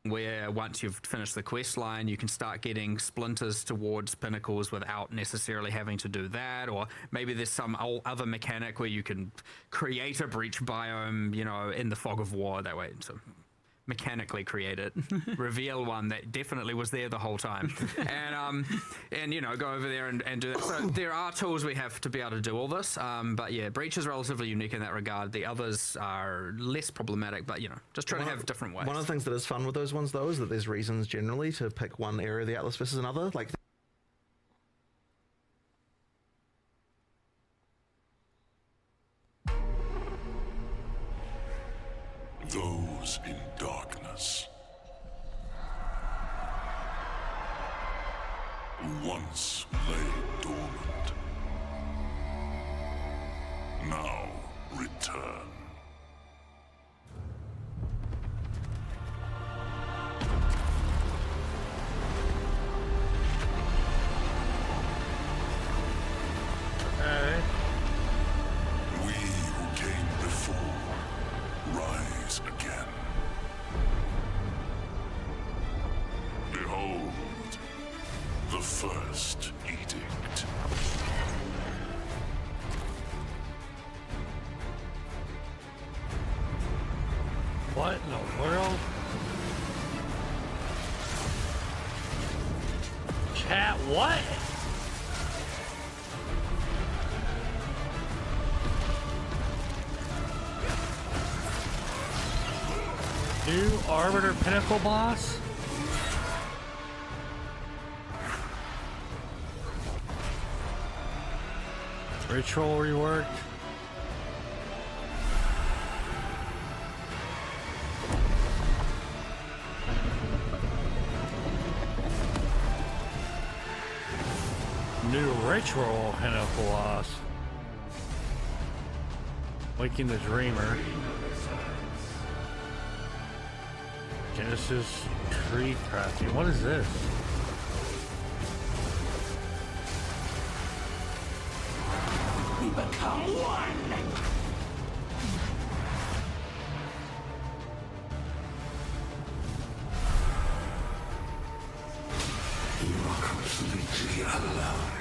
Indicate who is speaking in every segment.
Speaker 1: where once you've finished the quest line, you can start getting splinters towards pinnacles without necessarily having to do that. Or maybe there's some other mechanic where you can create a breach biome, you know, in the fog of war that way. So mechanically create it, reveal one that definitely was there the whole time, and you know, go over there and do that. So there are tools we have to be able to do all this, but yeah, Breach is relatively unique in that regard. The others are less problematic, but you know, just trying to have different ways.
Speaker 2: One of the things that is fun with those ones though is that there's reasons generally to pick one area of the Atlas versus another, like
Speaker 3: those in darkness once lay dormant, now return. We who came before rise again. Behold, the first edict.
Speaker 4: What in the world? Chat, what? New Arbiter Pinnacle boss? Ritual reworked? New Ritual Pinnacle boss. Waking the Dreamer. Genesis tree crafting. What is this?
Speaker 5: We become one. You are completely alone.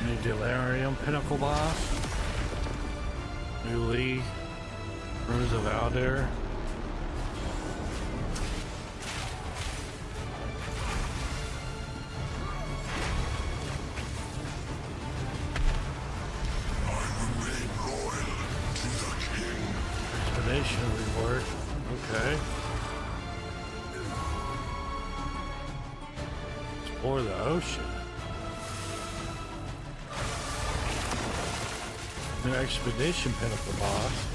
Speaker 4: New Delirium Pinnacle boss. New League. Runes of Aldair. Expedition reward. Okay. Explore the ocean. New Expedition Pinnacle boss.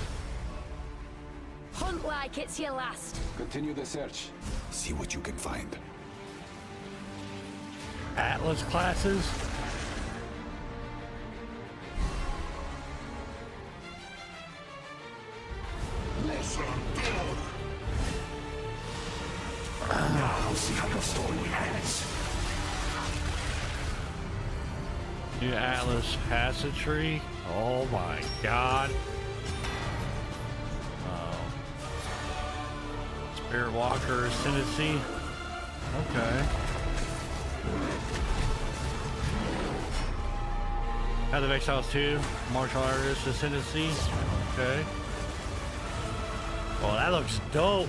Speaker 6: Hunt like it's your last.
Speaker 7: Continue the search. See what you can find.
Speaker 4: Atlas classes.
Speaker 5: Now see how your story ends.
Speaker 4: New Atlas Passageway. Oh my god. Spirit Walker Ascendancy. Okay. Path of Exiles 2. Martial Artist Ascendancy. Okay. Oh, that looks dope.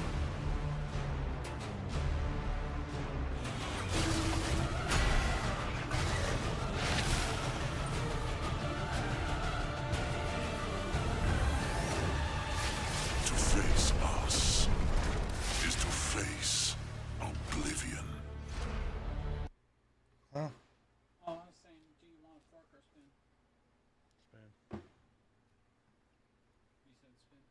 Speaker 3: To face us is to face oblivion.
Speaker 8: Huh? Oh, I was saying, do you want a fork or spoon?
Speaker 4: Spoon.
Speaker 8: You said spoon.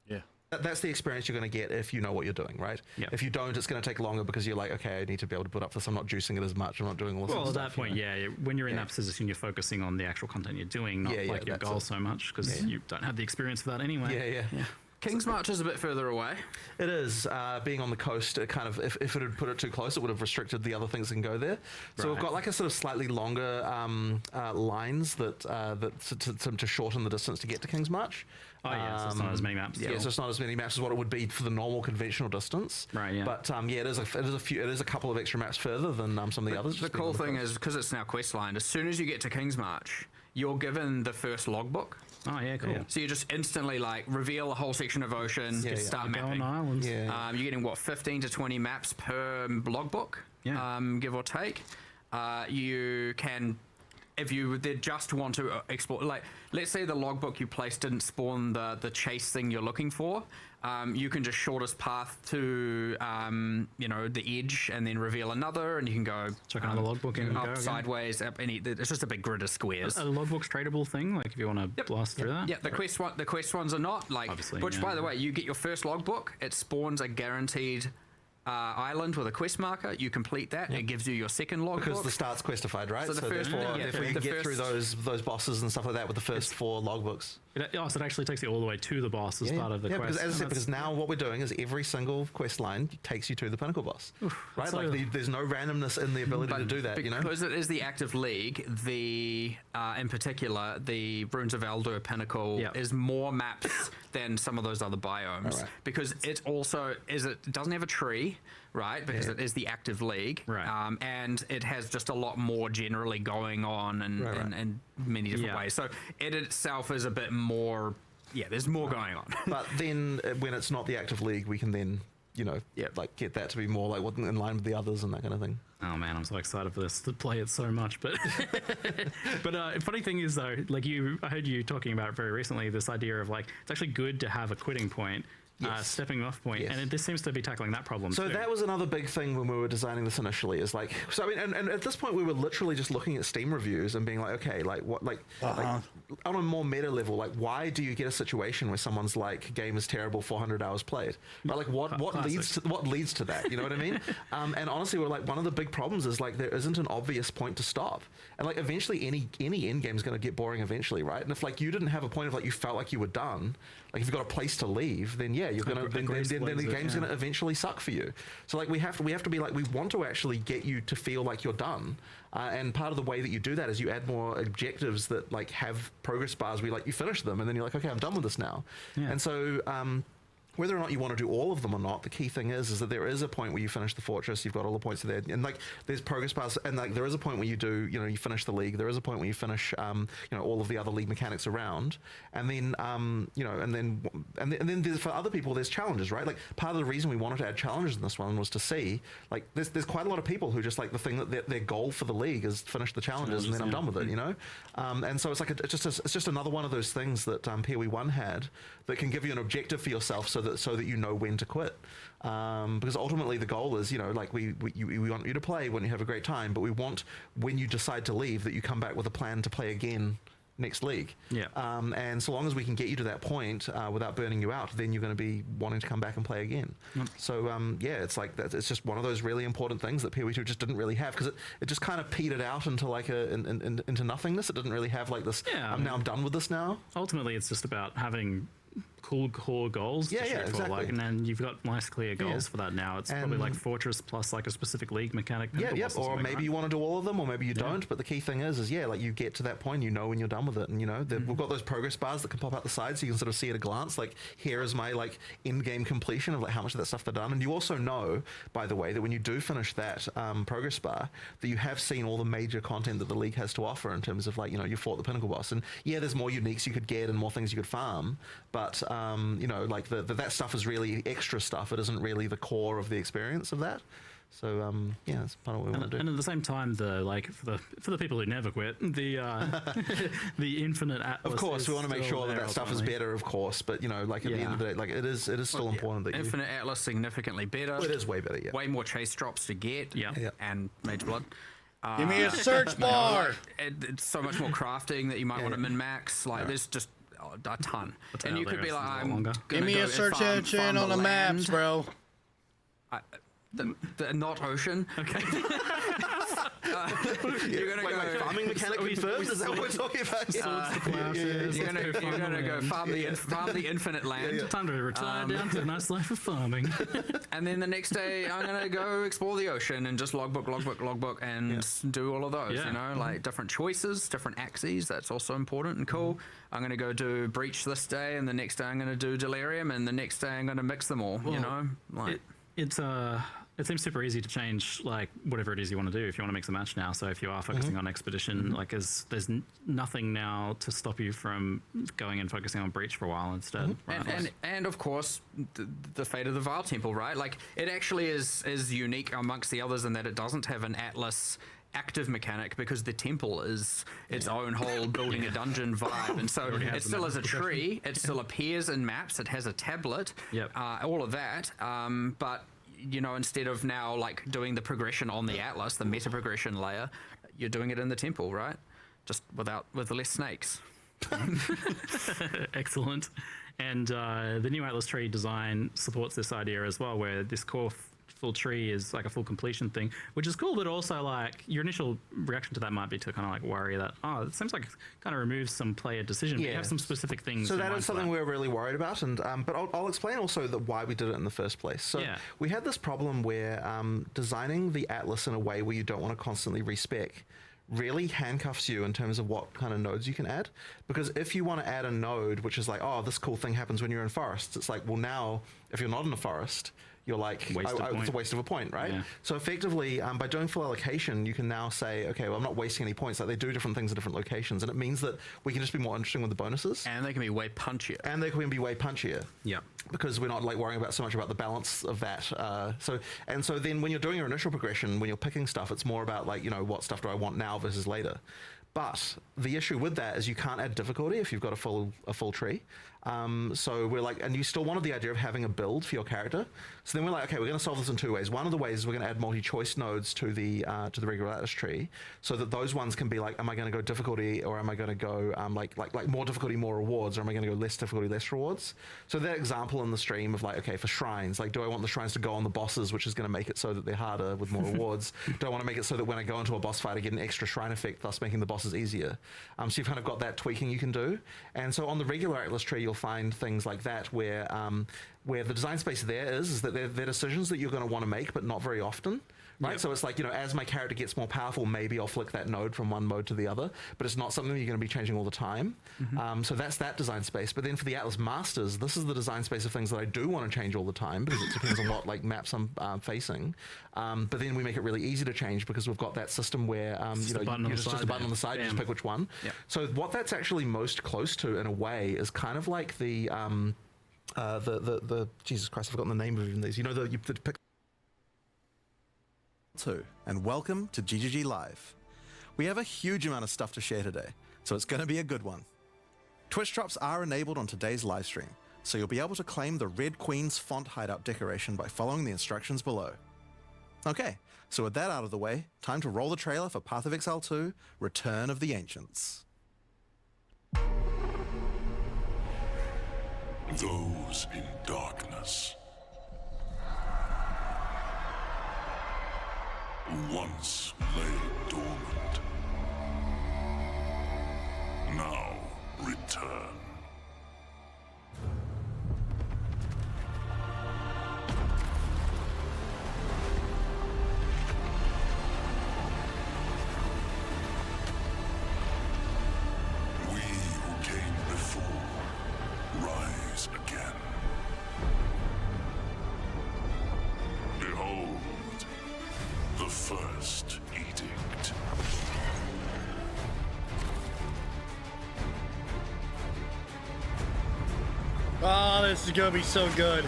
Speaker 4: Yeah.
Speaker 2: That's the experience you're going to get if you know what you're doing, right?
Speaker 1: Yeah.
Speaker 2: If you don't, it's going to take longer because you're like, okay, I need to be able to build up for this. I'm not juicing it as much. I'm not doing all this
Speaker 1: Well,
Speaker 2: other
Speaker 1: at that
Speaker 2: stuff,
Speaker 1: point, yeah, when you're in that position, you're focusing on the actual content you're doing, not
Speaker 2: Yeah,
Speaker 1: like your
Speaker 2: that's
Speaker 1: goal
Speaker 2: it.
Speaker 1: so much, because you don't have the experience for that anyway.
Speaker 2: Yeah.
Speaker 1: King's March is a bit further away.
Speaker 2: It is. Being on the coast, it kind of, if it had put it too close, it would have restricted the other things that can go there. So we've got like a sort of slightly longer lines to shorten the distance to get to King's March.
Speaker 6: Oh yeah, so it's not as many maps.
Speaker 2: Yeah, so it's not as many maps as what it would be for the normal conventional distance.
Speaker 6: Right. Yeah.
Speaker 2: But yeah, it is a couple of extra maps further than some of the others.
Speaker 1: The cool thing is, because it's now quest lined, as soon as you get to King's March, you're given the first logbook.
Speaker 6: Oh yeah, cool.
Speaker 2: Yeah.
Speaker 1: So you just instantly like reveal a whole section of ocean, start
Speaker 6: Go on
Speaker 1: mapping.
Speaker 6: islands.
Speaker 2: Yeah.
Speaker 1: You're getting what, 15 to 20 maps per logbook, give or take. You can, if you did just want to explore, like let's say the logbook you placed didn't spawn the chase thing you're looking for, you can just shortest path to the edge and then reveal another, and you can go
Speaker 6: Check another logbook and
Speaker 1: up,
Speaker 6: go again.
Speaker 1: sideways, up any. It's just a big grid of squares.
Speaker 6: A logbook's tradable thing, like if you want to blast through that.
Speaker 1: Yeah, the quest ones are not like.
Speaker 6: Obviously,
Speaker 1: which,
Speaker 6: yeah.
Speaker 1: by the way, you get your first logbook. It spawns a guaranteed island with a quest marker. You complete that, it gives you your second logbook.
Speaker 2: Because the start's questified, right?
Speaker 1: So the first
Speaker 2: therefore,
Speaker 1: one, yeah,
Speaker 2: therefore you
Speaker 1: the
Speaker 2: can get through those bosses and stuff like that with the first 4 logbooks.
Speaker 6: So it actually takes you all the way to the boss as part of the quest.
Speaker 2: Because as I said, because now what we're doing is every single quest line takes you to the pinnacle boss, right?
Speaker 6: so-
Speaker 2: Like there's no randomness in the ability to do that, you know?
Speaker 1: Because it is the active league, in particular, the Runes of Eldur Pinnacle is more maps than some of those other biomes.
Speaker 2: Right.
Speaker 1: Because it also it doesn't have a tree, right? Because it is the active league.
Speaker 6: Right.
Speaker 1: And it has just a lot more generally going on in many different ways. So it itself is a bit more, there's more going on.
Speaker 2: But then when it's not the active league, we can then, like get that to be more like in line with the others and that kind of thing.
Speaker 6: Oh man, I'm so excited for this to play it so much. But funny thing is though, like I heard you talking about it very recently, this idea of like it's actually good to have a quitting point. Stepping off point, and this seems to be tackling that problem.
Speaker 2: So
Speaker 6: too.
Speaker 2: that was another big thing when we were designing this initially. Is like, so I mean, and at this point we were literally just looking at Steam reviews and being like, okay, like what, like on a more meta level, like why do you get a situation where someone's like, game is terrible, 400 hours played, but like what leads to that? You know what I mean? And honestly, we're like, one of the big problems is like there isn't an obvious point to stop, and like eventually any end game is going to get boring eventually, right? And if like you didn't have a point of like you felt like you were done, like if you've got a place to leave, then you're gonna then the game's gonna eventually suck for you. So like we have to be like, we want to actually get you to feel like you're done, and part of the way that you do that is you add more objectives that like have progress bars where like you finish them and then you're like, okay, I'm done with this now. And so whether or not you want to do all of them or not, the key thing is that there is a point where you finish the fortress, you've got all the points there, and like there's progress bars, and like there is a point where you do, you finish the league, there is a point where you finish, all of the other league mechanics around, and then, and then there's, for other people, there's challenges, right? Like part of the reason we wanted to add challenges in this one was to see, like, there's quite a lot of people who just like the thing that their goal for the league is finish the challenges and then I'm done with it, and so it's like it's just another one of those things that PoE 1 had that can give you an objective for yourself so that you know when to quit, because ultimately the goal is, like we want you to play when you have a great time, but we want, when you decide to leave, that you come back with a plan to play again next league. And so long as we can get you to that point without burning you out, then you're going to be wanting to come back and play again. So it's like that. It's just one of those really important things that PoE 2 just didn't really have, because it just kind of petered out into like into nothingness. It didn't really have like this. I'm done with this now.
Speaker 6: Ultimately, it's just about having cool core goals.
Speaker 2: Exactly.
Speaker 6: Like, and then you've got nice clear goals for that now. It's probably like Fortress plus like a specific league mechanic.
Speaker 2: Or maybe you want to do all of them, or maybe you don't. But the key thing is like you get to that point, when you're done with it, and we've got those progress bars that can pop out the side, so you can sort of see at a glance, like, here is my like end game completion of like how much of that stuff they've done. And you also know, by the way, that when you do finish that progress bar, that you have seen all the major content that the league has to offer in terms of like, you fought the pinnacle boss, and there's more uniques you could get and more things you could farm, but like that stuff is really extra stuff. It isn't really the core of the experience of that. So that's part of what we want to do.
Speaker 6: And at the same time, for the people who never quit, the the infinite atlas.
Speaker 2: Of course, we want to make sure that stuff is better, of course. But like at the end of the day, like it is still important that
Speaker 1: infinite atlas significantly better.
Speaker 2: It is way better. Yeah.
Speaker 1: Way more chase drops to get. And Mage Blood.
Speaker 4: Give me a search bar.
Speaker 1: It's so much more crafting that you might want to min max. Like there's just a ton, and you could be like, I'm gonna
Speaker 4: give me a search engine on the maps, bro.
Speaker 1: The not ocean.
Speaker 6: Okay.
Speaker 1: You're gonna
Speaker 2: Wait,
Speaker 1: go.
Speaker 2: farming mechanic confirmed? Is that what we're talking about?
Speaker 1: You're gonna go farm the infinite land.
Speaker 6: Time to retire down to a nice life of farming.
Speaker 1: And then the next day, I'm gonna go explore the ocean and just logbook, and do all of those.
Speaker 6: Yeah.
Speaker 1: You know, like different choices, different axes. That's also important and cool. I'm gonna go do Breach this day, and the next day I'm gonna do Delirium, and the next day I'm gonna mix them all. You know, like
Speaker 6: It seems super easy to change like whatever it is you want to do if you want to mix a match now. So if you are focusing on expedition, like there's nothing now to stop you from going and focusing on breach for a while instead. Right?
Speaker 1: and of course the fate of the Vile Temple, right? Like it actually is unique amongst the others in that it doesn't have an Atlas active mechanic because the temple is its own whole building a dungeon vibe, and so it still is a tree. It still appears in maps. It has a tablet. All of that. But you know, instead of now like doing the progression on the Atlas, the meta progression layer, you're doing it in the temple, right? Just with less snakes.
Speaker 6: Excellent. And the new Atlas tree design supports this idea as well, where this core full tree is like a full completion thing, which is cool, but also like your initial reaction to that might be to kind of like worry that, oh, it seems like it kind of removes some player decision. Yeah. You have some specific things.
Speaker 2: So that is something we're really worried about, and but I'll explain also why we did it in the first place. So we had this problem where designing the Atlas in a way where you don't want to constantly respec really handcuffs you in terms of what kind of nodes you can add. Because if you want to add a node which is like, oh, this cool thing happens when you're in forests, it's like, well, now if you're not in a forest, you're like, it's a waste of a point, right? Yeah. So effectively, by doing full allocation, you can now say, okay, well, I'm not wasting any points. Like they do different things at different locations, and it means that we can just be more interesting with the bonuses.
Speaker 1: And they can be way punchier.
Speaker 6: Yeah.
Speaker 2: Because we're not like worrying about so much about the balance of that. So then when you're doing your initial progression, when you're picking stuff, it's more about like, you know, what stuff do I want now versus later. But the issue with that is you can't add difficulty if you've got a full tree. So we're like, and you still wanted the idea of having a build for your character. So then we're like, okay, we're going to solve this in two ways. One of the ways is we're going to add multi-choice nodes to the regular Atlas tree, so that those ones can be like, am I going to go difficulty, or am I going to go like more difficulty, more rewards, or am I going to go less difficulty, less rewards? So that example in the stream of like, okay, for shrines, like, do I want the shrines to go on the bosses, which is going to make it so that they're harder with more rewards? Do I want to make it so that when I go into a boss fight, I get an extra shrine effect, thus making the bosses easier? So you've kind of got that tweaking you can do. And so on the regular Atlas tree, you'll find things like that where the design space there is that they're decisions that you're going to want to make, but not very often. Right, yep. So it's like, you know, as my character gets more powerful, maybe I'll flick that node from one mode to the other, but it's not something that you're going to be changing all the time. So that's that design space. But then for the Atlas Masters, this is the design space of things that I do want to change all the time, because it depends on what like maps I'm facing. But then we make it really easy to change because we've got that system where you know, just a button on the side, you just pick which one. Yep. So what that's actually most close to in a way is kind of like the Jesus Christ, I've forgotten the name of even these. You know, the pick.
Speaker 9: And welcome to GGG Live. We have a huge amount of stuff to share today, so it's going to be a good one. Twitch drops are enabled on today's live stream, so you'll be able to claim the Red Queen's font hideout decoration by following the instructions below. Okay, so with that out of the way, time to roll the trailer for Path of Exile 2, Return of the Ancients.
Speaker 3: Those in darkness once lay dormant, now return. We who came before rise again. Behold, the first edict.
Speaker 4: Oh, this is gonna be so good.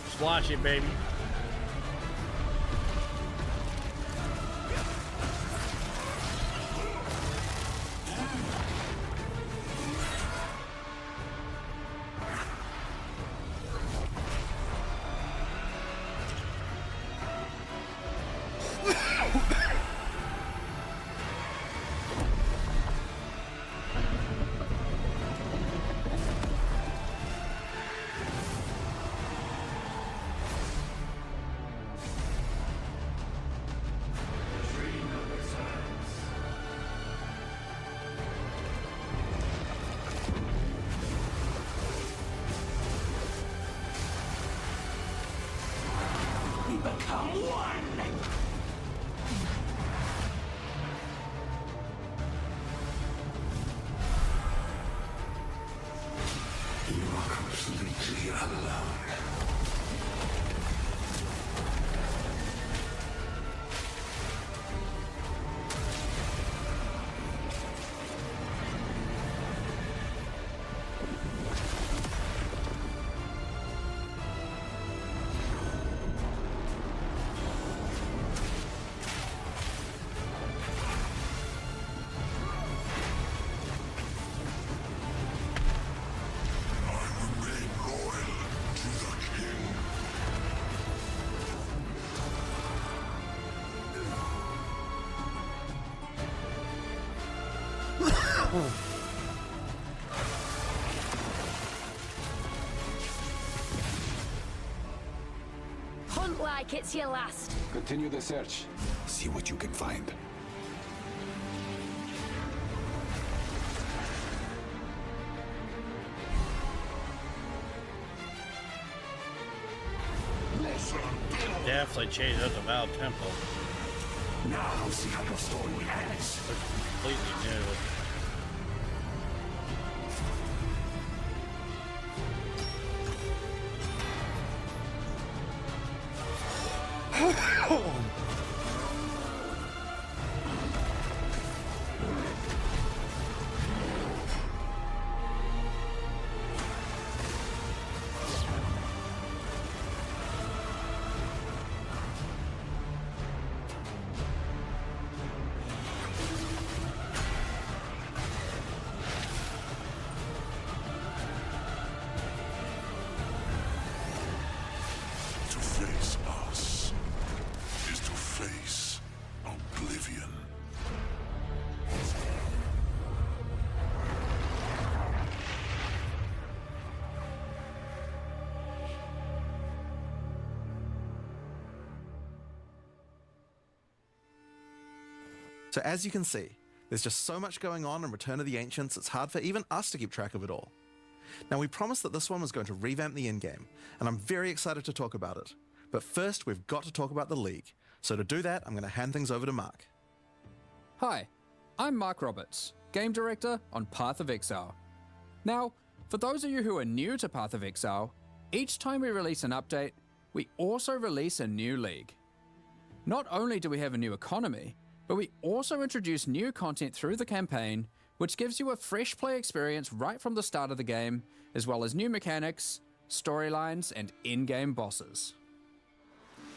Speaker 4: Just watch it, baby.
Speaker 5: completely alone.
Speaker 10: Hunt like it's your last.
Speaker 7: Continue the search. See what you can find.
Speaker 4: Definitely changed up the Val Temple.
Speaker 5: Now see how your story ends.
Speaker 4: Looks completely new.
Speaker 3: To face us is to face oblivion.
Speaker 9: So as you can see, there's just so much going on in Return of the Ancients, it's hard for even us to keep track of it all. Now we promised that this one was going to revamp the in-game, and I'm very excited to talk about it. But first, we've got to talk about the League. So to do that, I'm going to hand things over to Mark.
Speaker 11: Hi, I'm Mark Roberts, Game Director on Path of Exile. Now, for those of you who are new to Path of Exile, each time we release an update, we also release a new league. Not only do we have a new economy, but we also introduce new content through the campaign, which gives you a fresh play experience right from the start of the game, as well as new mechanics, storylines, and in-game bosses.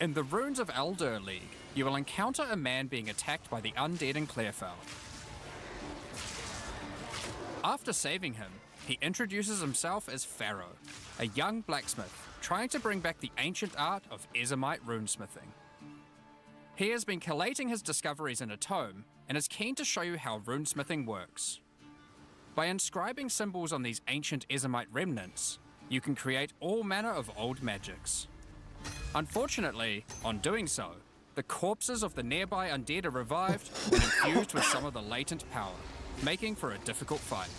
Speaker 11: In the Runes of Eldur League, you will encounter a man being attacked by the undead in Clairfell. After saving him, he introduces himself as Pharaoh, a young blacksmith trying to bring back the ancient art of Ezomite runesmithing. He has been collating his discoveries in a tome and is keen to show you how runesmithing works. By inscribing symbols on these ancient Ezomite remnants, you can create all manner of old magics. Unfortunately, on doing so, the corpses of the nearby undead are revived and infused with some of the latent power, making for a difficult fight.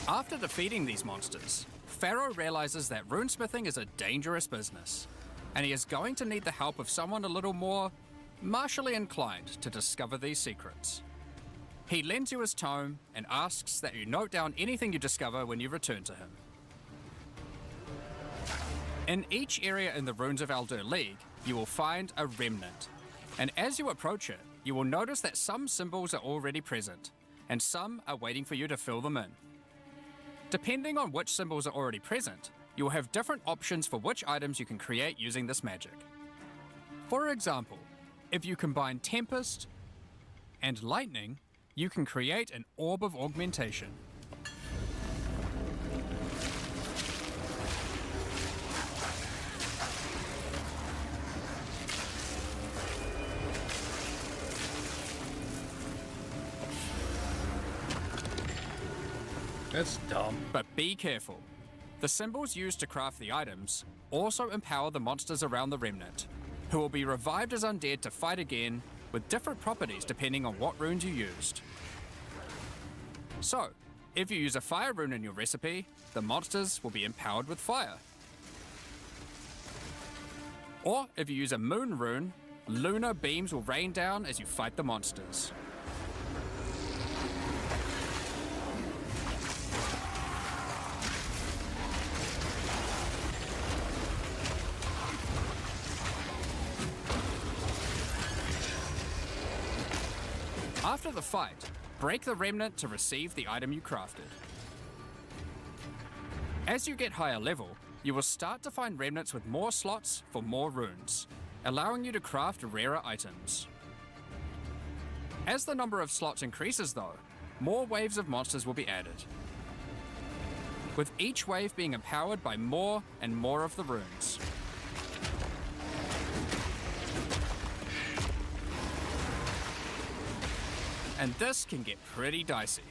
Speaker 11: After defeating these monsters, Pharaoh realizes that runesmithing is a dangerous business, and he is going to need the help of someone a little more martially inclined to discover these secrets. He lends you his tome and asks that you note down anything you discover when you return to him. In each area in the Runes of Eldur League, you will find a remnant, and as you approach it, you will notice that some symbols are already present, and some are waiting for you to fill them in. Depending on which symbols are already present, you will have different options for which items you can create using this magic. For example, if you combine Tempest and Lightning, you can create an Orb of Augmentation.
Speaker 4: That's dumb.
Speaker 11: But be careful. The symbols used to craft the items also empower the monsters around the remnant, who will be revived as undead to fight again with different properties depending on what runes you used. So, if you use a fire rune in your recipe, the monsters will be empowered with fire. Or if you use a moon rune, lunar beams will rain down as you fight the monsters. After the fight, break the remnant to receive the item you crafted. As you get higher level, you will start to find remnants with more slots for more runes, allowing you to craft rarer items. As the number of slots increases though, more waves of monsters will be added, with each wave being empowered by more and more of the runes. And this can get pretty dicey,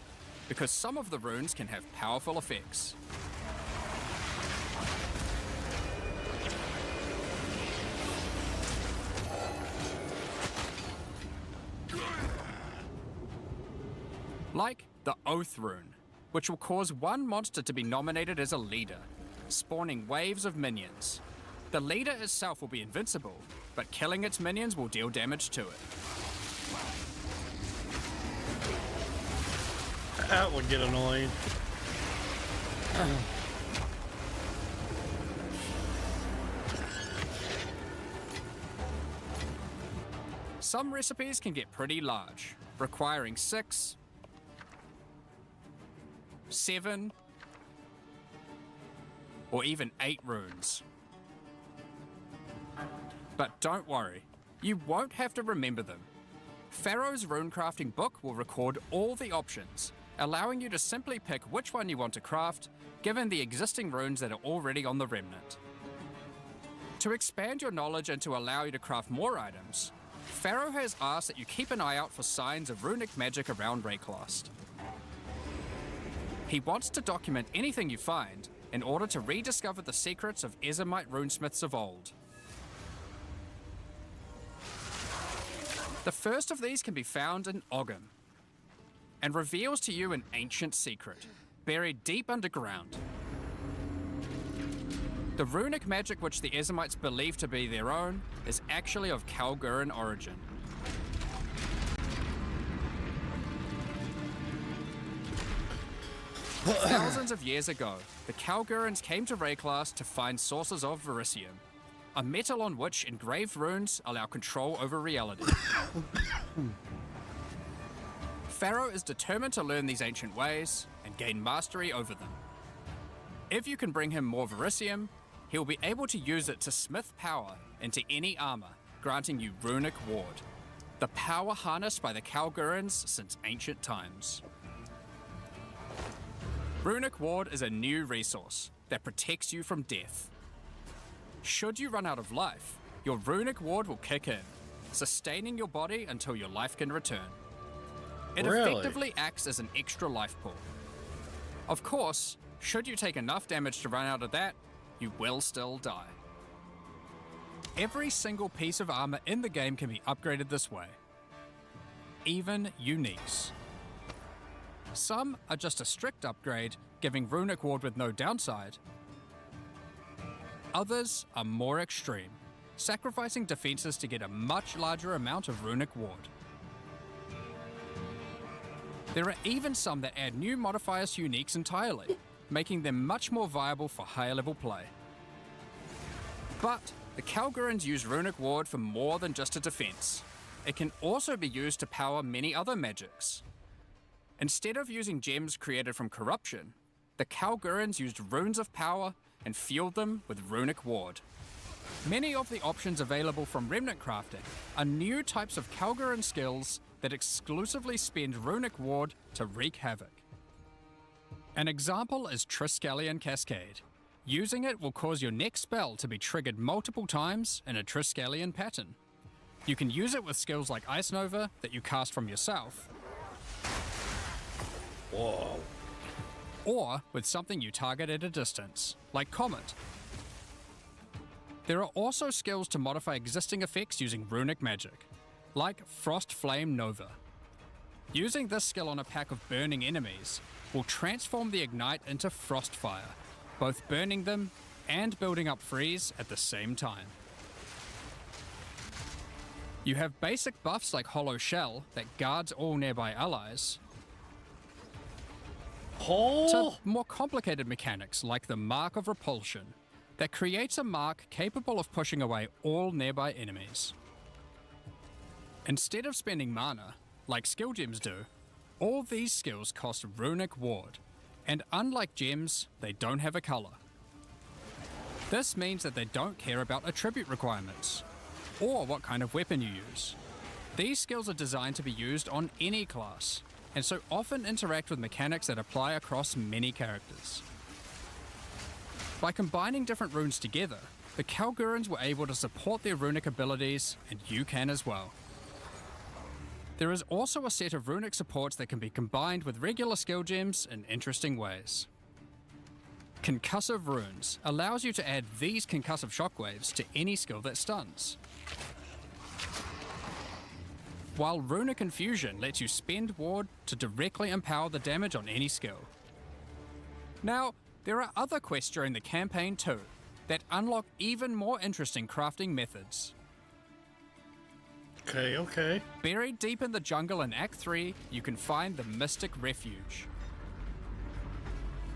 Speaker 11: because some of the runes can have powerful effects. Like the Oath rune, which will cause one monster to be nominated as a leader, spawning waves of minions. The leader itself will be invincible, but killing its minions will deal damage to it.
Speaker 4: That would get annoying.
Speaker 11: Some recipes can get pretty large, requiring 6, 7, or even 8 runes. But don't worry, you won't have to remember them. Pharaoh's runecrafting book will record all the options, allowing you to simply pick which one you want to craft, given the existing runes that are already on the remnant. To expand your knowledge and to allow you to craft more items, Pharaoh has asked that you keep an eye out for signs of runic magic around Rayclost. He wants to document anything you find in order to rediscover the secrets of Ezomite runesmiths of old. The first of these can be found in Ogham, and reveals to you an ancient secret, buried deep underground. The runic magic which the Ezomites believe to be their own is actually of Kalguran origin. Thousands of years ago, the Kalgurans came to Rayclass to find sources of verisium, a metal on which engraved runes allow control over reality. Pharaoh is determined to learn these ancient ways and gain mastery over them. If you can bring him more verisium, he'll be able to use it to smith power into any armor, granting you Runic Ward, the power harnessed by the Kalgurans since ancient times. Runic Ward is a new resource that protects you from death. Should you run out of life, your Runic Ward will kick in, sustaining your body until your life can return. It effectively acts as an extra life pool. Of course, should you take enough damage to run out of that, you will still die. Every single piece of armor in the game can be upgraded this way, even uniques. Some are just a strict upgrade, giving Runic Ward with no downside. Others are more extreme, sacrificing defenses to get a much larger amount of Runic Ward. There are even some that add new modifiers to uniques entirely, making them much more viable for higher level play. But the Kalgurans use Runic Ward for more than just a defense. It can also be used to power many other magics. Instead of using gems created from corruption, the Kalgurans used runes of power and fueled them with Runic Ward. Many of the options available from Remnant crafting are new types of Kalguran skills that exclusively spend Runic Ward to wreak havoc. An example is Triskelion Cascade. Using it will cause your next spell to be triggered multiple times in a Triskelion pattern. You can use it with skills like Ice Nova that you cast from yourself,
Speaker 4: Whoa.
Speaker 11: or with something you target at a distance, like Comet. There are also skills to modify existing effects using runic magic, like Frost Flame Nova. Using this skill on a pack of burning enemies will transform the Ignite into Frostfire, both burning them and building up freeze at the same time. You have basic buffs like Hollow Shell that guards all nearby allies, to more complicated mechanics like the Mark of Repulsion that creates a mark capable of pushing away all nearby enemies. Instead of spending mana, like skill gems do, all these skills cost runic ward, and unlike gems, they don't have a colour. This means that they don't care about attribute requirements, or what kind of weapon you use. These skills are designed to be used on any class, and so often interact with mechanics that apply across many characters. By combining different runes together, the Kalgurans were able to support their runic abilities, and you can as well. There is also a set of runic supports that can be combined with regular skill gems in interesting ways. Concussive Runes allows you to add these concussive shockwaves to any skill that stuns. While Runic Infusion lets you spend ward to directly empower the damage on any skill. Now, there are other quests during the campaign too, that unlock even more interesting crafting methods.
Speaker 4: Okay.
Speaker 11: Buried deep in the jungle in Act 3, you can find the Mystic Refuge,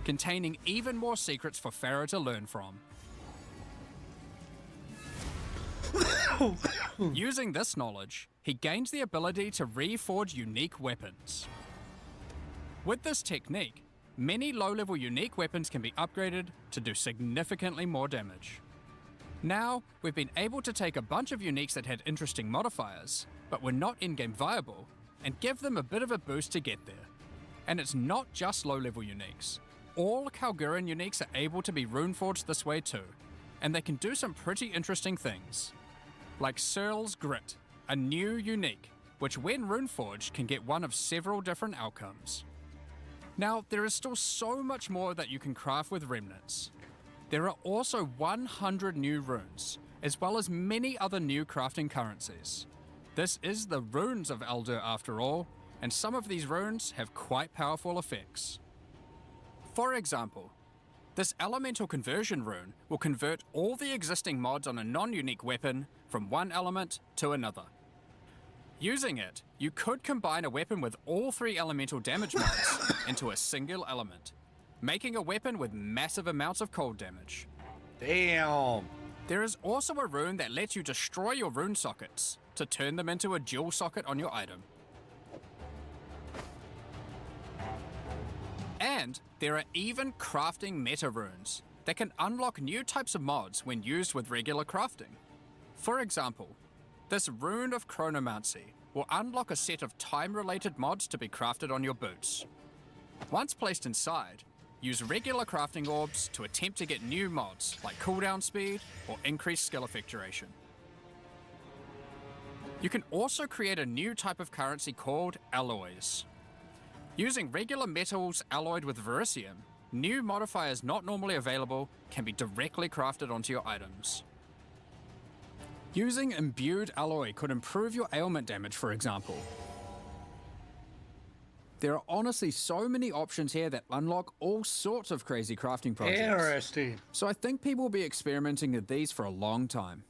Speaker 11: containing even more secrets for Pharaoh to learn from. Using this knowledge, he gains the ability to reforge unique weapons. With this technique, many low-level unique weapons can be upgraded to do significantly more damage. Now, we've been able to take a bunch of uniques that had interesting modifiers, but were not in-game viable, and give them a bit of a boost to get there. And it's not just low-level uniques. All Kalguran uniques are able to be runeforged this way too, and they can do some pretty interesting things. Like Searle's Grit, a new unique, which when runeforged can get one of several different outcomes. Now, there is still so much more that you can craft with remnants. There are also 100 new runes, as well as many other new crafting currencies. This is the runes of Eldur after all, and some of these runes have quite powerful effects. For example, this elemental conversion rune will convert all the existing mods on a non-unique weapon from one element to another. Using it, you could combine a weapon with all 3 elemental damage mods into a single element, making a weapon with massive amounts of cold damage.
Speaker 4: Damn.
Speaker 11: There is also a rune that lets you destroy your rune sockets to turn them into a dual socket on your item. And there are even crafting meta runes that can unlock new types of mods when used with regular crafting. For example, this Rune of Chronomancy will unlock a set of time-related mods to be crafted on your boots. Once placed inside, use regular crafting orbs to attempt to get new mods like cooldown speed or increased skill effectuation. You can also create a new type of currency called alloys. Using regular metals alloyed with verisium, new modifiers not normally available can be directly crafted onto your items. Using imbued alloy could improve your ailment damage, for example. There are honestly so many options here that unlock all sorts of crazy crafting projects.
Speaker 4: Interesting.
Speaker 11: So I think people will be experimenting with these for a long time.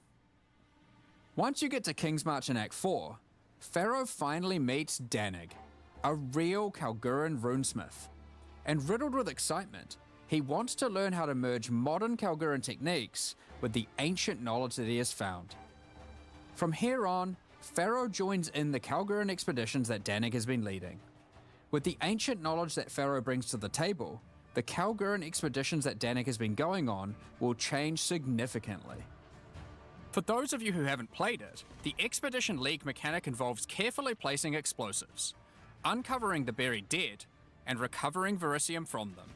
Speaker 11: Once you get to King's March in Act 4, Pharaoh finally meets Danig, a real Kalguran runesmith. And riddled with excitement, he wants to learn how to merge modern Kalguran techniques with the ancient knowledge that he has found. From here on, Pharaoh joins in the Kalguran expeditions that Danig has been leading. With the ancient knowledge that Pharaoh brings to the table, the Kalguran expeditions that Danig has been going on will change significantly. For those of you who haven't played it, the Expedition League mechanic involves carefully placing explosives, uncovering the buried dead, and recovering verisium from them.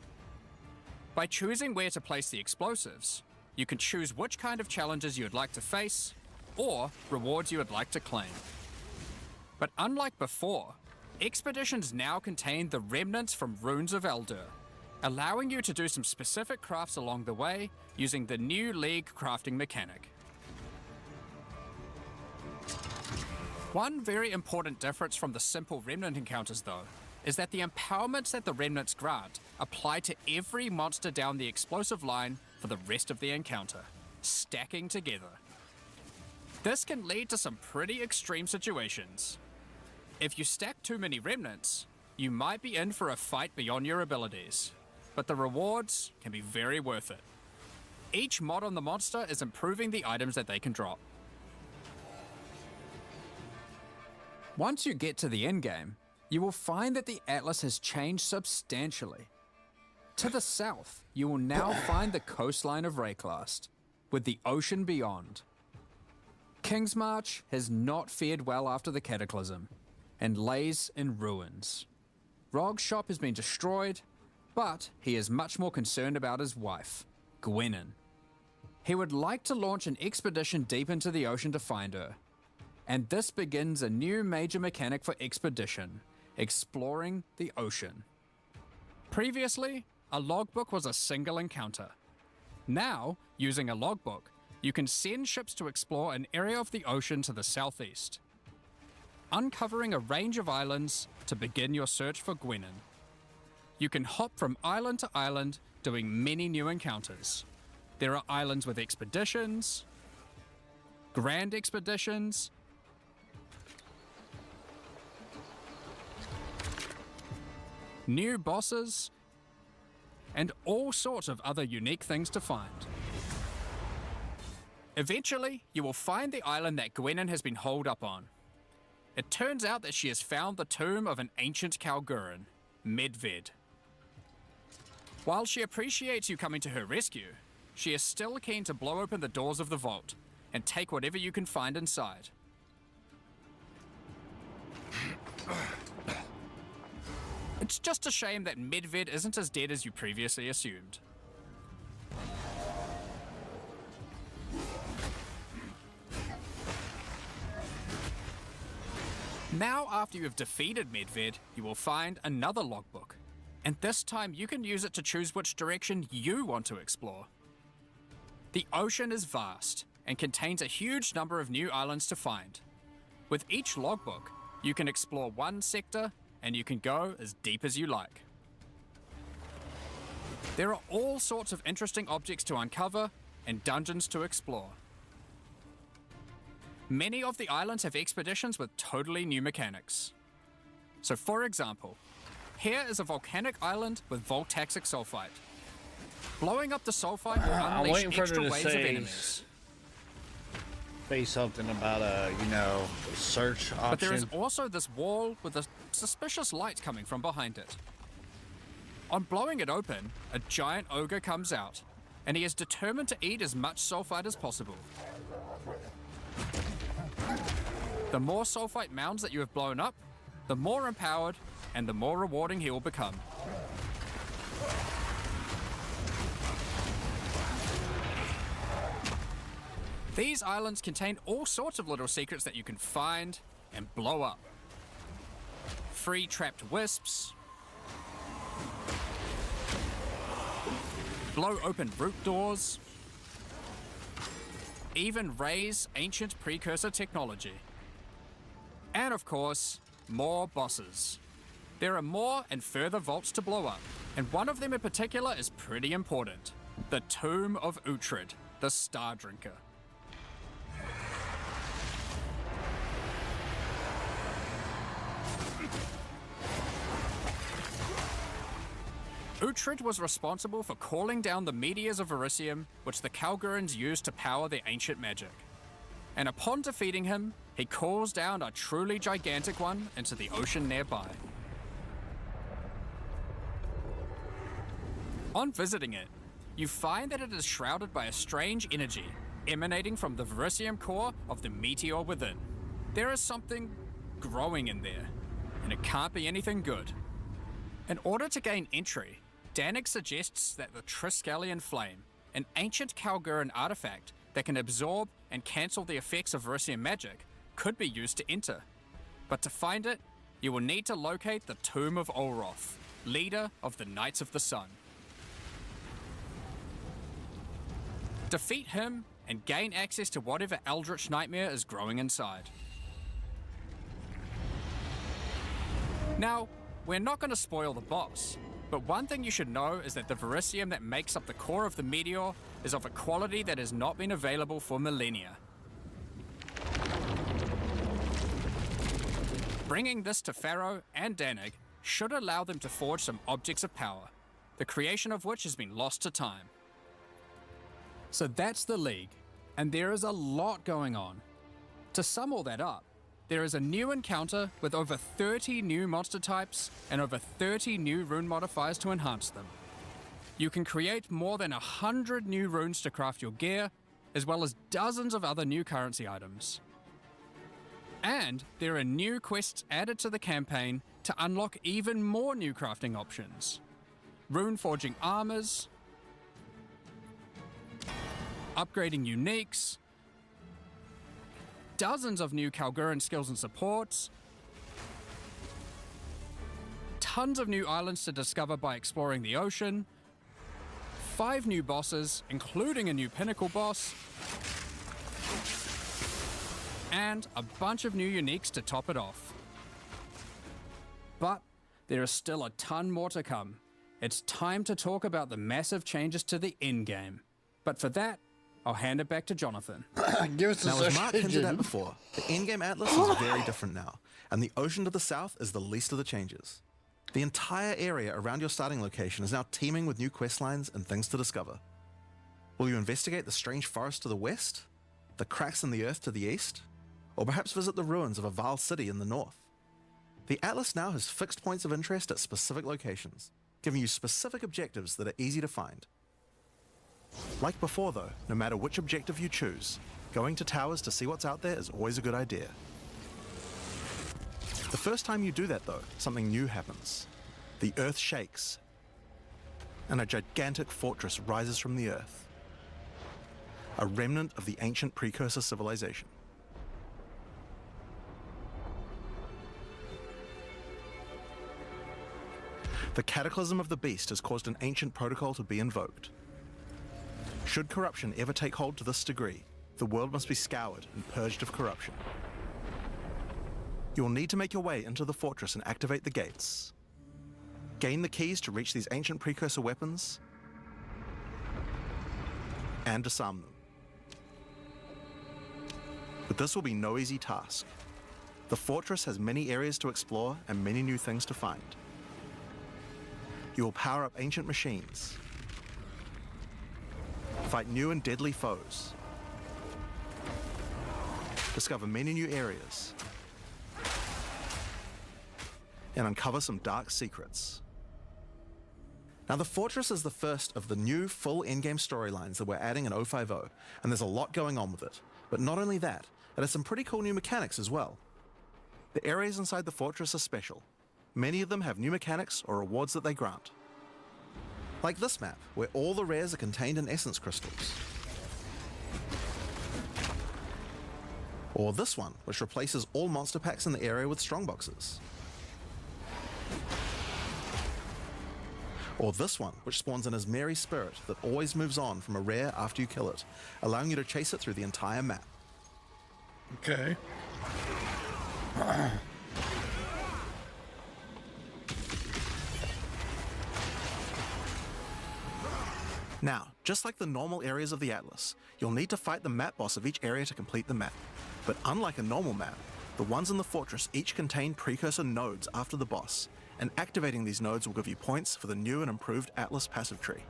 Speaker 11: By choosing where to place the explosives, you can choose which kind of challenges you would like to face, or rewards you would like to claim. But unlike before, expeditions now contain the remnants from Runes of Eldur, allowing you to do some specific crafts along the way using the new League crafting mechanic. One very important difference from the simple remnant encounters though, is that the empowerments that the remnants grant apply to every monster down the explosive line for the rest of the encounter, stacking together. This can lead to some pretty extreme situations. If you stack too many remnants, you might be in for a fight beyond your abilities, but the rewards can be very worth it. Each mod on the monster is improving the items that they can drop. Once you get to the endgame, you will find that the atlas has changed substantially. To the south, you will now find the coastline of Rayclast, with the ocean beyond. Kingsmarch has not fared well after the Cataclysm, and lays in ruins. Rog's shop has been destroyed, but he is much more concerned about his wife, Gwenyn. He would like to launch an expedition deep into the ocean to find her, and this begins a new major mechanic for expedition, exploring the ocean. Previously, a logbook was a single encounter. Now, using a logbook, you can send ships to explore an area of the ocean to the southeast, uncovering a range of islands to begin your search for Gwenyn. You can hop from island to island, doing many new encounters. There are islands with expeditions, grand expeditions, new bosses, and all sorts of other unique things to find. Eventually, you will find the island that Gwenyn has been holed up on. It turns out that she has found the tomb of an ancient Kalguran, Medved. While she appreciates you coming to her rescue, she is still keen to blow open the doors of the vault and take whatever you can find inside. It's just a shame that Medved isn't as dead as you previously assumed. Now, after you have defeated Medved, you will find another logbook, and this time you can use it to choose which direction you want to explore. The ocean is vast and contains a huge number of new islands to find. With each logbook, you can explore one sector and you can go as deep as you like. There are all sorts of interesting objects to uncover and dungeons to explore. Many of the islands have expeditions with totally new mechanics. So for example, here is a volcanic island with voltaxic sulfite. Blowing up the sulfite will
Speaker 4: I'm
Speaker 11: unleash
Speaker 4: waiting for
Speaker 11: extra
Speaker 4: her to
Speaker 11: waves of enemies.
Speaker 4: say something about a, search option.
Speaker 11: But there is also this wall with a suspicious light coming from behind it. On blowing it open, a giant ogre comes out, and he is determined to eat as much sulfite as possible. The more sulfite mounds that you have blown up, the more empowered and the more rewarding he will become. These islands contain all sorts of little secrets that you can find and blow up. Free trapped wisps, blow open root doors, even raise ancient precursor technology. And of course, more bosses. There are more and further vaults to blow up, and one of them in particular is pretty important. The Tomb of Uhtred, the Star Drinker. Uhtred was responsible for calling down the meteors of Verisium, which the Kalgurans used to power their ancient magic. And upon defeating him, he calls down a truly gigantic one into the ocean nearby. On visiting it, you find that it is shrouded by a strange energy emanating from the Verisium core of the meteor within. There is something growing in there, and it can't be anything good. In order to gain entry, Danik suggests that the Triskelion Flame, an ancient Kalguran artifact that can absorb and cancel the effects of Verisium magic, could be used to enter. But to find it, you will need to locate the Tomb of Olroth, leader of the Knights of the Sun. Defeat him and gain access to whatever eldritch nightmare is growing inside. Now, we're not going to spoil the boss, but one thing you should know is that the Verisium that makes up the core of the meteor is of a quality that has not been available for millennia. Bringing this to Pharaoh and Danik should allow them to forge some objects of power, the creation of which has been lost to time. So that's the League, and there is a lot going on. To sum all that up, there is a new encounter with over 30 new monster types and over 30 new rune modifiers to enhance them. You can create more than 100 new runes to craft your gear, as well as dozens of other new currency items. And there are new quests added to the campaign to unlock even more new crafting options. Rune forging armors, upgrading uniques, dozens of new Kalguran skills and supports, tons of new islands to discover by exploring the ocean, 5 new bosses, including a new pinnacle boss, and a bunch of new uniques to top it off. But there is still a ton more to come. It's time to talk about the massive changes to the in-game. But for that, I'll hand it back to Jonathan.
Speaker 9: Now, as Mark hinted at before, the in-game atlas is very different now, and the ocean to the south is the least of the changes. The entire area around your starting location is now teeming with new questlines and things to discover. Will you investigate the strange forest to the west? The cracks in the earth to the east? Or perhaps visit the ruins of a Val city in the north? The atlas now has fixed points of interest at specific locations, giving you specific objectives that are easy to find. Like before though, no matter which objective you choose, going to towers to see what's out there is always a good idea. The first time you do that though, something new happens. The earth shakes, and a gigantic fortress rises from the earth. A remnant of the ancient precursor civilization. The cataclysm of the beast has caused an ancient protocol to be invoked. Should corruption ever take hold to this degree, the world must be scoured and purged of corruption. You will need to make your way into the fortress and activate the gates. Gain the keys to reach these ancient precursor weapons, and disarm them. But this will be no easy task. The fortress has many areas to explore and many new things to find. You will power up ancient machines, fight new and deadly foes, discover many new areas, and uncover some dark secrets. Now, the Fortress is the first of the new full in-game storylines that we're adding in 050, and there's a lot going on with it. But not only that, it has some pretty cool new mechanics as well. The areas inside the Fortress are special. Many of them have new mechanics or rewards that they grant. Like this map, where all the rares are contained in essence crystals. Or this one, which replaces all monster packs in the area with strongboxes. Or this one, which spawns an Ismeri spirit that always moves on from a rare after you kill it, allowing you to chase it through the entire map.
Speaker 4: Okay.
Speaker 9: Now, just like the normal areas of the Atlas, you'll need to fight the map boss of each area to complete the map. But unlike a normal map, the ones in the fortress each contain precursor nodes after the boss, and activating these nodes will give you points for the new and improved Atlas passive tree.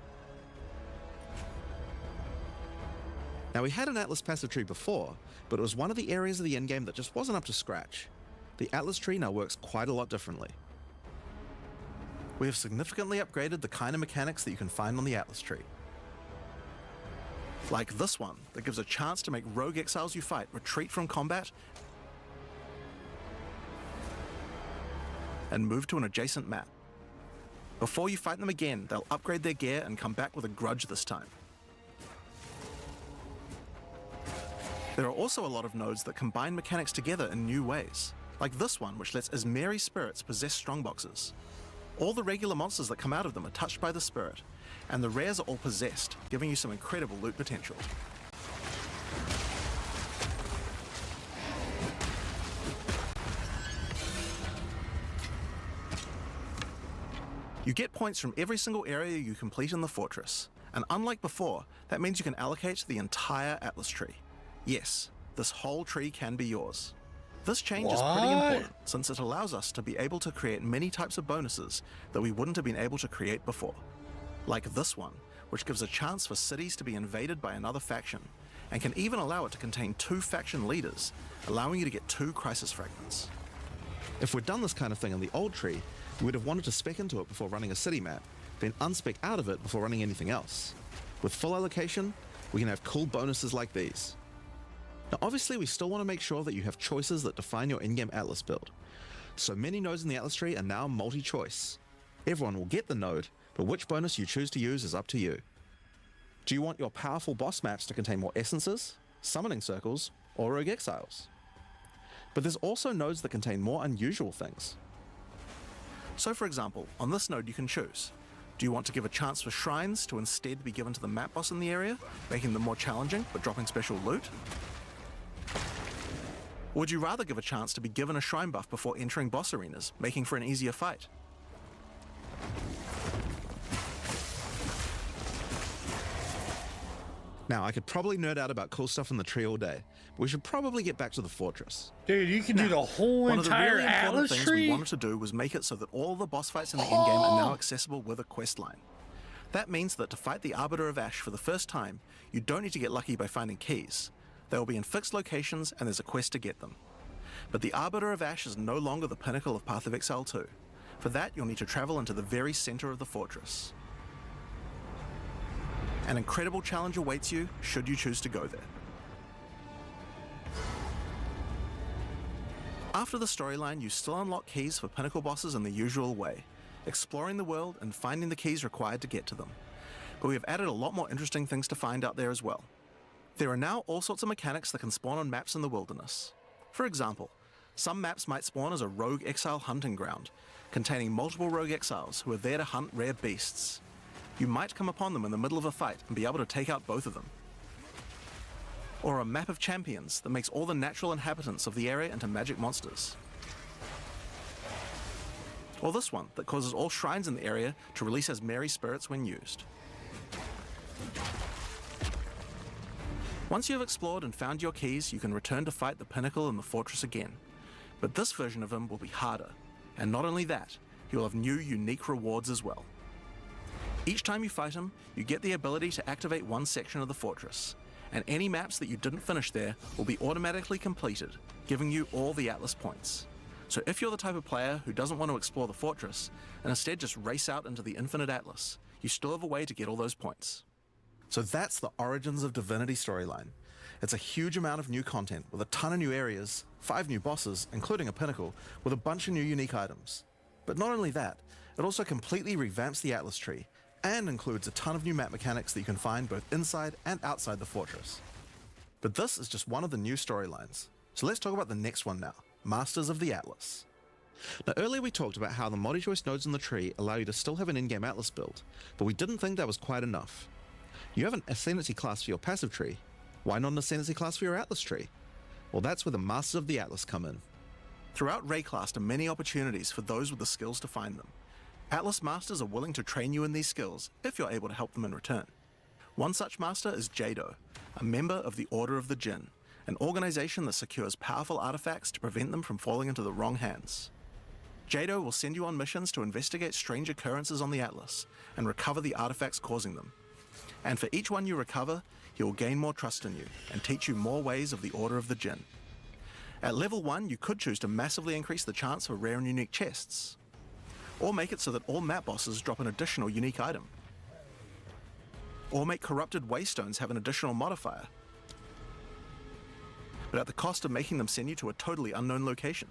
Speaker 9: Now, we had an Atlas passive tree before, but it was one of the areas of the endgame that just wasn't up to scratch. The Atlas tree now works quite a lot differently. We have significantly upgraded the kind of mechanics that you can find on the Atlas tree. Like this one, that gives a chance to make rogue exiles you fight retreat from combat and move to an adjacent map. Before you fight them again, they'll upgrade their gear and come back with a grudge this time. There are also a lot of nodes that combine mechanics together in new ways, like this one, which lets Ismeri spirits possess strongboxes. All the regular monsters that come out of them are touched by the spirit, and the rares are all possessed, giving you some incredible loot potential. You get points from every single area you complete in the fortress, and unlike before, that means you can allocate the entire Atlas tree. Yes, this whole tree can be yours. This change is pretty important, since it allows us to be able to create many types of bonuses that we wouldn't have been able to create before. Like this one, which gives a chance for cities to be invaded by another faction, and can even allow it to contain 2 faction leaders, allowing you to get 2 crisis fragments. If we'd done this kind of thing in the old tree, we would have wanted to spec into it before running a city map, then unspec out of it before running anything else. With full allocation, we can have cool bonuses like these. Now obviously we still want to make sure that you have choices that define your in-game Atlas build. So many nodes in the Atlas tree are now multi-choice. Everyone will get the node, but which bonus you choose to use is up to you. Do you want your powerful boss maps to contain more essences, summoning circles, or rogue exiles? But there's also nodes that contain more unusual things. So for example, on this node you can choose. Do you want to give a chance for shrines to instead be given to the map boss in the area, making them more challenging but dropping special loot? Or would you rather give a chance to be given a shrine buff before entering boss arenas, making for an easier fight? Now, I could probably nerd out about cool stuff in the tree all day, but we should probably get back to the fortress.
Speaker 4: Dude, you can do the whole
Speaker 9: One of the
Speaker 4: entire
Speaker 9: really important
Speaker 4: Atlas
Speaker 9: things
Speaker 4: tree?
Speaker 9: we wanted to do was make it so that all the boss fights in the endgame are now accessible with a quest line. That means that to fight the Arbiter of Ash for the first time, you don't need to get lucky by finding keys. They will be in fixed locations and there's a quest to get them. But the Arbiter of Ash is no longer the pinnacle of Path of Exile 2. For that, you'll need to travel into the very center of the fortress. An incredible challenge awaits you, should you choose to go there. After the storyline, you still unlock keys for pinnacle bosses in the usual way, exploring the world and finding the keys required to get to them. But we have added a lot more interesting things to find out there as well. There are now all sorts of mechanics that can spawn on maps in the wilderness. For example, some maps might spawn as a rogue exile hunting ground, containing multiple rogue exiles who are there to hunt rare beasts. You might come upon them in the middle of a fight and be able to take out both of them. Or a map of champions that makes all the natural inhabitants of the area into magic monsters. Or this one that causes all shrines in the area to release as merry spirits when used. Once you have explored and found your keys, you can return to fight the pinnacle in the fortress again. But this version of him will be harder, and not only that, he will have new unique rewards as well. Each time you fight him, you get the ability to activate one section of the fortress, and any maps that you didn't finish there will be automatically completed, giving you all the Atlas points. So if you're the type of player who doesn't want to explore the fortress, and instead just race out into the infinite Atlas, you still have a way to get all those points. So that's the Origins of Divinity storyline. It's a huge amount of new content, with a ton of new areas, 5 new bosses, including a pinnacle, with a bunch of new unique items. But not only that, it also completely revamps the Atlas tree, and includes a ton of new map mechanics that you can find both inside and outside the fortress. But this is just one of the new storylines. So let's talk about the next one now, Masters of the Atlas. Now earlier we talked about how the multi-choice nodes in the tree allow you to still have an in-game Atlas build, but we didn't think that was quite enough. You have an Ascendancy class for your passive tree, why not an Ascendancy class for your Atlas tree? Well, that's where the Masters of the Atlas come in. Throughout Rayclast are many opportunities for those with the skills to find them. Atlas Masters are willing to train you in these skills if you're able to help them in return. One such master is Jado, a member of the Order of the Jinn, an organization that secures powerful artifacts to prevent them from falling into the wrong hands. Jado will send you on missions to investigate strange occurrences on the Atlas and recover the artifacts causing them. And for each one you recover, he will gain more trust in you and teach you more ways of the Order of the Jinn. At level 1, you could choose to massively increase the chance for rare and unique chests, or make it so that all map bosses drop an additional unique item, or make corrupted waystones have an additional modifier, but at the cost of making them send you to a totally unknown location.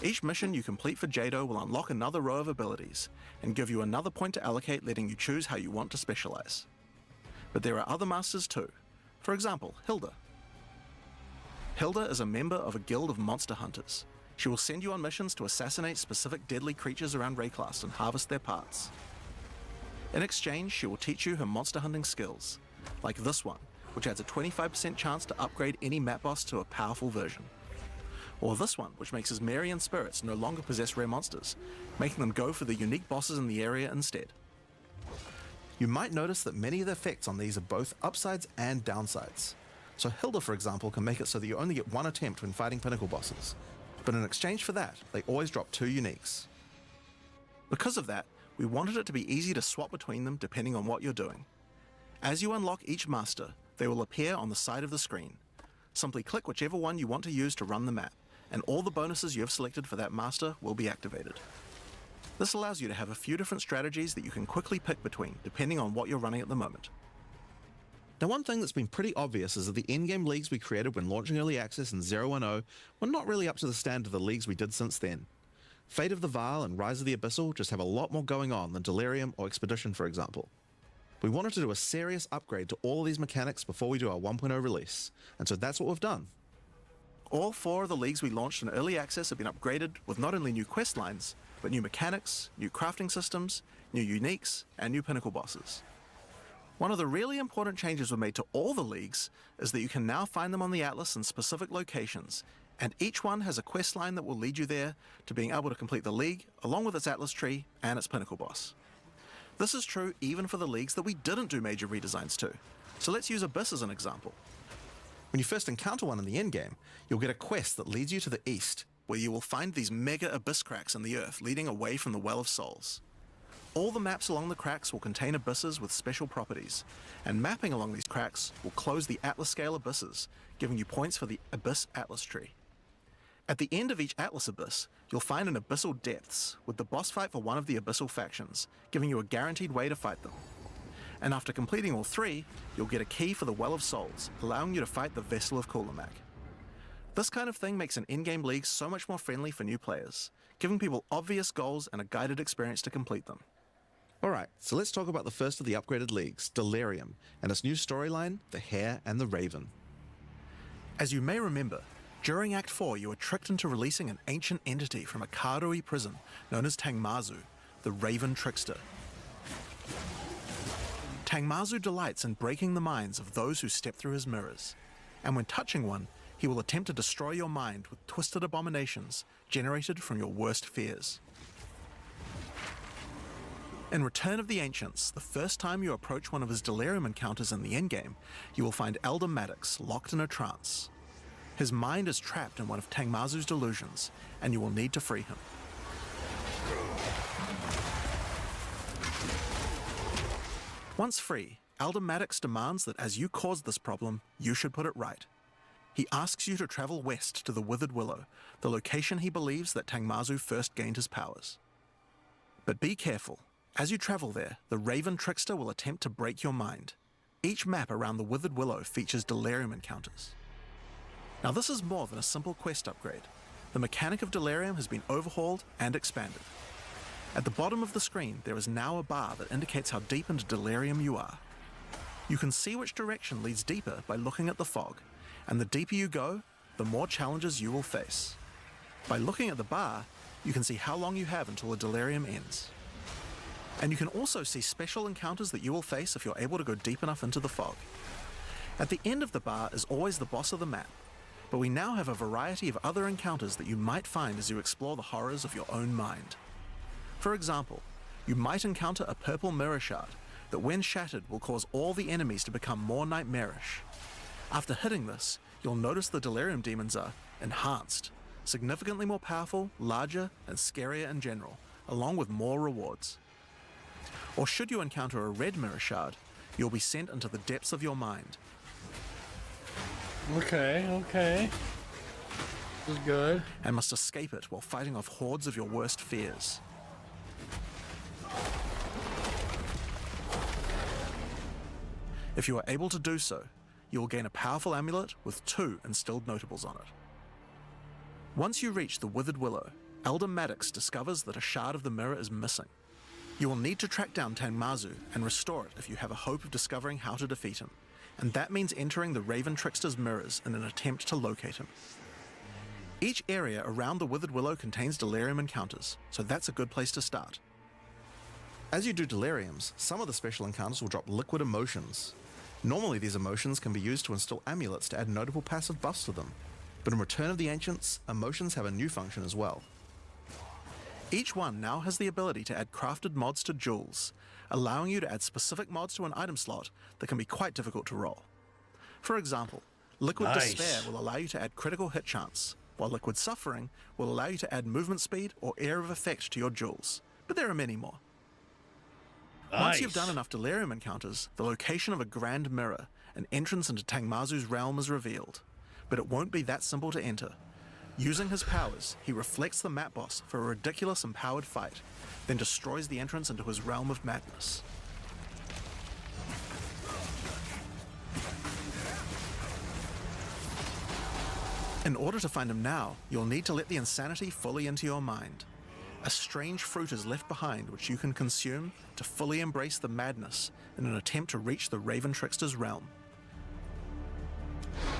Speaker 9: Each mission you complete for Jado will unlock another row of abilities and give you another point to allocate, letting you choose how you want to specialize. But there are other masters too. For example, Hilda. Hilda is a member of a guild of monster hunters. She will send you on missions to assassinate specific deadly creatures around Rayclast and harvest their parts. In exchange, she will teach you her monster hunting skills, like this one, which adds a 25% chance to upgrade any map boss to a powerful version. Or this one, which makes his Marian spirits no longer possess rare monsters, making them go for the unique bosses in the area instead. You might notice that many of the effects on these are both upsides and downsides. So Hilda, for example, can make it so that you only get one attempt when fighting pinnacle bosses, but in exchange for that, they always drop 2 uniques. Because of that, we wanted it to be easy to swap between them depending on what you're doing. As you unlock each master, they will appear on the side of the screen. Simply click whichever one you want to use to run the map, and all the bonuses you have selected for that master will be activated. This allows you to have a few different strategies that you can quickly pick between, depending on what you're running at the moment.
Speaker 2: Now, one thing that's been pretty obvious is that the in-game leagues we created when launching Early Access in 010 were not really up to the standard of the leagues we did since then. Fate of the Vile and Rise of the Abyssal just have a lot more going on than Delirium or Expedition, for example. We wanted to do a serious upgrade to all of these mechanics before we do our 1.0 release, and so that's what we've done.
Speaker 9: All 4 of the leagues we launched in Early Access have been upgraded with not only new quest lines, but new mechanics, new crafting systems, new uniques, and new pinnacle bosses. One of the really important changes we made to all the leagues is that you can now find them on the Atlas in specific locations, and each one has a quest line that will lead you there to being able to complete the league, along with its Atlas tree and its pinnacle boss. This is true even for the leagues that we didn't do major redesigns to, so let's use Abyss as an example.
Speaker 2: When you first encounter one in the endgame, you'll get a quest that leads you to the east,
Speaker 9: where you will find these mega abyss cracks in the earth leading away from the Well of Souls. All the maps along the cracks will contain abysses with special properties, and mapping along these cracks will close the Atlas scale abysses, giving you points for the Abyss Atlas tree. At the end of each Atlas abyss, you'll find an Abyssal Depths, with the boss fight for one of the Abyssal factions, giving you a guaranteed way to fight them. And after completing all 3, you'll get a key for the Well of Souls, allowing you to fight the Vessel of Kulamak. This kind of thing makes an in-game league so much more friendly for new players, giving people obvious goals and a guided experience to complete them.
Speaker 2: Alright, so let's talk about the first of the upgraded leagues, Delirium, and its new storyline, The Hare and the Raven.
Speaker 9: As you may remember, during Act 4 you were tricked into releasing an ancient entity from a Karui prison known as Tangmazu, the Raven Trickster. Tangmazu delights in breaking the minds of those who step through his mirrors, and when touching one, he will attempt to destroy your mind with twisted abominations generated from your worst fears. In Return of the Ancients, the first time you approach one of his Delirium encounters in the endgame, you will find Elder Maddox locked in a trance. His mind is trapped in one of Tangmazu's delusions, and you will need to free him. Once free, Elder Maddox demands that as you caused this problem, you should put it right. He asks you to travel west to the Withered Willow, the location he believes that Tangmazu first gained his powers. But be careful. As you travel there, the Raven Trickster will attempt to break your mind. Each map around the Withered Willow features Delirium encounters. Now this is more than a simple quest upgrade. The mechanic of Delirium has been overhauled and expanded. At the bottom of the screen, there is now a bar that indicates how deep into Delirium you are. You can see which direction leads deeper by looking at the fog, and the deeper you go, the more challenges you will face. By looking at the bar, you can see how long you have until the Delirium ends. And you can also see special encounters that you will face if you're able to go deep enough into the fog. At the end of the bar is always the boss of the map, but we now have a variety of other encounters that you might find as you explore the horrors of your own mind. For example, you might encounter a purple mirror shard that when shattered will cause all the enemies to become more nightmarish. After hitting this, you'll notice the Delirium demons are enhanced, significantly more powerful, larger, and scarier in general, along with more rewards. Or should you encounter a red mirror shard, you'll be sent into the depths of your mind.
Speaker 4: Okay. This is good.
Speaker 9: And must escape it while fighting off hordes of your worst fears. If you are able to do so, you will gain a powerful amulet with 2 instilled notables on it. Once you reach the Withered Willow, Elder Maddox discovers that a shard of the mirror is missing. You will need to track down Tangmazu and restore it if you have a hope of discovering how to defeat him, and that means entering the Raven Trickster's mirrors in an attempt to locate him. Each area around the Withered Willow contains Delirium encounters, so that's a good place to start.
Speaker 2: As you do Deliriums, some of the special encounters will drop liquid emotions. Normally these emotions can be used to instill amulets to add notable passive buffs to them, but in Return of the Ancients, emotions have a new function as well. Each one now has the ability to add crafted mods to jewels, allowing you to add specific mods to an item slot that can be quite difficult to roll. For example, Liquid Despair will allow you to add critical hit chance, while Liquid Suffering will allow you to add movement speed or area of effect to your jewels, but there are many more.
Speaker 9: Once you've done enough delirium encounters, the location of a grand mirror, an entrance into Tangmazu's realm, is revealed. But it won't be that simple to enter. Using his powers, he reflects the map boss for a ridiculous empowered fight, then destroys the entrance into his realm of madness. In order to find him now, you'll need to let the insanity fully into your mind. A strange fruit is left behind which you can consume to fully embrace the madness in an attempt to reach the Raven Trickster's realm.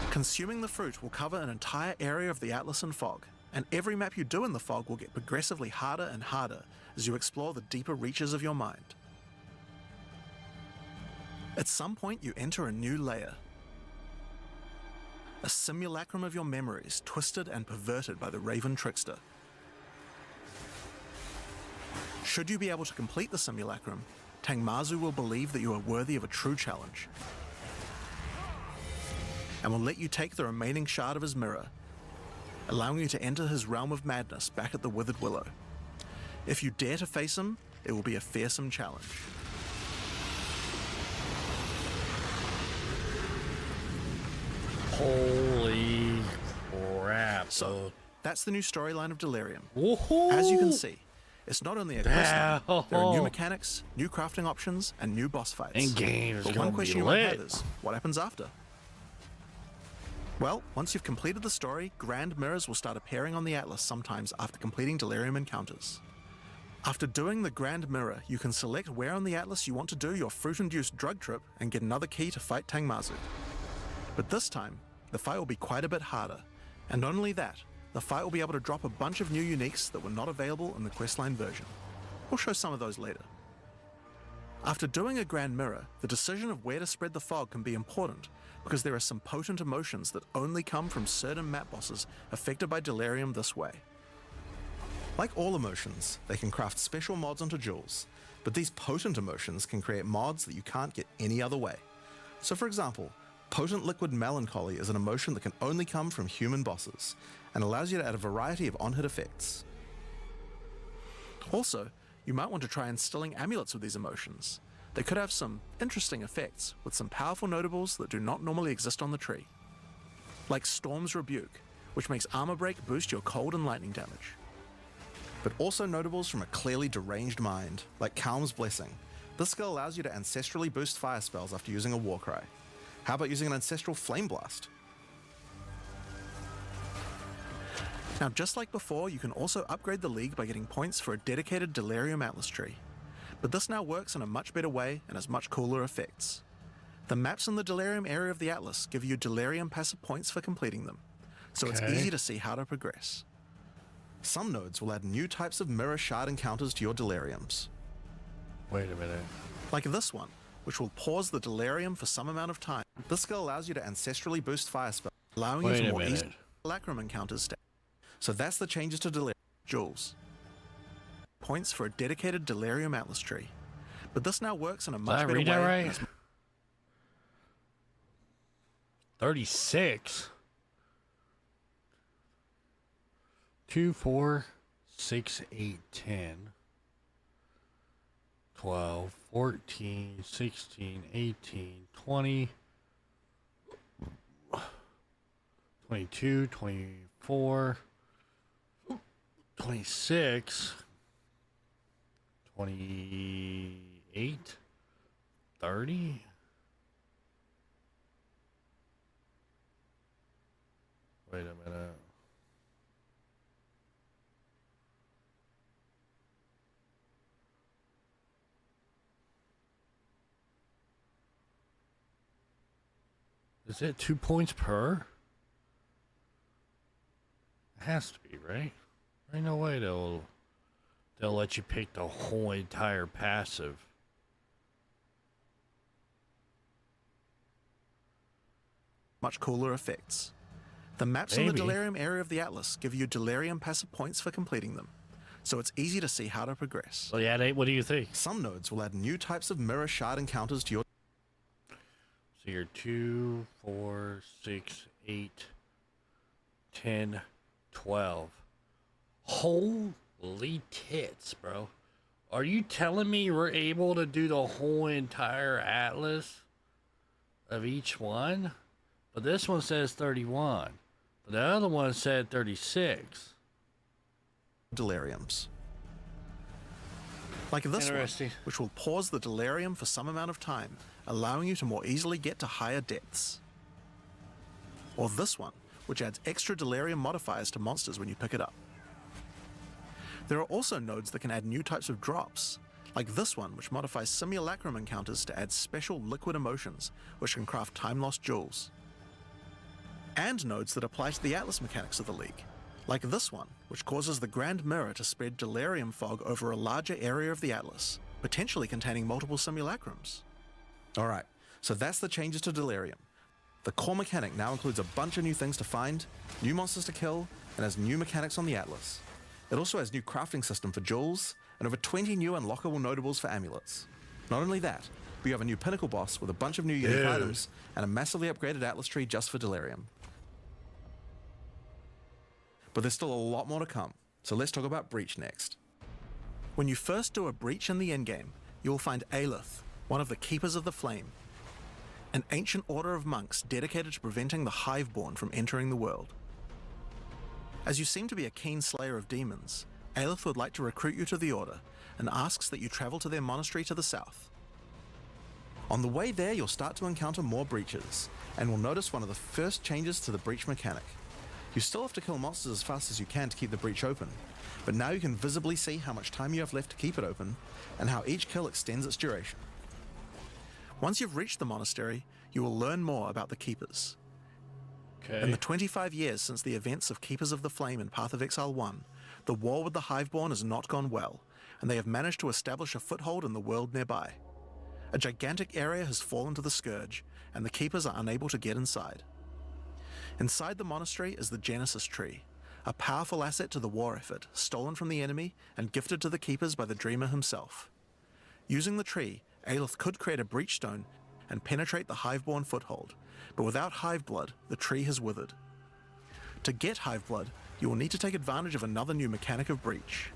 Speaker 9: Consuming the fruit will cover an entire area of the Atlas in fog, and every map you do in the fog will get progressively harder and harder as you explore the deeper reaches of your mind. At some point you enter a new layer. A simulacrum of your memories twisted and perverted by the Raven Trickster. Should you be able to complete the simulacrum, Tangmazu will believe that you are worthy of a true challenge, and will let you take the remaining shard of his mirror, allowing you to enter his realm of madness back at the Withered Willow. If you dare to face him, it will be a fearsome challenge.
Speaker 4: Holy crap.
Speaker 9: So, that's the new storyline of Delirium.
Speaker 4: Woohoo!
Speaker 9: As you can see, it's not only a quest line, there are new mechanics, new crafting options, and new boss fights.
Speaker 4: And game is
Speaker 9: But
Speaker 4: gonna
Speaker 9: one question
Speaker 4: be
Speaker 9: you might
Speaker 4: lit.
Speaker 9: have is, what happens after? Well, once you've completed the story, grand mirrors will start appearing on the Atlas sometimes after completing Delirium encounters. After doing the grand mirror, you can select where on the Atlas you want to do your fruit-induced drug trip and get another key to fight Tangmazu. But this time, the fight will be quite a bit harder, and not only that, the fight will be able to drop a bunch of new uniques that were not available in the questline version. We'll show some of those later. After doing a grand mirror, the decision of where to spread the fog can be important, because there are some potent emotions that only come from certain map bosses affected by Delirium this way. Like all emotions, they can craft special mods onto jewels, but these potent emotions can create mods that you can't get any other way. So for example, potent liquid melancholy is an emotion that can only come from human bosses, and allows you to add a variety of on-hit effects. Also, you might want to try instilling amulets with these emotions. They could have some interesting effects, with some powerful notables that do not normally exist on the tree. Like Storm's Rebuke, which makes armor break boost your cold and lightning damage. But also notables from a clearly deranged mind, like Calm's Blessing. This skill allows you to ancestrally boost fire spells after using a Warcry. How about using an ancestral Flame Blast? Now, just like before, you can also upgrade the League by getting points for a dedicated Delirium Atlas tree. But this now works in a much better way and has much cooler effects. The maps in the Delirium area of the Atlas give you Delirium passive points for completing them, so it's easy to see how to progress. Some nodes will add new types of mirror shard encounters to your Deliriums.
Speaker 4: Wait a minute.
Speaker 9: Like this one, which will pause the Delirium for some amount of time. This skill allows you to ancestrally boost fire spells, allowing you to more easily Lacrum encounters. So that's the changes to Delirium. Jewels. Points for a dedicated Delirium Atlas tree. But this now works in a much better way.
Speaker 4: Right? 36. 2, 4, 6, 8, 10, 12, 14, 16, 18, 20, 22, 24, 26, 28, 30. Wait a minute. Is it 2 points per? It has to be, right? Ain't no way they'll let you pick the whole entire passive.
Speaker 9: Much cooler effects. The maps in the Delirium area of the Atlas give you Delirium passive points for completing them, so it's easy to see how to progress.
Speaker 4: Well, yeah, Nate, what do you think?
Speaker 9: Some nodes will add new types of mirror shard encounters to your...
Speaker 4: So you're 2, 4, 6, 8, 10, 12. Holy tits, bro. Are you telling me we're able to do the whole entire atlas of each one? But this one says 31. But the other one said 36.
Speaker 9: Deliriums. Like this one,
Speaker 4: Interesting.
Speaker 9: which will pause the delirium for some amount of time, allowing you to more easily get to higher depths. Or this one, which adds extra delirium modifiers to monsters when you pick it up. There are also nodes that can add new types of drops, like this one, which modifies simulacrum encounters to add special liquid emotions, which can craft time-lost jewels. And nodes that apply to the Atlas mechanics of the League, like this one, which causes the Grand Mirror to spread delirium fog over a larger area of the Atlas, potentially containing multiple simulacrums. Alright, so that's the changes to delirium. The core mechanic now includes a bunch of new things to find, new monsters to kill, and has new mechanics on the Atlas. It also has new crafting system for jewels, and over 20 new unlockable notables for amulets. Not only that, but you have a new pinnacle boss with a bunch of new unique items, and a massively upgraded Atlas tree just for delirium. But there's still a lot more to come, so let's talk about Breach next. When you first do a Breach in the endgame, you will find Aelith, one of the Keepers of the Flame, an ancient order of monks dedicated to preventing the Hiveborn from entering the world. As you seem to be a keen slayer of demons, Aelith would like to recruit you to the Order and asks that you travel to their monastery to the south. On the way there, you'll start to encounter more breaches, and will notice one of the first changes to the breach mechanic. You still have to kill monsters as fast as you can to keep the breach open, but now you can visibly see how much time you have left to keep it open, and how each kill extends its duration. Once you've reached the monastery, you will learn more about the Keepers. In the 25 years since the events of Keepers of the Flame in Path of Exile 1, the war with the Hiveborn has not gone well, and they have managed to establish a foothold in the world nearby. A gigantic area has fallen to the Scourge, and the Keepers are unable to get inside. Inside the monastery is the Genesis Tree, a powerful asset to the war effort, stolen from the enemy and gifted to the Keepers by the Dreamer himself. Using the tree, Aelith could create a breach stone and penetrate the Hiveborn foothold, but without Hive Blood, the tree has withered. To get Hive Blood, you will need to take advantage of another new mechanic of Breach.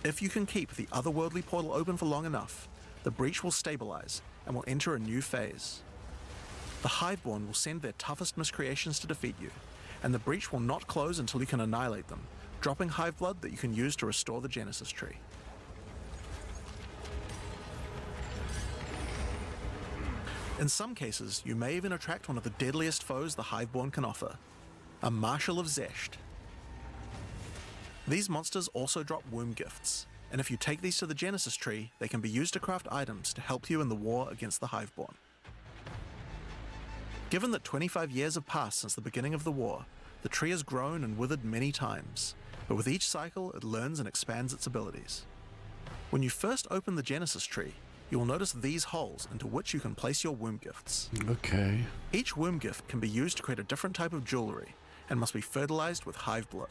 Speaker 9: If you can keep the otherworldly portal open for long enough, the breach will stabilize and will enter a new phase. The Hiveborn will send their toughest miscreations to defeat you, and the breach will not close until you can annihilate them, dropping Hive Blood that you can use to restore the Genesis Tree. In some cases, you may even attract one of the deadliest foes the Hiveborn can offer, a Marshal of Zesht. These monsters also drop womb gifts, and if you take these to the Genesis Tree, they can be used to craft items to help you in the war against the Hiveborn. Given that 25 years have passed since the beginning of the war, the tree has grown and withered many times, but with each cycle it learns and expands its abilities. When you first open the Genesis Tree, you will notice these holes into which you can place your womb gifts.
Speaker 4: Okay.
Speaker 9: Each womb gift can be used to create a different type of jewelry and must be fertilized with Hive Blood.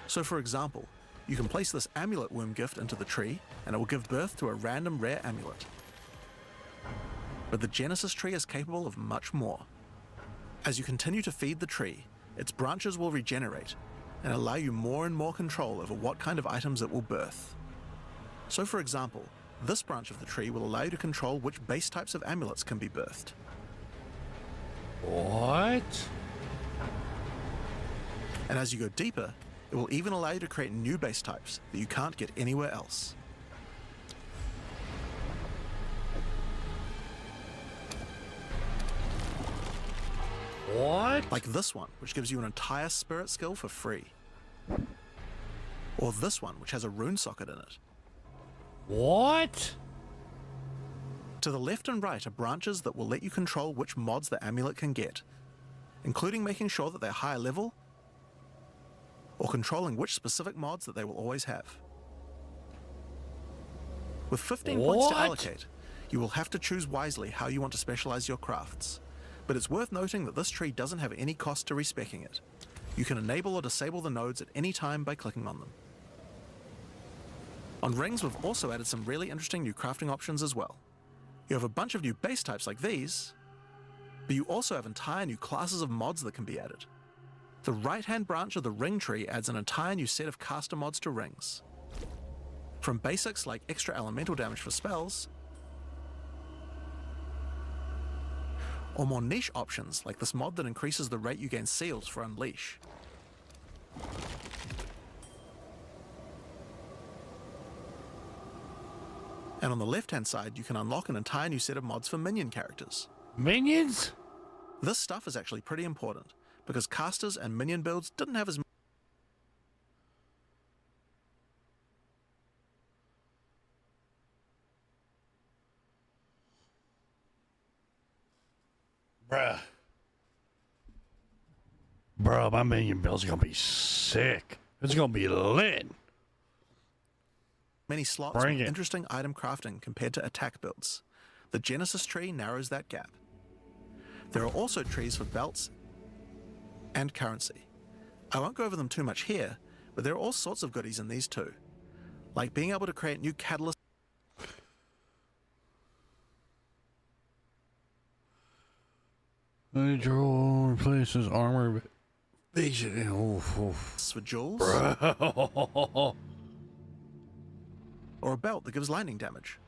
Speaker 9: So for example, you can place this amulet womb gift into the tree and it will give birth to a random rare amulet. But the Genesis Tree is capable of much more. As you continue to feed the tree, its branches will regenerate and allow you more and more control over what kind of items it will birth. So for example, this branch of the tree will allow you to control which base types of amulets can be birthed.
Speaker 4: What?
Speaker 9: And as you go deeper, it will even allow you to create new base types that you can't get anywhere else.
Speaker 4: What?
Speaker 9: Like this one, which gives you an entire spirit skill for free. Or this one, which has a rune socket in it.
Speaker 4: What?
Speaker 9: To the left and right are branches that will let you control which mods the amulet can get, including making sure that they're higher level, or controlling which specific mods that they will always have. With 15 points to allocate, you will have to choose wisely how you want to specialize your crafts, but it's worth noting that this tree doesn't have any cost to respecking it. You can enable or disable the nodes at any time by clicking on them. On rings, we've also added some really interesting new crafting options as well. You have a bunch of new base types like these, but you also have entire new classes of mods that can be added. The right-hand branch of the ring tree adds an entire new set of caster mods to rings. From basics like extra elemental damage for spells, or more niche options like this mod that increases the rate you gain seals for Unleash. And on the left-hand side, you can unlock an entire new set of mods for minion characters.
Speaker 4: Minions?
Speaker 9: This stuff is actually pretty important, because casters and minion builds didn't have as
Speaker 4: Bro, my minion build's gonna be sick. It's gonna be lit.
Speaker 9: many slots with interesting item crafting compared to attack builds. The Genesis tree narrows that gap. There are also trees for belts and currency. I won't go over them too much here, but there are all sorts of goodies in these too, like being able to create new catalysts.
Speaker 4: Draw replaces armor.
Speaker 9: For jewels.
Speaker 4: Bro.
Speaker 9: Or a belt that gives lightning damage.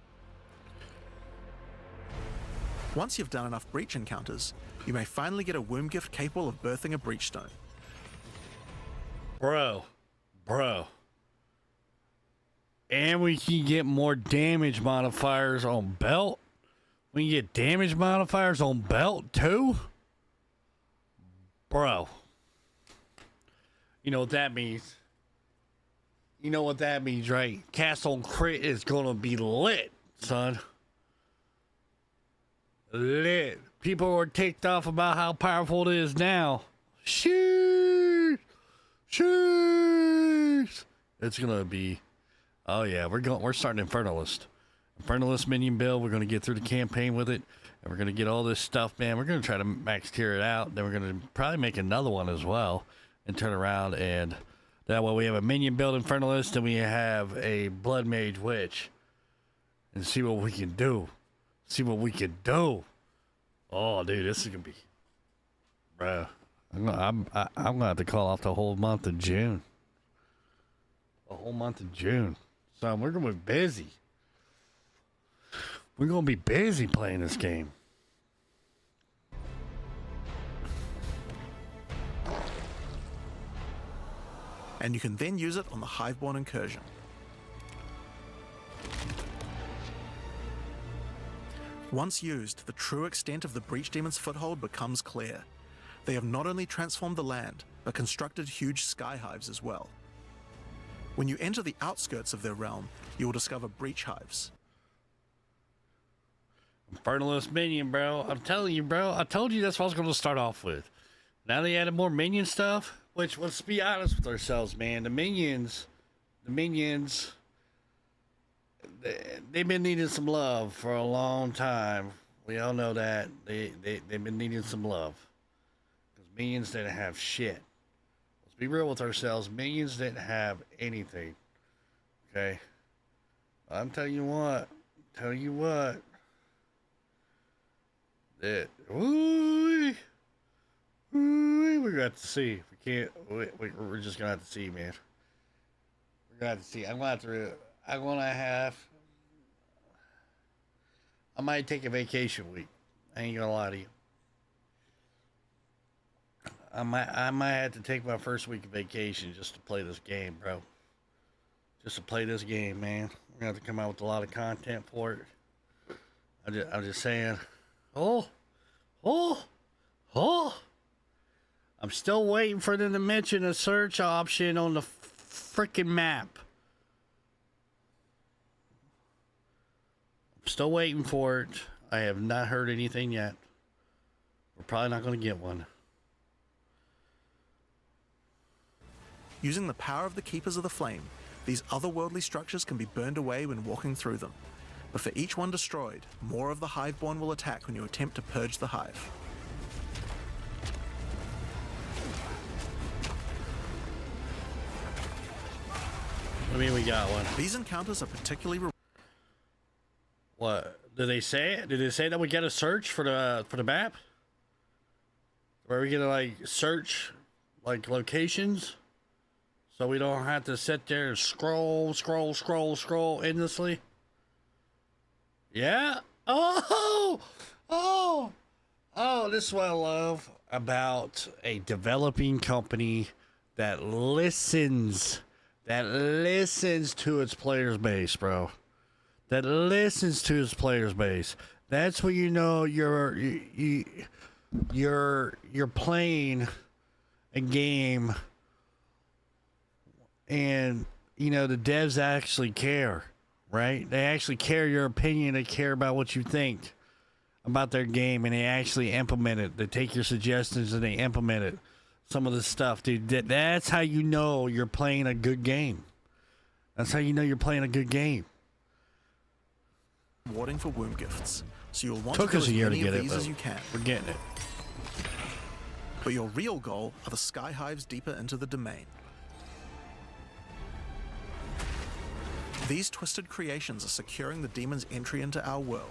Speaker 9: Once you've done enough breach encounters, you may finally get a womb gift capable of birthing a breach stone.
Speaker 4: Bro. And we can get more damage modifiers on belt. We can get damage modifiers on belt too. Bro. You know what that means? You know what that means, right? Cast on crit is gonna be lit, son. Lit. People are ticked off about how powerful it is now. Sheesh. It's gonna be. Oh yeah, we're starting Infernalist. Infernalist minion build. We're gonna get through the campaign with it, and we're gonna get all this stuff, man. We're gonna try to max tier it out. Then we're gonna probably make another one as well, and turn around and. That way we have a minion build Infernalist and we have a Blood Mage Witch. And see what we can do. Oh, dude, this is going to be... Bruh. I'm gonna have to call off the whole month of June. The whole month of June. So we're going to be busy. We're going to be busy playing this game.
Speaker 9: And you can then use it on the Hiveborn Incursion. Once used, the true extent of the Breach Demon's foothold becomes clear. They have not only transformed the land, but constructed huge sky hives as well. When you enter the outskirts of their realm, you will discover breach hives.
Speaker 4: Infernalist minion, bro. I'm telling you, bro. I told you that's what I was going to start off with. Now they added more minion stuff. Which, let's be honest with ourselves, man. The minions, they've been needing some love for a long time. We all know that. They've been needing some love. Because minions didn't have shit. Let's be real with ourselves. Minions didn't have anything. Okay? I'm telling you what. We're gonna have to see. We're just gonna have to see, man. We're gonna have to see. I might take a vacation week. I ain't gonna lie to you. I might have to take my first week of vacation just to play this game, bro. Just to play this game, man. We're gonna have to come out with a lot of content for it. I'm just saying. Oh. I'm still waiting for them to mention a search option on the freaking map. I'm still waiting for it. I have not heard anything yet. We're probably not going to get one.
Speaker 9: Using the power of the Keepers of the Flame, these otherworldly structures can be burned away when walking through them. But for each one destroyed, more of the Hiveborn will attack when you attempt to purge the hive.
Speaker 4: I mean, we got one.
Speaker 9: These encounters are particularly...
Speaker 4: What? Did they say it? Did it say that we get a search for the map? Where we get to, like, search, like, locations? So we don't have to sit there and scroll endlessly. Yeah. Oh, this is what I love about a developing company that listens to its players base, bro. That listens to its players base. That's when you know you're playing a game, and you know the devs actually care, right? They actually care your opinion. They care about what you think about their game, and they actually implement it. They take your suggestions and they implement it. Some of the stuff, dude. That's how you know you're playing a good game. That's how you know you're playing a good game.
Speaker 9: Rewarding for womb gifts, so you'll want
Speaker 4: Took
Speaker 9: to do
Speaker 4: us a
Speaker 9: as
Speaker 4: year to
Speaker 9: many
Speaker 4: get
Speaker 9: of
Speaker 4: it,
Speaker 9: these
Speaker 4: but
Speaker 9: as you can.
Speaker 4: we're getting it.
Speaker 9: But your real goal are the sky hives deeper into the domain. These twisted creations are securing the demon's entry into our world.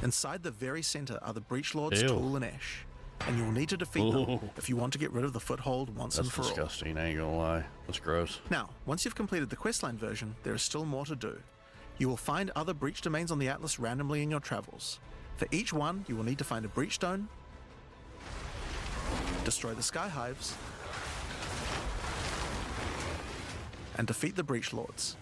Speaker 9: Inside the very center are the Breach Lords
Speaker 4: Ew.
Speaker 9: Tool and Ash, and you will need to defeat them if you want to get rid of the foothold once
Speaker 4: That's
Speaker 9: and for all.
Speaker 4: disgusting. I ain't gonna lie. That's gross.
Speaker 9: Now, once you've completed the questline version, there is still more to do. You will find other breach domains on the Atlas randomly in your travels. For each one, you will need to find a breach stone, destroy the sky hives, and defeat the Breach Lords.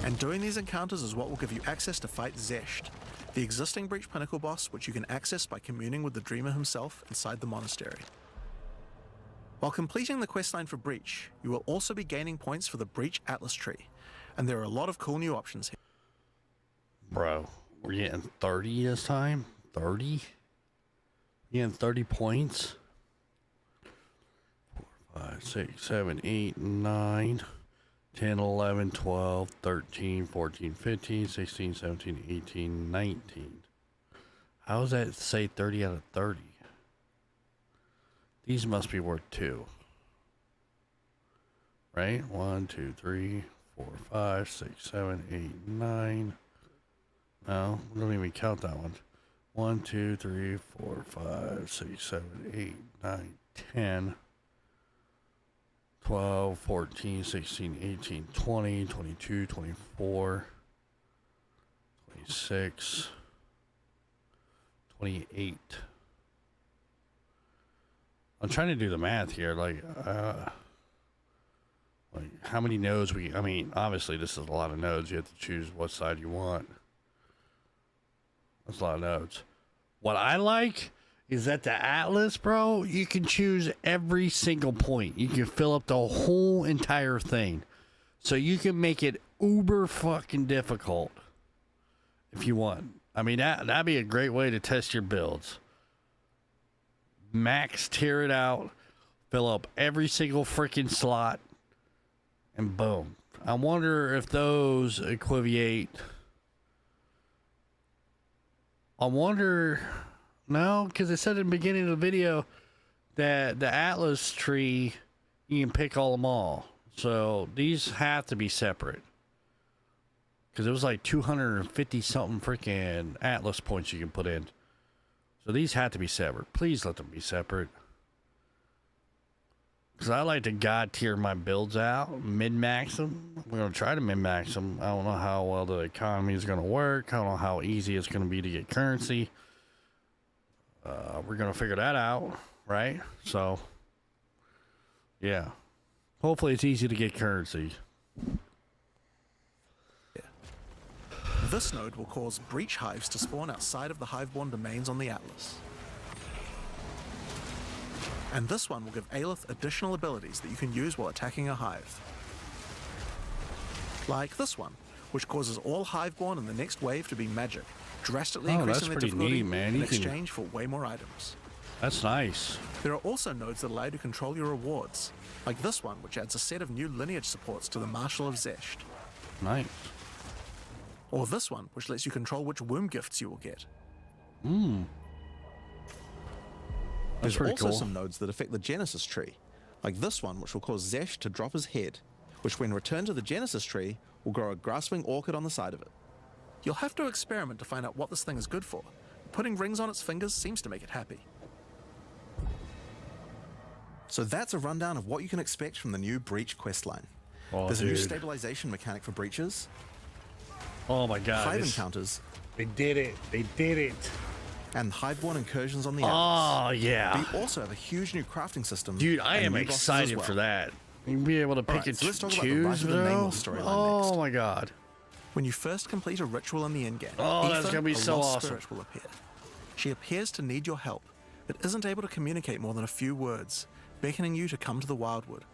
Speaker 9: And doing these encounters is what will give you access to fight Zesht, the existing Breach Pinnacle boss, which you can access by communing with the Dreamer himself inside the monastery. While completing the questline for Breach, you will also be gaining points for the Breach Atlas tree, and there are a lot of cool new options here.
Speaker 4: Bro, we're getting 30 this time? 30? Getting 30 points? 4, 5, 6, 7, 8, 9, 10, 11, 12, 13, 14, 15, 16, 17, 18, 19. How does that say 30 out of 30? These must be worth 2. Right? 1, 2, 3, 4, 5, 6, 7, 8, 9. No, we don't even count that one. 1, 2, 3, 4, 5, 6, 7, 8, 9, 10, 12, 14, 16, 18, 20, 22, 24, 26, 28. I'm trying to do the math here, like how many nodes I mean, obviously this is a lot of nodes. You have to choose what side you want. That's a lot of nodes. What I like is that the Atlas, bro, you can choose every single point. You can fill up the whole entire thing. So you can make it uber fucking difficult if you want. I mean, that'd be a great way to test your builds. Max tier it out, fill up every single freaking slot, and boom. I wonder if those equivocate. I wonder, no, because it said in the beginning of the video that the Atlas tree, you can pick all them all. So these have to be separate. Because it was like 250 something freaking Atlas points you can put in. So these have to be separate. Please let them be separate. Because I like to god tier my builds out, min-max them. We're going to try to min-max them. I don't know how well the economy is going to work. I don't know how easy it's going to be to get currency. We're going to figure that out, right? So, yeah. Hopefully it's easy to get currency.
Speaker 9: This node will cause breach hives to spawn outside of the hiveborn domains on the Atlas. And this one will give Aelith additional abilities that you can use while attacking a hive. Like this one, which causes all hiveborn in the next wave to be magic, drastically increasing their difficulty in exchange for way more items.
Speaker 4: That's nice.
Speaker 9: There are also nodes that allow you to control your rewards, like this one, which adds a set of new lineage supports to the Marshal of Zesht.
Speaker 4: Nice.
Speaker 9: Or this one, which lets you control which womb gifts you will get. There's also some nodes that affect the Genesis tree, like this one, which will cause Zesht to drop his head, which when returned to the Genesis tree, will grow a grasping orchid on the side of it. You'll have to experiment to find out what this thing is good for. Putting rings on its fingers seems to make it happy. So that's a rundown of what you can expect from the new Breach questline.
Speaker 4: Oh,
Speaker 9: There's a new
Speaker 4: dude.
Speaker 9: stabilization mechanic for breaches,
Speaker 4: Oh my god.
Speaker 9: hive
Speaker 4: this-
Speaker 9: encounters,
Speaker 4: They did it. They did it.
Speaker 9: and hiveborn incursions on the Atlas.
Speaker 4: Oh, yeah.
Speaker 9: We also have a huge new crafting system.
Speaker 4: Dude, I
Speaker 9: and
Speaker 4: am
Speaker 9: new bosses as
Speaker 4: excited
Speaker 9: well.
Speaker 4: for that. You can be able to pick
Speaker 9: Alright,
Speaker 4: and
Speaker 9: so let's talk about the
Speaker 4: choose,
Speaker 9: Rise of the
Speaker 4: bro.
Speaker 9: Nameless storyline
Speaker 4: Oh
Speaker 9: next.
Speaker 4: my god.
Speaker 9: When you first complete a ritual in the endgame,
Speaker 4: Oh, that's
Speaker 9: Aoife,
Speaker 4: gonna be
Speaker 9: a
Speaker 4: so
Speaker 9: lost
Speaker 4: awesome.
Speaker 9: spirit, will appear. She appears to need your help, but isn't able to communicate more than a few words, beckoning you to come to the Wildwood.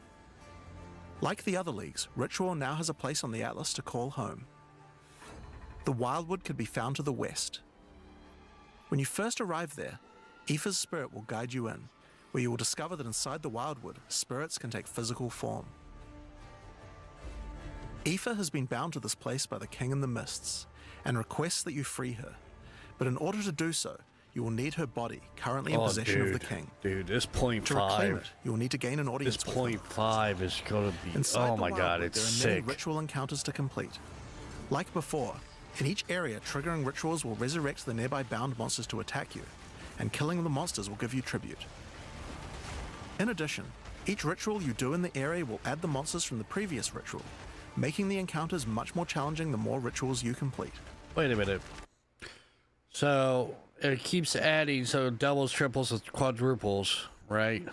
Speaker 9: Like the other leagues, Ritual now has a place on the Atlas to call home. The Wildwood could be found to the west. When you first arrive there, Aoife's spirit will guide you in, where you will discover that inside the Wildwood, spirits can take physical form. Aoife has been bound to this place by the King in the Mists, and requests that you free her. But in order to do so, you will need her body, currently in possession of the King.
Speaker 4: Dude, this point
Speaker 9: To reclaim
Speaker 4: 5.
Speaker 9: it, you will need to gain an audience
Speaker 4: This
Speaker 9: with her.
Speaker 4: point 5 is gonna be.
Speaker 9: Inside
Speaker 4: Oh
Speaker 9: the
Speaker 4: my god,
Speaker 9: Wildwood,
Speaker 4: it's
Speaker 9: there are many
Speaker 4: sick.
Speaker 9: ritual encounters to complete. Like before, in each area, triggering rituals will resurrect the nearby bound monsters to attack you, and killing the monsters will give you tribute. In addition, each ritual you do in the area will add the monsters from the previous ritual, making the encounters much more challenging the more rituals you complete.
Speaker 4: Wait a minute. So it keeps adding, so doubles, triples, and quadruples, right?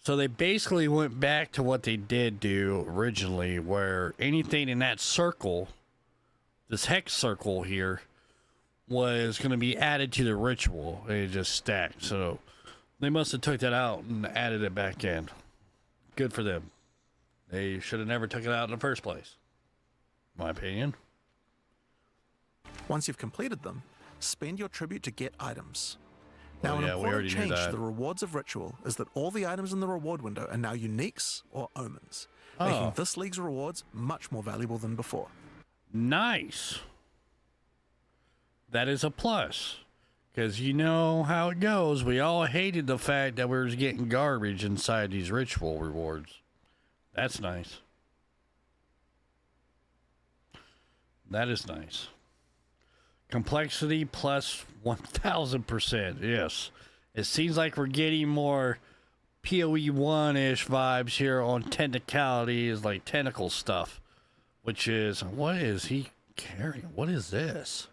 Speaker 4: So they basically went back to what they did do originally, where anything in that circle, this hex circle here, was going to be added to the ritual. It just stacked. So they must have took that out and added it back in. Good for them. They should have never took it out in the first place, in my opinion.
Speaker 9: Once you've completed them, spend your tribute to get items. Now,
Speaker 4: Oh,
Speaker 9: an
Speaker 4: yeah, we
Speaker 9: important
Speaker 4: already knew
Speaker 9: change to
Speaker 4: that.
Speaker 9: the rewards of Ritual is that all the items in the reward window are now uniques or omens,
Speaker 4: Oh.
Speaker 9: making this league's rewards much more valuable than before.
Speaker 4: Nice. That is a plus. Because you know how it goes. We all hated the fact that we were getting garbage inside these ritual rewards. That's nice. That is nice. Complexity plus 1000%. Yes. It seems like we're getting more PoE 1-ish vibes here on technicalities, like tentacle stuff. Which is, what is he carrying? What is this?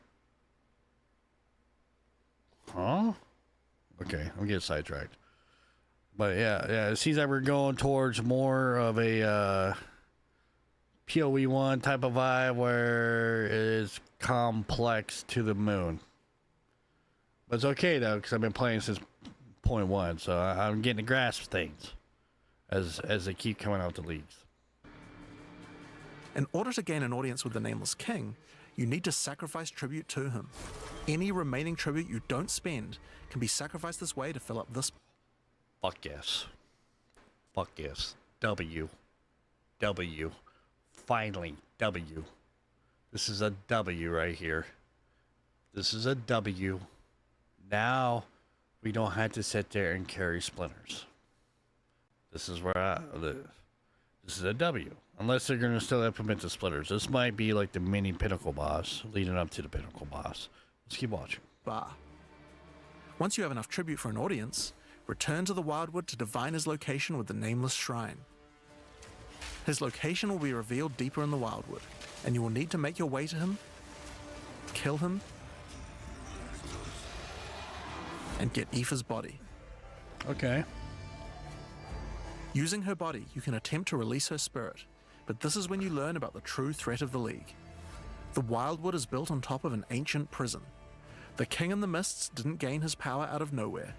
Speaker 4: Huh? Okay, I'm getting sidetracked. But yeah, it seems like we're going towards more of a PoE 1 type of vibe where it is complex to the moon. But it's okay though, because I've been playing since 0.1, so I'm getting to grasp things as they keep coming out the leagues.
Speaker 9: In order to gain an audience with the Nameless King, you need to sacrifice tribute to him. Any remaining tribute you don't spend can be sacrificed this way to fill up this.
Speaker 4: Fuck yes. Fuck yes. W. W. Finally, W. This is a W right here. This is a W. Now, we don't have to sit there and carry splinters. This is where this is a W. Unless they're going to still implement the splitters. This might be like the mini pinnacle boss leading up to the pinnacle boss. Let's keep watching.
Speaker 9: Bar. Once you have enough tribute for an audience, return to the Wildwood to divine his location with the Nameless Shrine. His location will be revealed deeper in the Wildwood, and you will need to make your way to him, kill him, and get Aoife's body.
Speaker 4: Okay.
Speaker 9: Using her body, you can attempt to release her spirit, but this is when you learn about the true threat of the League. The Wildwood is built on top of an ancient prison. The King in the Mists didn't gain his power out of nowhere.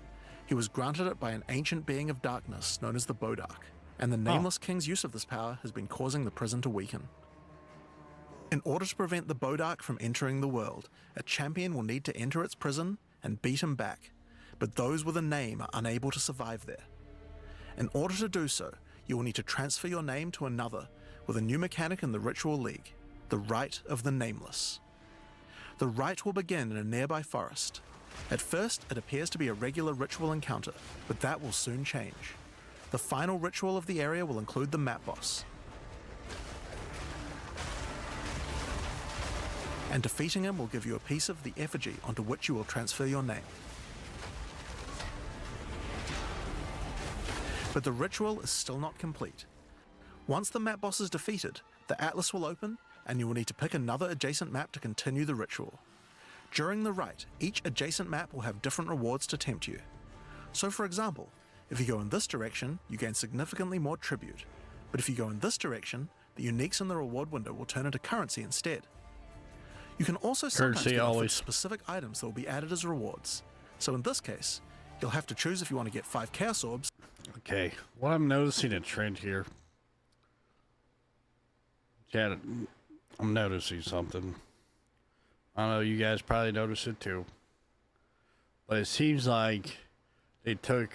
Speaker 9: He was granted it by an ancient being of darkness known as the Bodark, and the Nameless King's use of this power has been causing the prison to weaken. In order to prevent the Bodark from entering the world, a champion will need to enter its prison and beat him back, but those with a name are unable to survive there. In order to do so, you will need to transfer your name to another with a new mechanic in the Ritual League, the Rite of the Nameless. The rite will begin in a nearby forest. At first, it appears to be a regular ritual encounter, but that will soon change. The final ritual of the area will include the map boss. And defeating him will give you a piece of the effigy onto which you will transfer your name. But the ritual is still not complete. Once the map boss is defeated, the atlas will open, and you will need to pick another adjacent map to continue the ritual. During the rite, each adjacent map will have different rewards to tempt you. So for example, if you go in this direction, you gain significantly more tribute. But if you go in this direction, the uniques in the reward window will turn into currency instead. You can also sometimes get offered specific items that will be added as rewards. So in this case, you'll have to choose if you want to get 5 Chaos Orbs.
Speaker 4: Okay, what I'm noticing a trend here. Yeah, I'm noticing something. I don't know, you guys probably noticed it too. But it seems like they took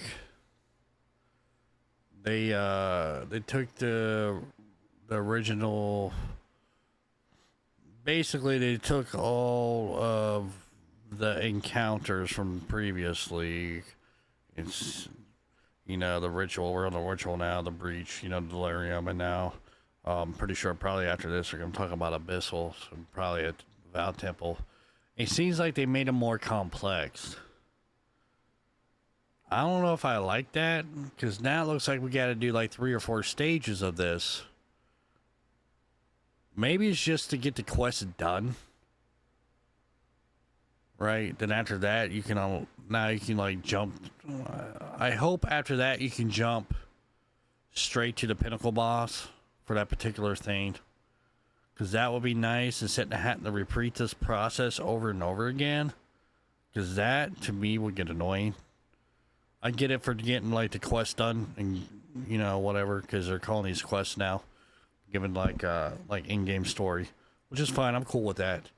Speaker 4: the original. Basically, they took all of the encounters from previously. It's, you know, the ritual. We're on the ritual now. The breach. You know, delirium, and now I'm pretty sure probably after this we're gonna talk about abyssal. So probably at Vow Temple. It seems like they made them more complex. I don't know if I like that, because now it looks like we got to do like 3 or 4 stages of this. Maybe it's just to get the quest done, right? Then after that, you can now you can like jump. I hope after that you can jump straight to the pinnacle boss for that particular thing, because that would be nice instead of having to repeat this process over and over again. Because that to me would get annoying. I get it for getting like the quest done and you know whatever, because they're calling these quests now, given like in-game story, which is fine. I'm cool with that,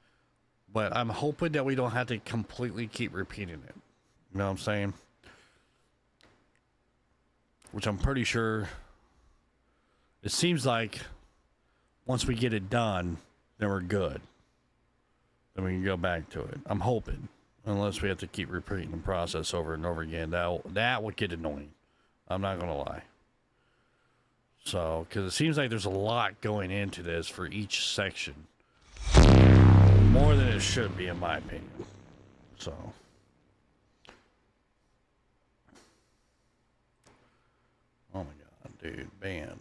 Speaker 4: but I'm hoping that we don't have to completely keep repeating it. You know what I'm saying? Which I'm pretty sure. It seems like once we get it done, then we're good. Then we can go back to it. I'm hoping. Unless we have to keep repeating the process over and over again. That would get annoying. I'm not going to lie. So, because it seems like there's a lot going into this for each section. More than it should be, in my opinion. So. Oh my god, dude. Ban.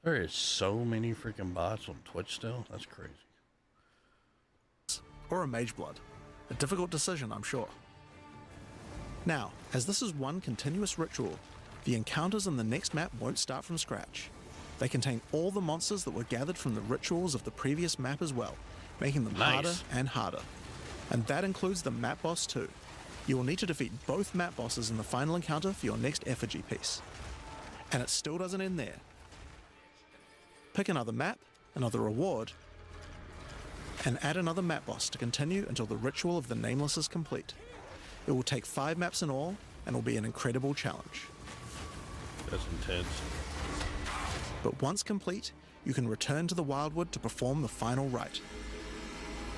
Speaker 4: There is so many freaking bots on Twitch still. That's crazy.
Speaker 9: Or a Mage Blood. A difficult decision, I'm sure. Now, as this is one continuous ritual, the encounters in the next map won't start from scratch. They contain all the monsters that were gathered from the rituals of the previous map as well, making them harder and harder. And that includes the map boss too. You will need to defeat both map bosses in the final encounter for your next effigy piece. And it still doesn't end there. Pick another map, another reward, and add another map boss to continue until the ritual of the Nameless is complete. It will take 5 maps in all, and will be an incredible challenge.
Speaker 4: That's intense.
Speaker 9: But once complete, you can return to the Wildwood to perform the final rite.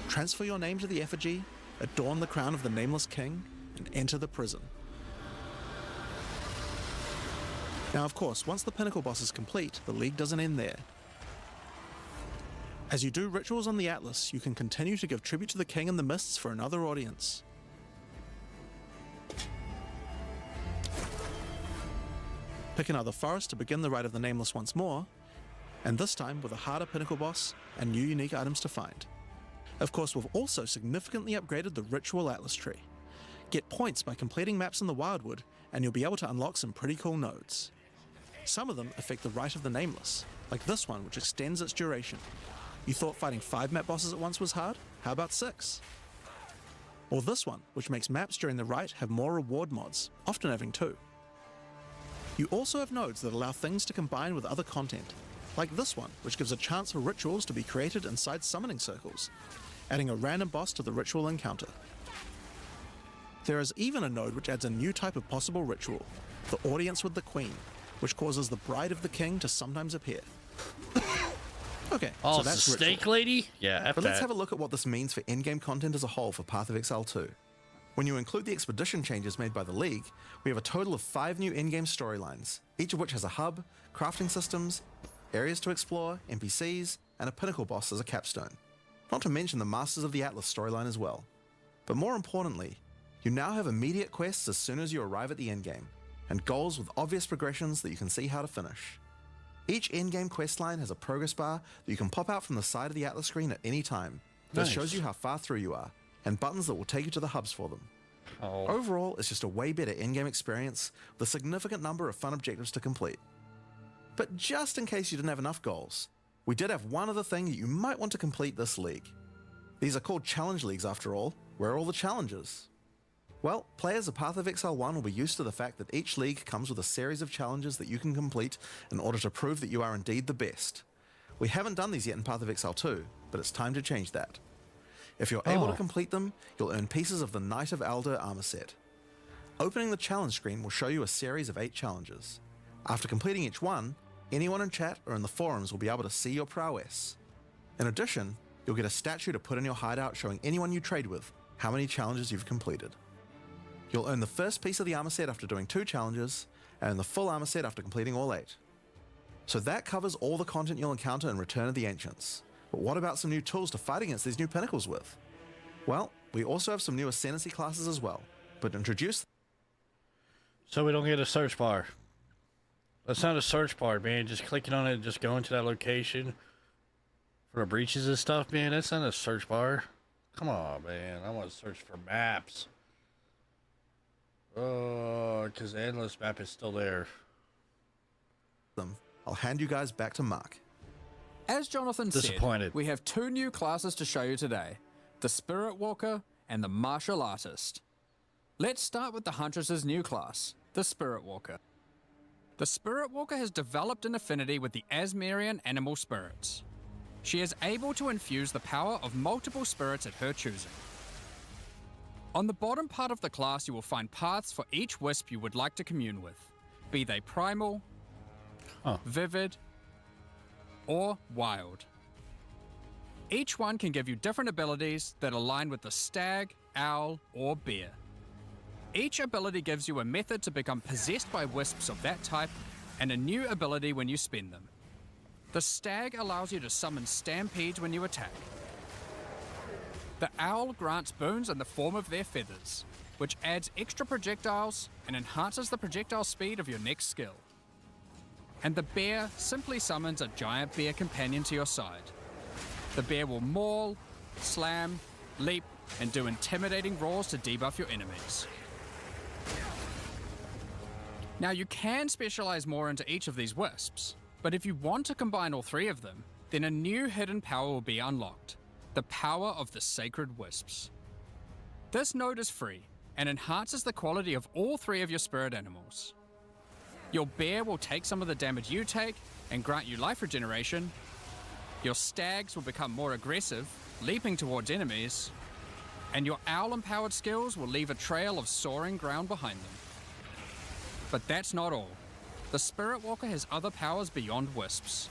Speaker 9: Transfer your name to the effigy, adorn the crown of the Nameless King, and enter the prison. Now of course, once the Pinnacle boss is complete, the League doesn't end there. As you do rituals on the Atlas, you can continue to give tribute to the King in the Mists for another audience. Pick another forest to begin the rite of the Nameless once more, and this time with a harder Pinnacle boss and new unique items to find. Of course, we've also significantly upgraded the Ritual Atlas tree. Get points by completing maps in the Wildwood, and you'll be able to unlock some pretty cool nodes. Some of them affect the Rite of the Nameless, like this one which extends its duration. You thought fighting 5 map bosses at once was hard? How about 6? Or this one, which makes maps during the rite have more reward mods, often having 2. You also have nodes that allow things to combine with other content, like this one, which gives a chance for rituals to be created inside summoning circles, adding a random boss to the ritual encounter. There is even a node which adds a new type of possible ritual, the Audience with the Queen, which causes the Bride of the King to sometimes appear. Okay,
Speaker 4: oh,
Speaker 9: so that's
Speaker 4: the snake lady? Yeah,
Speaker 9: but let's have a look at what this means for in-game content as a whole for Path of Exile 2. When you include the expedition changes made by the League, we have a total of 5 new in-game storylines, each of which has a hub, crafting systems, areas to explore, NPCs, and a Pinnacle boss as a capstone. Not to mention the Masters of the Atlas storyline as well. But more importantly, you now have immediate quests as soon as you arrive at the endgame, and goals with obvious progressions that you can see how to finish. Each endgame questline has a progress bar that you can pop out from the side of the Atlas screen at any time. This shows you how far through you are, and buttons that will take you to the hubs for them. Overall, it's just a way better in-game experience with a significant number of fun objectives to complete. But just in case you didn't have enough goals, we did have one other thing that you might want to complete this league. These are called challenge leagues after all. Where are all the challenges? Well, players of Path of Exile 1 will be used to the fact that each league comes with a series of challenges that you can complete in order to prove that you are indeed the best. We haven't done these yet in Path of Exile 2, but it's time to change that. If you're able to complete them, you'll earn pieces of the Knight of Alder armor set. Opening the challenge screen will show you a series of 8 challenges. After completing each one, anyone in chat or in the forums will be able to see your prowess. In addition, you'll get a statue to put in your hideout showing anyone you trade with how many challenges you've completed. You'll earn the first piece of the armor set after doing 2 challenges, and the full armor set after completing all 8. So that covers all the content you'll encounter in Return of the Ancients. But what about some new tools to fight against these new pinnacles with? Well, we also have some new ascendancy classes as well, but introduce...
Speaker 4: So we don't get a search bar. That's not a search bar, man. Just clicking on it and just going to that location for the breaches and stuff, man. That's not a search bar. Come on, man. I want to search for maps. Oh, because the endless map is still there.
Speaker 9: I'll hand you guys back to Mark.
Speaker 11: As Jonathan said, we have 2 new classes to show you today, the Spirit Walker and the Martial Artist. Let's start with the Huntress's new class, the Spirit Walker. The Spirit Walker has developed an affinity with the Asmerian animal spirits. She is able to infuse the power of multiple spirits at her choosing. On the bottom part of the class you will find paths for each wisp you would like to commune with, be they primal, vivid, or wild. Each one can give you different abilities that align with the stag, owl, or bear. Each ability gives you a method to become possessed by wisps of that type, and a new ability when you spend them. The stag allows you to summon stampedes when you attack. The owl grants boons in the form of their feathers, which adds extra projectiles and enhances the projectile speed of your next skill. And the bear simply summons a giant bear companion to your side. The bear will maul, slam, leap, and do intimidating roars to debuff your enemies. Now you can specialize more into each of these wisps, but if you want to combine all 3 of them, then a new hidden power will be unlocked, the power of the Sacred Wisps. This node is free and enhances the quality of all 3 of your spirit animals. Your bear will take some of the damage you take and grant you life regeneration. Your stags will become more aggressive, leaping towards enemies. And your owl-empowered skills will leave a trail of soaring ground behind them. But that's not all. The Spirit Walker has other powers beyond wisps,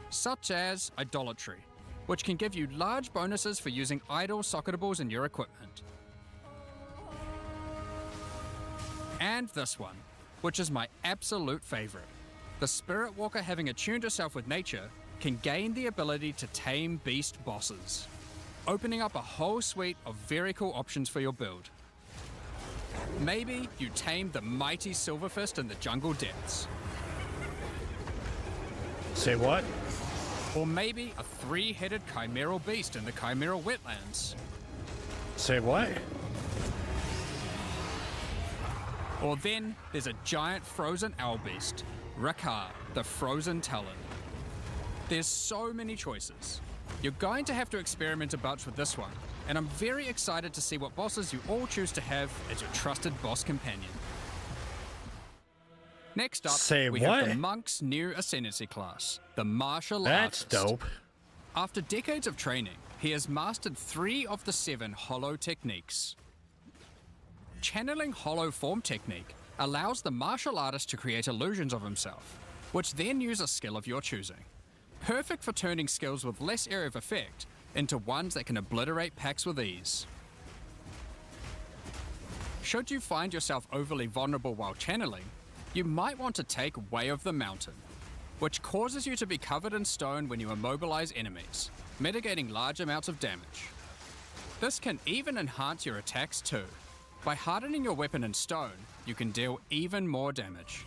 Speaker 11: such as Idolatry, which can give you large bonuses for using idol socketables in your equipment. And this one, which is my absolute favorite. The Spirit Walker, having attuned herself with nature, can gain the ability to tame beast bosses, opening up a whole suite of very cool options for your build. Maybe you tame the mighty Silverfist in the jungle depths.
Speaker 4: Say what?
Speaker 11: Or maybe a 3-headed chimeral beast in the chimeral wetlands.
Speaker 4: Say what?
Speaker 11: Or then there's a giant frozen owl beast, Rakar, the Frozen Talon. There's so many choices. You're going to have to experiment a bunch with this one, and I'm very excited to see what bosses you all choose to have as your trusted boss companion. Next up, have the Monk's new Ascendancy class, the Martial Artist.
Speaker 4: That's dope.
Speaker 11: After decades of training, he has mastered 3 of the 7 Hollow techniques. Channeling Hollow Form technique allows the Martial Artist to create illusions of himself, which then use a skill of your choosing. Perfect for turning skills with less area of effect into ones that can obliterate packs with ease. Should you find yourself overly vulnerable while channeling, you might want to take Way of the Mountain, which causes you to be covered in stone when you immobilize enemies, mitigating large amounts of damage. This can even enhance your attacks too. By hardening your weapon in stone, you can deal even more damage.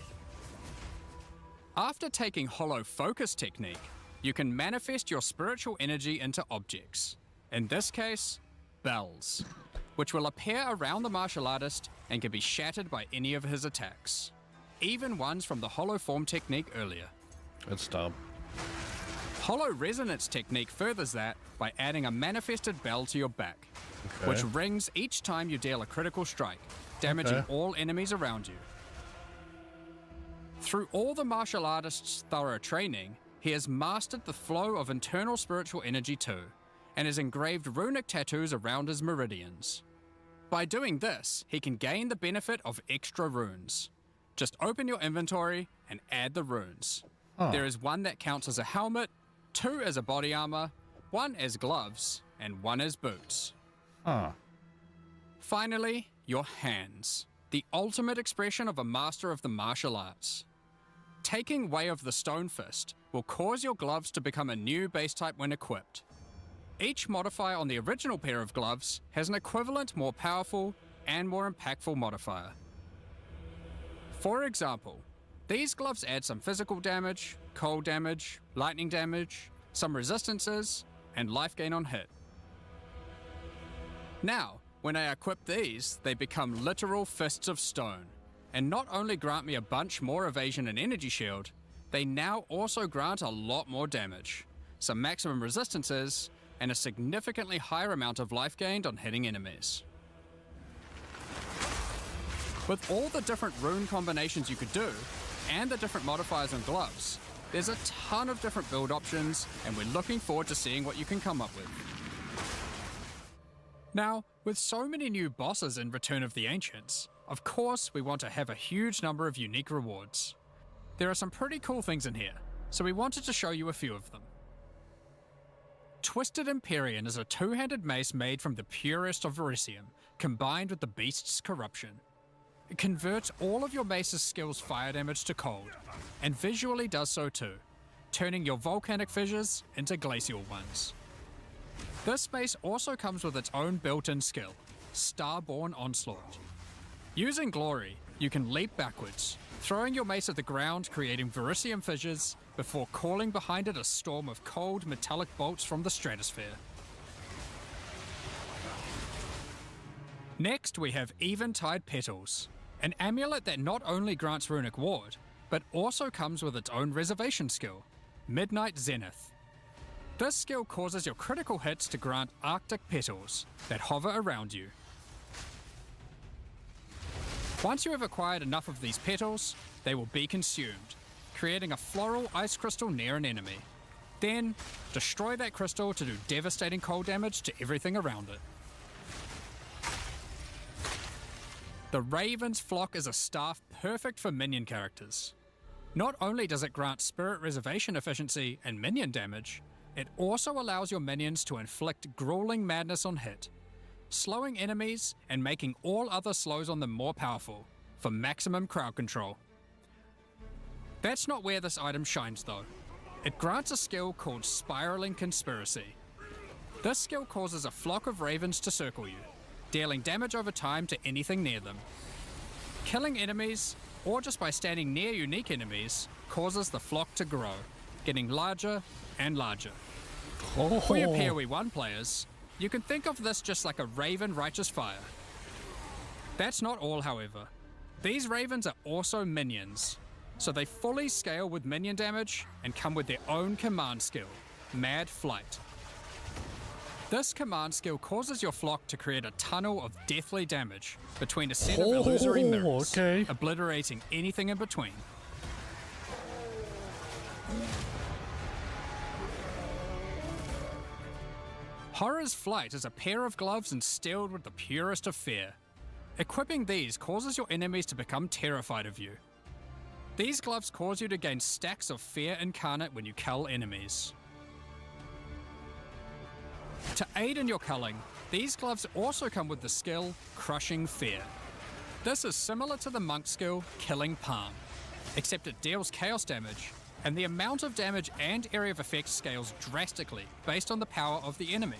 Speaker 11: After taking Hollow Focus technique, you can manifest your spiritual energy into objects. In this case, bells, which will appear around the martial artist and can be shattered by any of his attacks, even ones from the Hollow Form technique earlier.
Speaker 4: That's dumb.
Speaker 11: Hollow Resonance technique furthers that by adding a manifested bell to your back, which rings each time you deal a critical strike, damaging all enemies around you. Through all the martial artist's thorough training, he has mastered the flow of internal spiritual energy too, and has engraved runic tattoos around his meridians. By doing this, he can gain the benefit of extra runes. Just open your inventory and add the runes. There is one that counts as a helmet, 2 as a body armor, 1 as gloves, and 1 as boots. Finally, your hands, the ultimate expression of a master of the martial arts. Taking Way of the Stone Fist will cause your gloves to become a new base type when equipped. Each modifier on the original pair of gloves has an equivalent, more powerful, and more impactful modifier. For example, these gloves add some physical damage, cold damage, lightning damage, some resistances, and life gain on hit. Now, when I equip these, they become literal fists of stone, and not only grant me a bunch more evasion and energy shield, they now also grant a lot more damage, some maximum resistances, and a significantly higher amount of life gained on hitting enemies. With all the different rune combinations you could do, and the different modifiers on gloves, there's a ton of different build options, and we're looking forward to seeing what you can come up with. Now, with so many new bosses in Return of the Ancients, of course we want to have a huge number of unique rewards. There are some pretty cool things in here, so we wanted to show you a few of them. Twisted Empyrean is a two-handed mace made from the purest of Verisium, combined with the beast's corruption. It converts all of your mace's skills fire damage to cold, and visually does so too, turning your volcanic fissures into glacial ones. This mace also comes with its own built-in skill, Starborn Onslaught. Using Glory, you can leap backwards, throwing your mace at the ground, creating Verisium fissures, before calling behind it a storm of cold metallic bolts from the stratosphere. Next, we have Eventide Petals, an amulet that not only grants runic ward, but also comes with its own reservation skill, Midnight Zenith. This skill causes your critical hits to grant Arctic petals that hover around you. Once you have acquired enough of these petals, they will be consumed, creating a floral ice crystal near an enemy. Then, destroy that crystal to do devastating cold damage to everything around it. The Raven's Flock is a staff perfect for minion characters. Not only does it grant spirit reservation efficiency and minion damage, it also allows your minions to inflict grueling madness on hit, slowing enemies and making all other slows on them more powerful, for maximum crowd control. That's not where this item shines though. It grants a skill called Spiraling Conspiracy. This skill causes a flock of ravens to circle you, dealing damage over time to anything near them. Killing enemies, or just by standing near unique enemies, causes the flock to grow, getting larger and larger. For your PoE 1 players, you can think of this just like a Raven Righteous Fire. That's not all, however. These ravens are also minions, so they fully scale with minion damage and come with their own command skill, Mad Flight. This command skill causes your flock to create a tunnel of deathly damage between a set of illusory mirrors, obliterating anything in between. Horror's Flight is a pair of gloves instilled with the purest of fear. Equipping these causes your enemies to become terrified of you. These gloves cause you to gain stacks of fear incarnate when you cull enemies. To aid in your culling, these gloves also come with the skill Crushing Fear. This is similar to the monk skill Killing Palm, except it deals chaos damage, and the amount of damage and area of effect scales drastically based on the power of the enemy.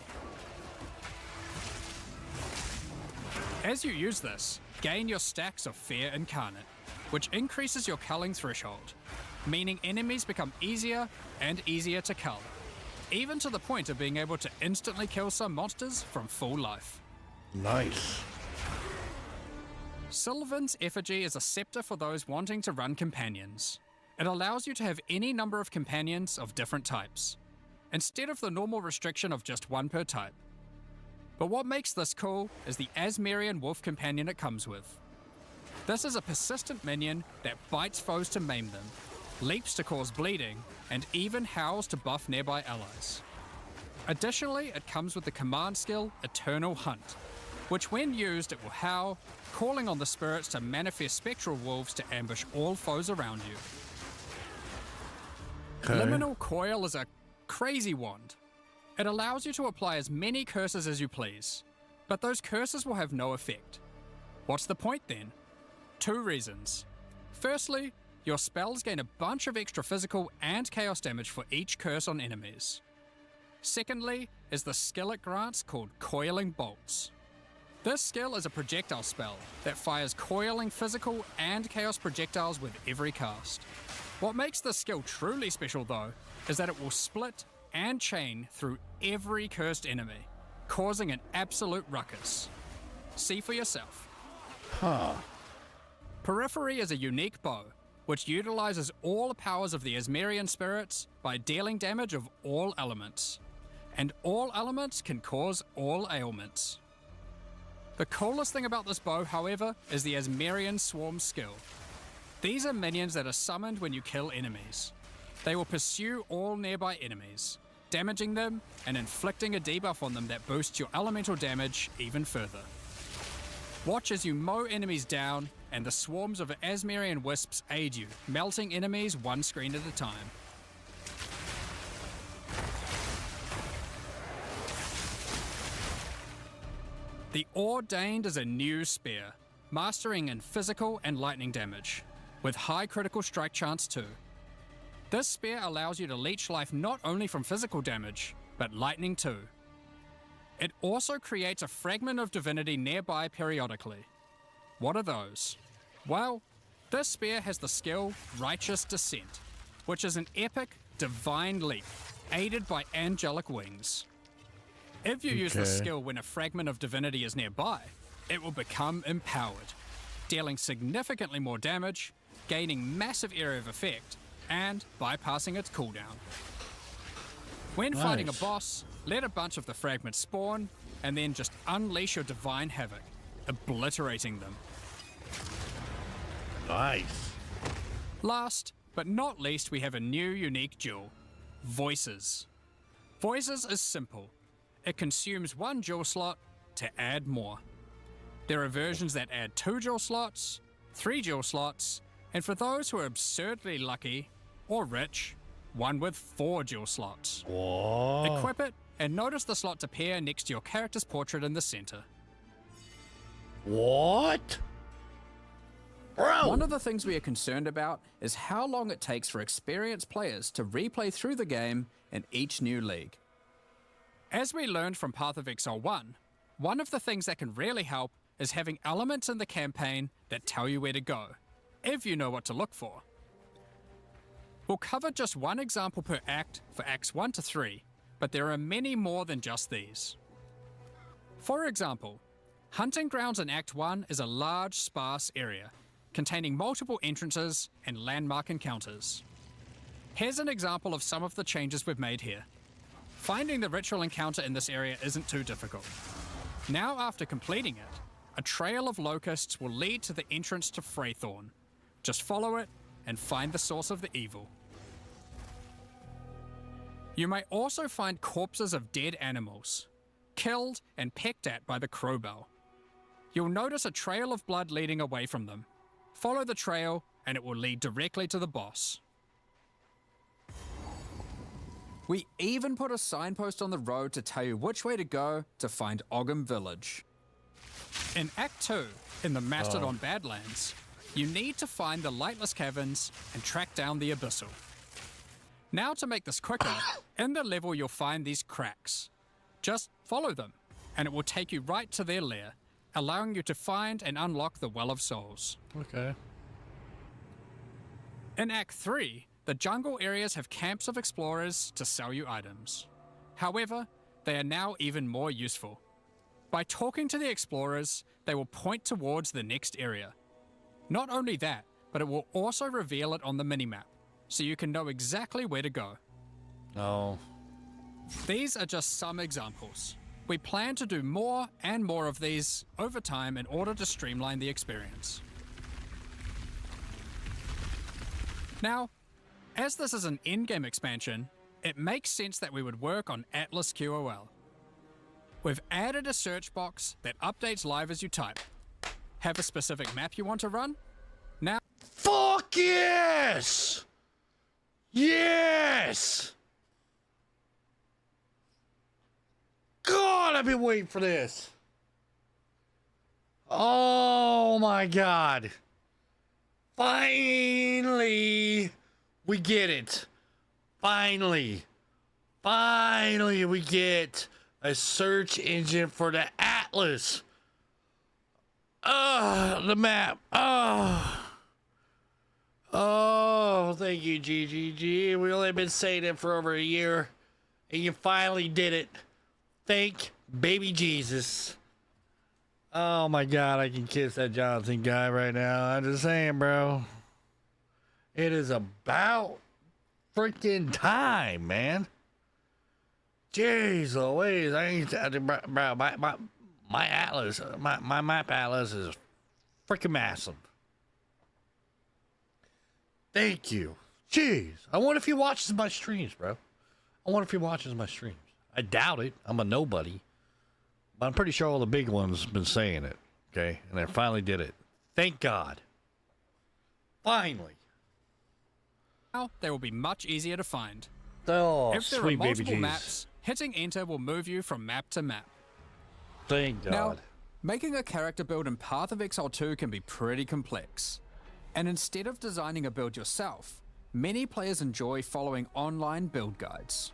Speaker 11: As you use this, gain your stacks of Fear Incarnate, which increases your culling threshold, meaning enemies become easier and easier to cull, even to the point of being able to instantly kill some monsters from full life.
Speaker 4: Nice.
Speaker 11: Sylvan's Effigy is a scepter for those wanting to run companions. It allows you to have any number of companions of different types, instead of the normal restriction of just one per type. But what makes this cool is the Asmerian Wolf companion it comes with. This is a persistent minion that bites foes to maim them, leaps to cause bleeding, and even howls to buff nearby allies. Additionally, it comes with the command skill Eternal Hunt, which when used it will howl, calling on the spirits to manifest spectral wolves to ambush all foes around you. Liminal Coil is a crazy wand. It allows you to apply as many curses as you please, but those curses will have no effect. What's the point then? 2 reasons. Firstly, your spells gain a bunch of extra physical and chaos damage for each curse on enemies. Secondly is the skill it grants called Coiling Bolts. This skill is a projectile spell that fires coiling physical and chaos projectiles with every cast. What makes this skill truly special though, is that it will split and chain through every cursed enemy, causing an absolute ruckus. See for yourself. Periphery is a unique bow, which utilizes all the powers of the Asmerian spirits by dealing damage of all elements. And all elements can cause all ailments. The coolest thing about this bow, however, is the Asmerian Swarm skill. These are minions that are summoned when you kill enemies. They will pursue all nearby enemies, damaging them and inflicting a debuff on them that boosts your elemental damage even further. Watch as you mow enemies down, and the swarms of Asmerian wisps aid you, melting enemies one screen at a time. The Ordained is a new spear, mastering in physical and lightning damage, with high critical strike chance too. This spear allows you to leech life not only from physical damage, but lightning too. It also creates a fragment of divinity nearby periodically. What are those? Well, this spear has the skill Righteous Descent, which is an epic, divine leap, aided by angelic wings. If you use this skill when a fragment of divinity is nearby, it will become empowered, dealing significantly more damage, gaining massive area of effect, and bypassing its cooldown. When fighting a boss, let a bunch of the fragments spawn, and then just unleash your divine havoc, obliterating them.
Speaker 4: Nice.
Speaker 11: Last, but not least, we have a new unique jewel, Voices. Voices is simple. It consumes 1 jewel slot to add more. There are versions that add 2 jewel slots, 3 jewel slots, and for those who are absurdly lucky or rich, one with 4 jewel slots.
Speaker 4: Whoa.
Speaker 11: Equip it and notice the slots appear next to your character's portrait in the center.
Speaker 4: What? Bro!
Speaker 11: One of the things we are concerned about is how long it takes for experienced players to replay through the game in each new league. As we learned from Path of Exile 1, one of the things that can really help is having elements in the campaign that tell you where to go, if you know what to look for. We'll cover just one example per act for Acts 1 to 3, but there are many more than just these. For example, Hunting Grounds in Act 1 is a large, sparse area, containing multiple entrances and landmark encounters. Here's an example of some of the changes we've made here. Finding the ritual encounter in this area isn't too difficult. Now after completing it, a trail of locusts will lead to the entrance to Freythorn. Just follow it and find the source of the evil. You may also find corpses of dead animals, killed and pecked at by the crowbell. You'll notice a trail of blood leading away from them. Follow the trail and it will lead directly to the boss. We even put a signpost on the road to tell you which way to go to find Ogham Village. In Act 2, in the Mastodon Badlands, you need to find the Lightless Caverns and track down the Abyssal. Now to make this quicker, in the level you'll find these cracks. Just follow them, and it will take you right to their lair, allowing you to find and unlock the Well of Souls.
Speaker 4: Okay.
Speaker 11: In Act 3, the jungle areas have camps of explorers to sell you items. However, they are now even more useful. By talking to the explorers, they will point towards the next area. Not only that, but it will also reveal it on the minimap, so you can know exactly where to go.
Speaker 4: Oh.
Speaker 11: These are just some examples. We plan to do more and more of these over time in order to streamline the experience. Now, as this is an in-game expansion, it makes sense that we would work on Atlas QOL. We've added a search box that updates live as you type. Have a specific map you want to run? Now,
Speaker 4: Fuck yes! Yes! God, I've been waiting for this. Oh my God. Finally, we get it. Finally we get a search engine for the Atlas. The map. Oh, thank you, GGG. We only been saying it for over a year, and you finally did it. Thank baby Jesus. Oh my God, I can kiss that Jonathan guy right now. I'm just saying, bro. It is about freaking time, man. Jeez Louise, I ain't, bro, my Atlas, my map Atlas is freaking massive. Thank you. Jeez. I wonder if he watches my streams, bro. I wonder if he watches my streams. I doubt it. I'm a nobody. But I'm pretty sure all the big ones have been saying it. Okay? And they finally did it. Thank God. Finally.
Speaker 11: now they will be much easier to find.
Speaker 4: Oh,
Speaker 11: if there are
Speaker 4: sweet baby
Speaker 11: multiple
Speaker 4: Jesus.
Speaker 11: maps, hitting enter will move you from map to map.
Speaker 4: Thank God.
Speaker 11: Now, making a character build in Path of Exile 2 can be pretty complex. And instead of designing a build yourself, many players enjoy following online build guides.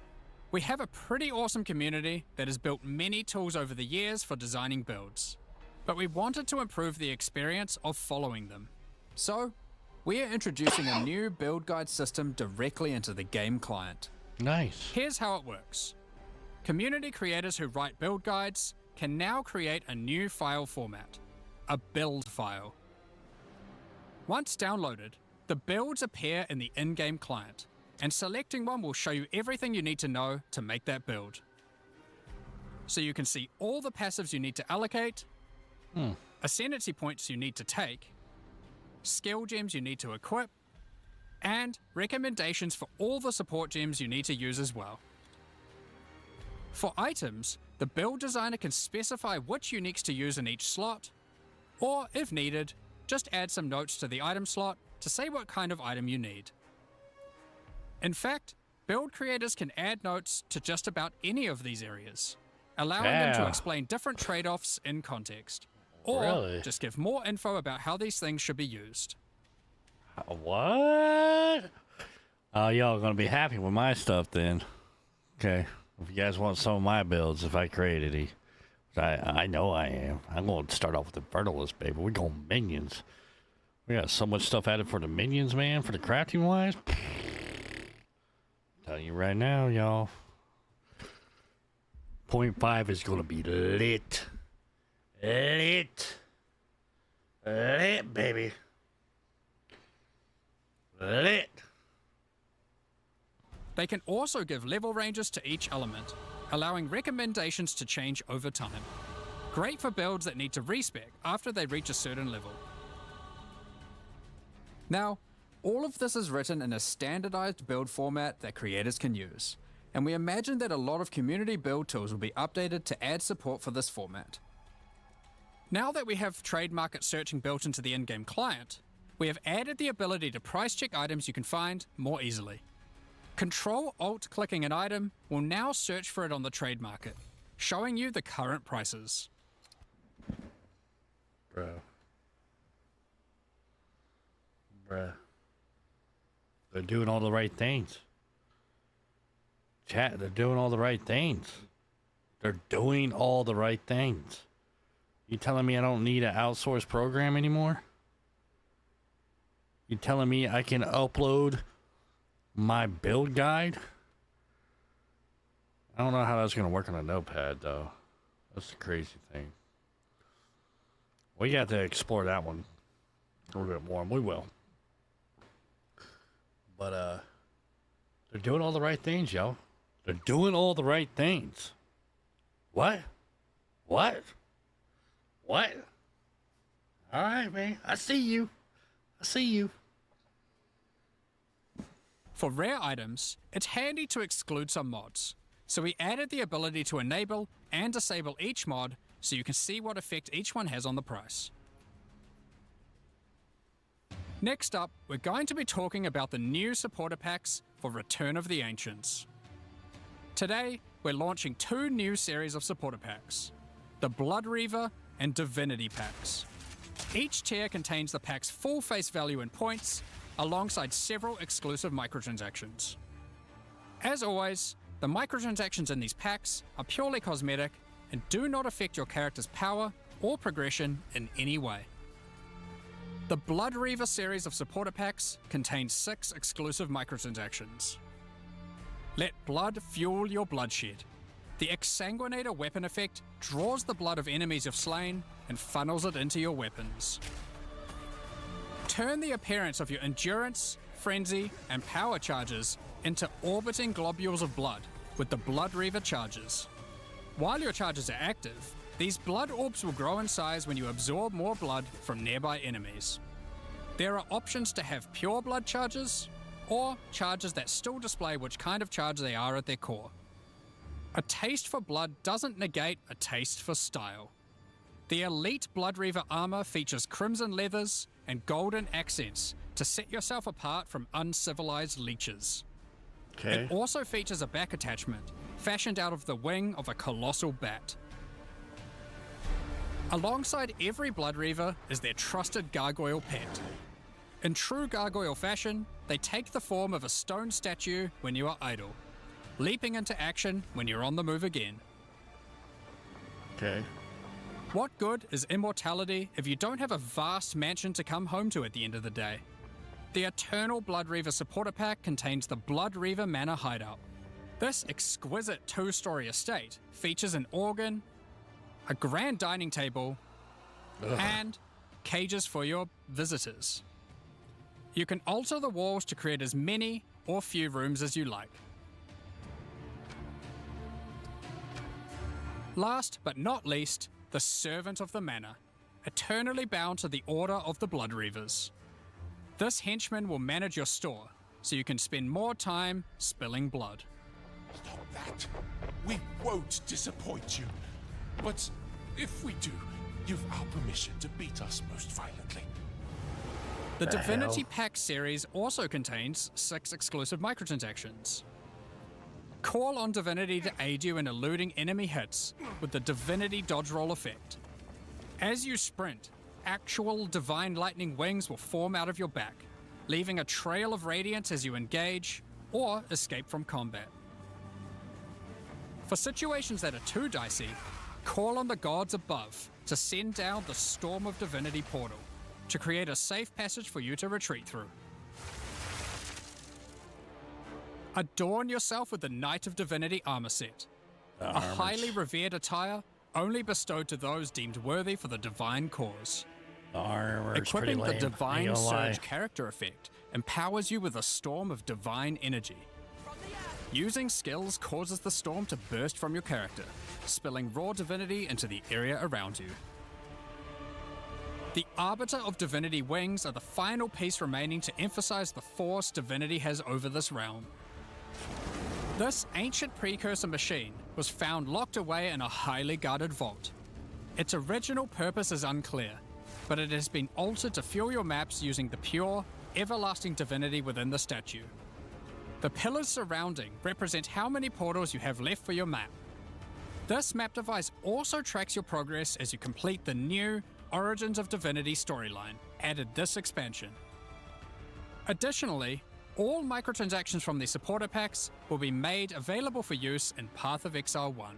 Speaker 11: We have a pretty awesome community that has built many tools over the years for designing builds, but we wanted to improve the experience of following them. So, we are introducing a new build guide system directly into the game client.
Speaker 4: Nice.
Speaker 11: Here's how it works. Community creators who write build guides can now create a new file format, a build file. Once downloaded, the builds appear in the in-game client, and selecting one will show you everything you need to know to make that build. So you can see all the passives you need to allocate, ascendancy points you need to take, skill gems you need to equip, and recommendations for all the support gems you need to use as well. For items, the build designer can specify which uniques to use in each slot, or if needed, just add some notes to the item slot to say what kind of item you need. In fact, build creators can add notes to just about any of these areas, allowing them to explain different trade-offs in context, or just give more info about how these things should be used.
Speaker 4: What? Oh, y'all gonna be happy with my stuff then. Okay. If you guys want some of my builds, if I created it, I know I am. I'm going to start off with the Vertilus, baby. We're going minions. We got so much stuff added for the minions, man, for the crafting wise. Telling you right now, y'all. 0.5 is going to be lit. Lit, baby. Lit.
Speaker 11: They can also give level ranges to each element, allowing recommendations to change over time. Great for builds that need to respec after they reach a certain level. Now, all of this is written in a standardized build format that creators can use, and we imagine that a lot of community build tools will be updated to add support for this format. Now that we have trade market searching built into the in-game client, we have added the ability to price check items you can find more easily. Control-Alt-clicking an item will now search for it on the trade market, showing you the current prices.
Speaker 4: Bruh. They're doing all the right things. Chat, they're doing all the right things. They're doing all the right things. You telling me I don't need an outsourced program anymore? You telling me I can upload my build guide? I don't know how that's going to work on a notepad, though. That's the crazy thing. We got to explore that one a little bit more, and we will. But, they're doing all the right things, yo. They're doing all the right things. What? What? What? All right, man. I see you. I see you.
Speaker 11: For rare items, it's handy to exclude some mods. So we added the ability to enable and disable each mod so you can see what effect each one has on the price. Next up, we're going to be talking about the new supporter packs for Return of the Ancients. Today, we're launching 2 new series of supporter packs, the Blood Reaver and Divinity packs. Each tier contains the pack's full face value in points, alongside several exclusive microtransactions. As always, the microtransactions in these packs are purely cosmetic and do not affect your character's power or progression in any way. The Blood Reaver series of supporter packs contains 6 exclusive microtransactions. Let blood fuel your bloodshed. The Exsanguinator weapon effect draws the blood of enemies you've slain and funnels it into your weapons. Turn the appearance of your endurance, frenzy, and power charges into orbiting globules of blood with the Blood Reaver charges. While your charges are active, these blood orbs will grow in size when you absorb more blood from nearby enemies. There are options to have pure blood charges, or charges that still display which kind of charge they are at their core. A taste for blood doesn't negate a taste for style. The Elite Blood Reaver armor features crimson leathers and golden accents to set yourself apart from uncivilized leeches.
Speaker 4: Okay.
Speaker 11: It also features a back attachment, fashioned out of the wing of a colossal bat. Alongside every Blood Reaver is their trusted gargoyle pet. In true gargoyle fashion, they take the form of a stone statue when you are idle, leaping into action when you're on the move again.
Speaker 4: Okay.
Speaker 11: What good is immortality if you don't have a vast mansion to come home to at the end of the day? The Eternal Blood Reaver supporter pack contains the Blood Reaver Manor Hideout. This exquisite 2-story estate features an organ, a grand dining table, and cages for your visitors. You can alter the walls to create as many or few rooms as you like. Last but not least, the Servant of the Manor, eternally bound to the Order of the Blood Reavers. This henchman will manage your store, so you can spend more time spilling blood.
Speaker 3: Stop that. We won't disappoint you. But if we do, you've our permission to beat us most violently.
Speaker 11: The Divinity Pack series also contains 6 exclusive microtransactions. Call on Divinity to aid you in eluding enemy hits with the Divinity Dodge Roll effect. As you sprint, actual divine lightning wings will form out of your back, leaving a trail of radiance as you engage or escape from combat. For situations that are too dicey, call on the gods above to send down the Storm of Divinity portal to create a safe passage for you to retreat through. Adorn yourself with the Knight of Divinity armor set, a highly revered attire only bestowed to those deemed worthy for the divine cause.
Speaker 4: The armor is
Speaker 11: Equipping
Speaker 4: pretty
Speaker 11: the
Speaker 4: lame.
Speaker 11: Divine
Speaker 4: Ain't gonna lie.
Speaker 11: Surge character effect empowers you with a storm of divine energy. Using skills causes the storm to burst from your character, spilling raw divinity into the area around you. The Arbiter of Divinity wings are the final piece remaining to emphasize the force divinity has over this realm. This ancient precursor machine was found locked away in a highly guarded vault. Its original purpose is unclear, but it has been altered to fuel your maps using the pure, everlasting divinity within the statue. The pillars surrounding represent how many portals you have left for your map. This map device also tracks your progress as you complete the new Origins of Divinity storyline, added this expansion. Additionally, all microtransactions from the supporter packs will be made available for use in Path of Exile 1.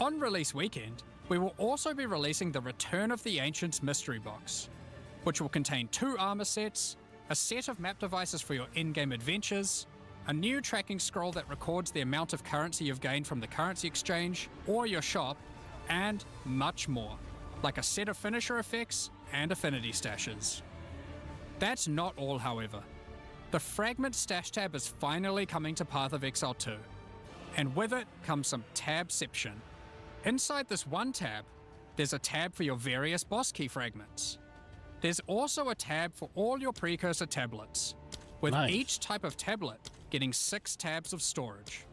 Speaker 11: On release weekend, We will also be releasing the Return of the Ancients mystery box, which will contain 2 armor sets, a set of map devices for your in-game adventures, a new tracking scroll that records the amount of currency you've gained from the currency exchange or your shop, and much more, like a set of finisher effects and affinity stashes. That's not all, however. The Fragment Stash tab is finally coming to Path of Exile 2, and with it comes some tabception. Inside this one tab, there's a tab for your various boss key fragments. There's also a tab for all your precursor tablets, with each type of tablet getting 6 tabs of storage.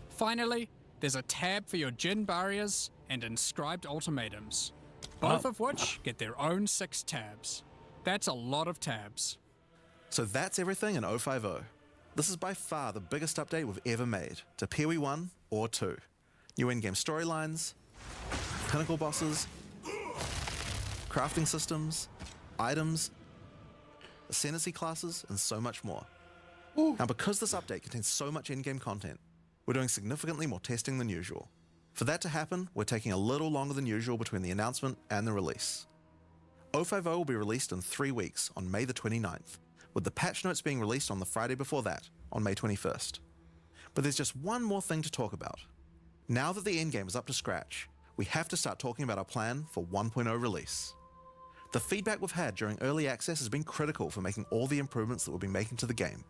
Speaker 11: Finally, there's a tab for your Jin barriers and inscribed ultimatums, both of which get their own 6 tabs. That's a lot of tabs.
Speaker 9: So that's everything in 050. This is by far the biggest update we've ever made to PoE 1 or 2. New in-game storylines, pinnacle bosses, crafting systems, items, ascendancy classes, and so much more. Now, because this update contains so much in-game content, we're doing significantly more testing than usual. For that to happen, we're taking a little longer than usual between the announcement and the release. 050 will be released in 3 weeks on May the 29th, with the patch notes being released on the Friday before that, on May 21st. But there's just one more thing to talk about. Now that the endgame is up to scratch, we have to start talking about our plan for 1.0 release. The feedback we've had during early access has been critical for making all the improvements that we'll be making to the game.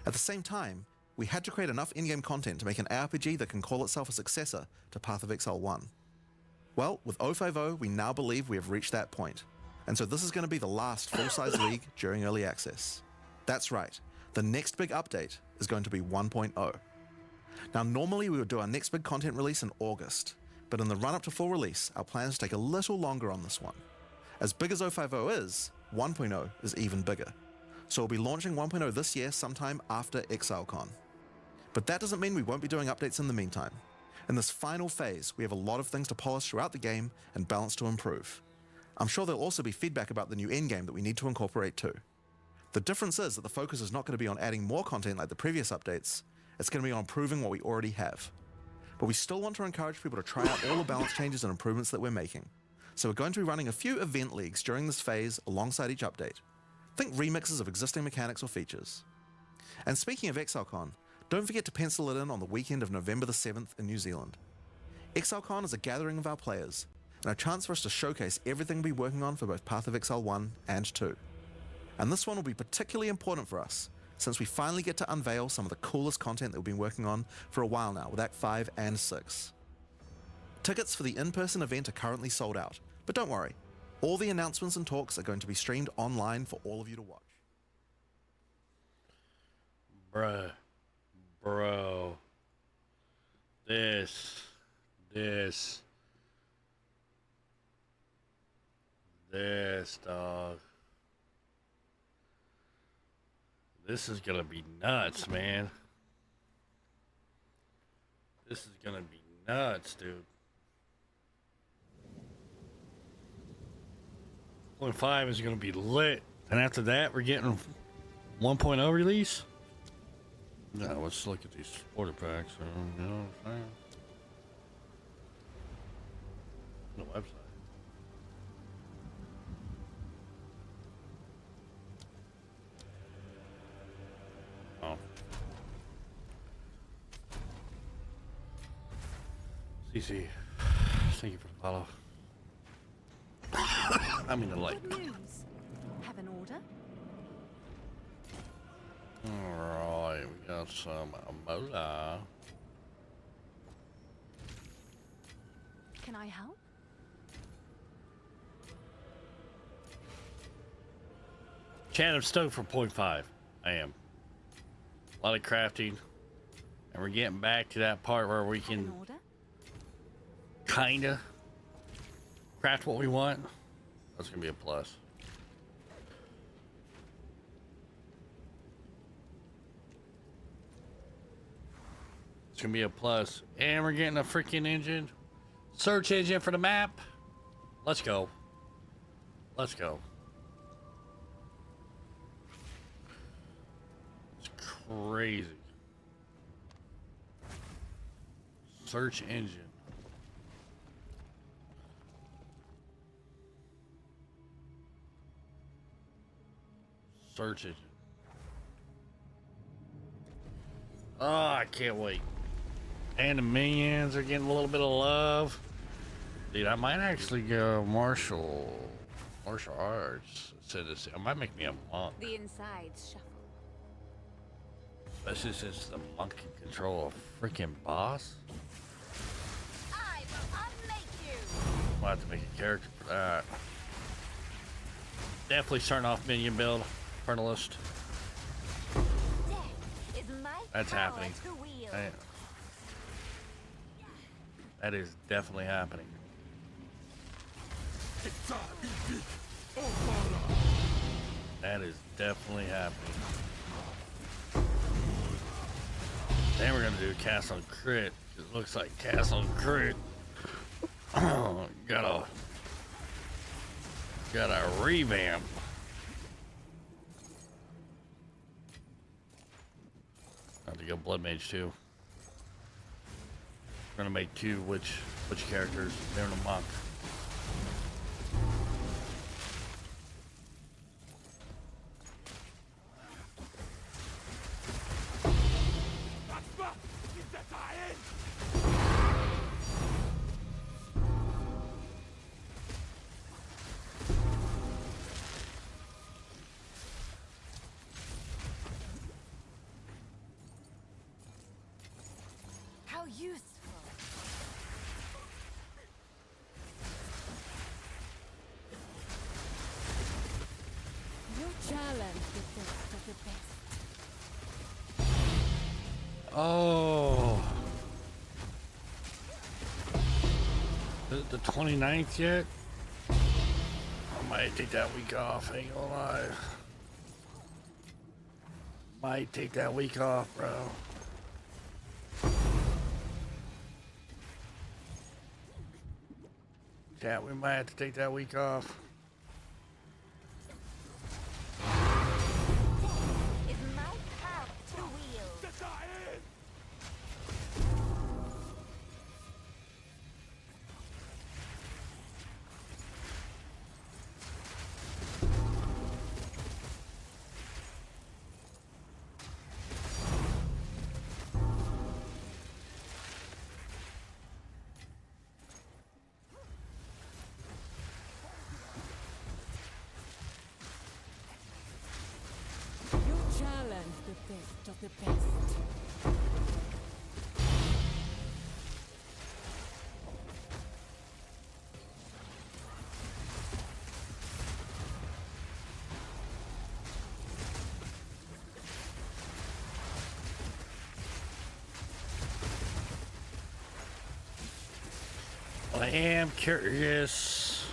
Speaker 9: At the same time, we had to create enough in-game content to make an RPG that can call itself a successor to Path of Exile 1. Well, with 050, we now believe we have reached that point, and so this is going to be the last full-size league during early access. That's right, the next big update is going to be 1.0. Now, normally we would do our next big content release in August, but in the run-up to full release, our plans take a little longer on this one. As big as 050 is, 1.0 is even bigger. So we'll be launching 1.0 this year sometime after ExileCon. But that doesn't mean we won't be doing updates in the meantime. In this final phase, we have a lot of things to polish throughout the game and balance to improve. I'm sure there'll also be feedback about the new endgame that we need to incorporate too. The difference is that the focus is not going to be on adding more content like the previous updates, it's going to be on improving what we already have. But we still want to encourage people to try out all the balance changes and improvements that we're making. So we're going to be running a few event leagues during this phase alongside each update. Think remixes of existing mechanics or features. And speaking of ExileCon, don't forget to pencil it in on the weekend of November the 7th in New Zealand. ExileCon is a gathering of our players, and a chance for us to showcase everything we'll be working on for both Path of Exile 1 and 2. And this one will be particularly important for us, since we finally get to unveil some of the coolest content that we've been working on for a while now with Act 5 and 6. Tickets for the in-person event are currently sold out, but don't worry, all the announcements and talks are going to be streamed online for all of you to watch.
Speaker 4: Bro. This, dog. This is gonna be nuts, man. This is gonna be nuts, dude. 1.5 is gonna be lit. And after that, we're getting 1.0 release. Now, let's look at these supporter packs. You know what I'm saying? The website. Oh. CC, thank you for the follow. I mean the like.
Speaker 10: Good news. Have an order?
Speaker 4: Alright, we got some Mola.
Speaker 10: Can I help?
Speaker 4: Chat, I'm stoked for 0.5. I am. A lot of crafting. And we're getting back to that part where we can kinda craft what we want. That's gonna be a plus. It's gonna be a plus. And we're getting a freaking engine. Search engine for the map. Let's go. Let's go. It's crazy. Search engine. search engine. Oh, I can't wait. And the minions are getting a little bit of love. Dude, I might actually go martial arts. I might make me a monk.
Speaker 10: The insides shuffle.
Speaker 4: Especially since the monk can control a freaking boss.
Speaker 10: I will unmake you.
Speaker 4: I'll have to make a character for that. Definitely starting off minion build. Infernalist.
Speaker 10: Death is my
Speaker 4: That's
Speaker 10: power
Speaker 4: happening.
Speaker 10: to wield.
Speaker 4: That is definitely happening. That is definitely happening. Then we're gonna do cast on crit. It looks like cast on crit. Gotta revamp. I have to go Blood Mage too. We're gonna make two which characters. They're in a monk.
Speaker 10: How useful. You challenge the best of the best.
Speaker 4: Oh. The 29th yet? I might take that week off, ain't gonna lie. Might take that week off, bro. Yeah, we might have to take that week off.
Speaker 10: Is my power to wield. You challenge the best of the best.
Speaker 4: Well, I am curious.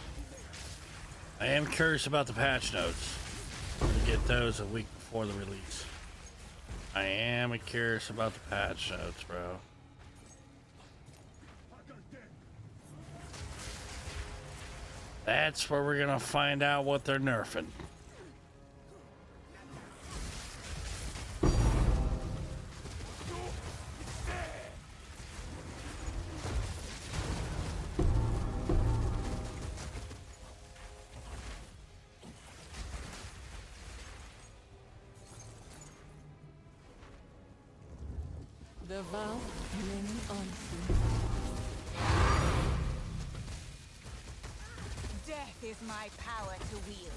Speaker 4: I am curious about the patch notes. We're gonna get those a week before the release. I am curious about the patch notes, bro. That's where we're gonna find out what they're nerfing.
Speaker 10: The vow many unseen. Death is my power to wield.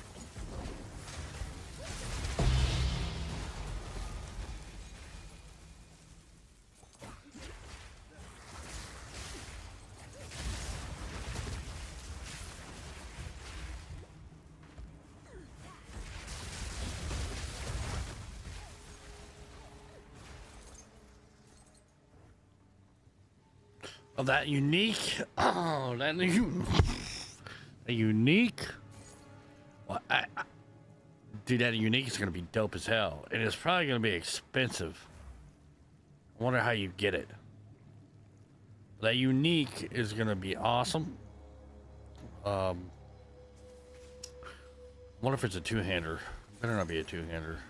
Speaker 4: Oh, that unique. Oh, that a unique. Well, dude, that unique is gonna be dope as hell, and it's probably gonna be expensive. I wonder how you get it. That unique is gonna be awesome. Wonder if it's a two-hander. Better not be a two-hander.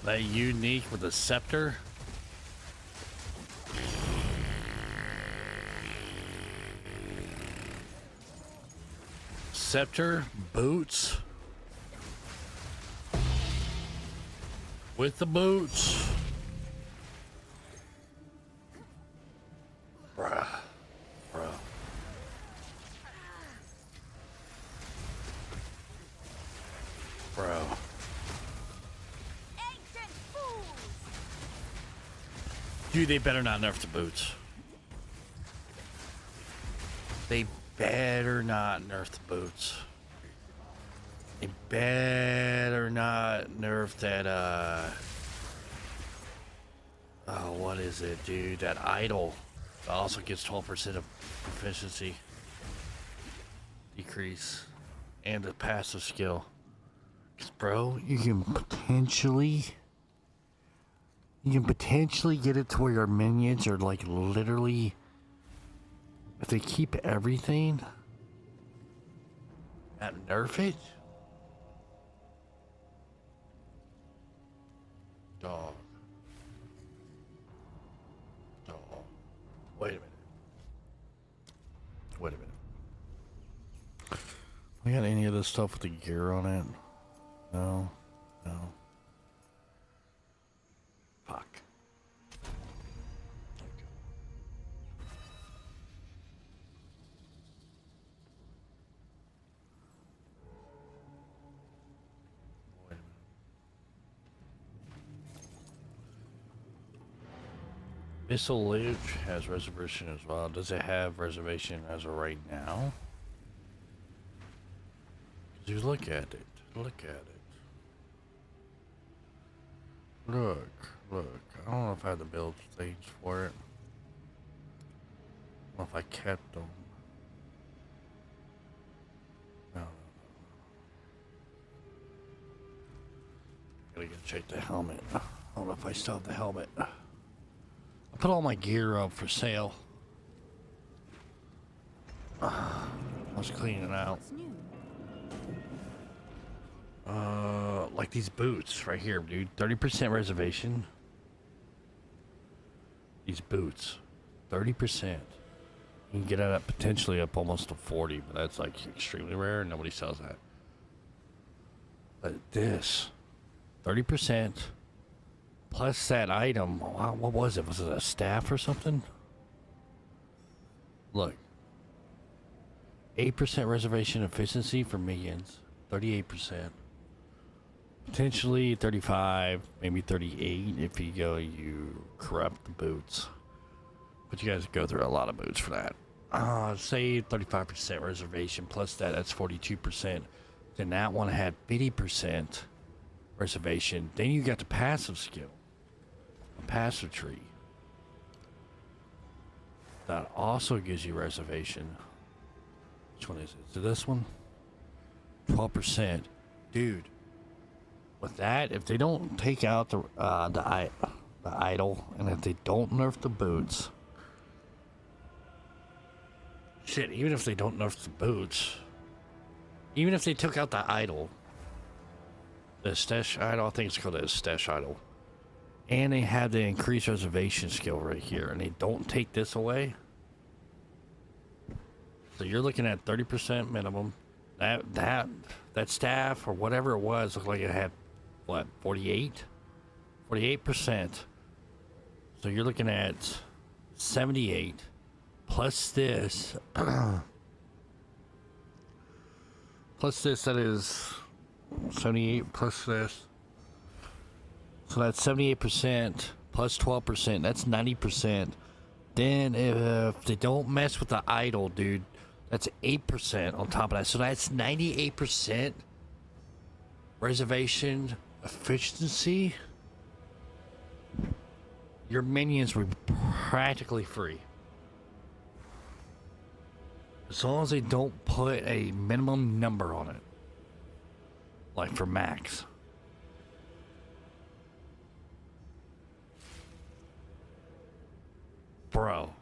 Speaker 4: That unique with a scepter. scepter, boots. With the boots. Bruh. Bruh. Bro. Dude, they better not nerf the boots. They better not nerf the boots. They better not nerf that, oh, what is it, dude? That idol also gets 12% of efficiency decrease and a passive skill. 'Cause, bro, you can potentially get it to where your minions are like literally, if they keep everything, not nerf it. Dog. Wait a minute. We got any of this stuff with the gear on it? No. Fuck. Missile Lidge has reservation as well. Does it have reservation as of right now? You look at it. Look. I don't know if I had the build stage for it. I don't know if I kept them. No. Gotta go check the helmet. I don't know if I still have the helmet. I put all my gear up for sale. I was cleaning out. Like these boots right here, dude. 30% reservation. These boots, 30%. You can get it up potentially up almost to 40, but that's like extremely rare. Nobody sells that. But this, 30% plus that item. Wow, what was it? Was it a staff or something? Look, 8% reservation efficiency for minions, 38%. Potentially 35, maybe 38 if you corrupt the boots. But you guys go through a lot of boots for that. Say 35% reservation plus that's 42%. Then that one had 50% reservation. Then you got the passive skill, a passive tree. That also gives you reservation. Which one is it? Is it this one? 12%. Dude. With that, if they don't take out the idol, and if they don't nerf the boots, shit, even if they don't nerf the boots, even if they took out the idol, the stash idol, I think it's called a stash idol, and they have the increased reservation skill right here, and they don't take this away, so you're looking at 30% minimum. That staff or whatever it was looked like it had what, 48%. So you're looking at 78 plus this plus this, that is 78 plus this, so that's 78% plus 12%, that's 90%. Then if they don't mess with the idol, dude, that's 8% on top of that. So that's 98% reservation efficiency. Your minions were practically free. As long as they don't put a minimum number on it. Like for max. Bro.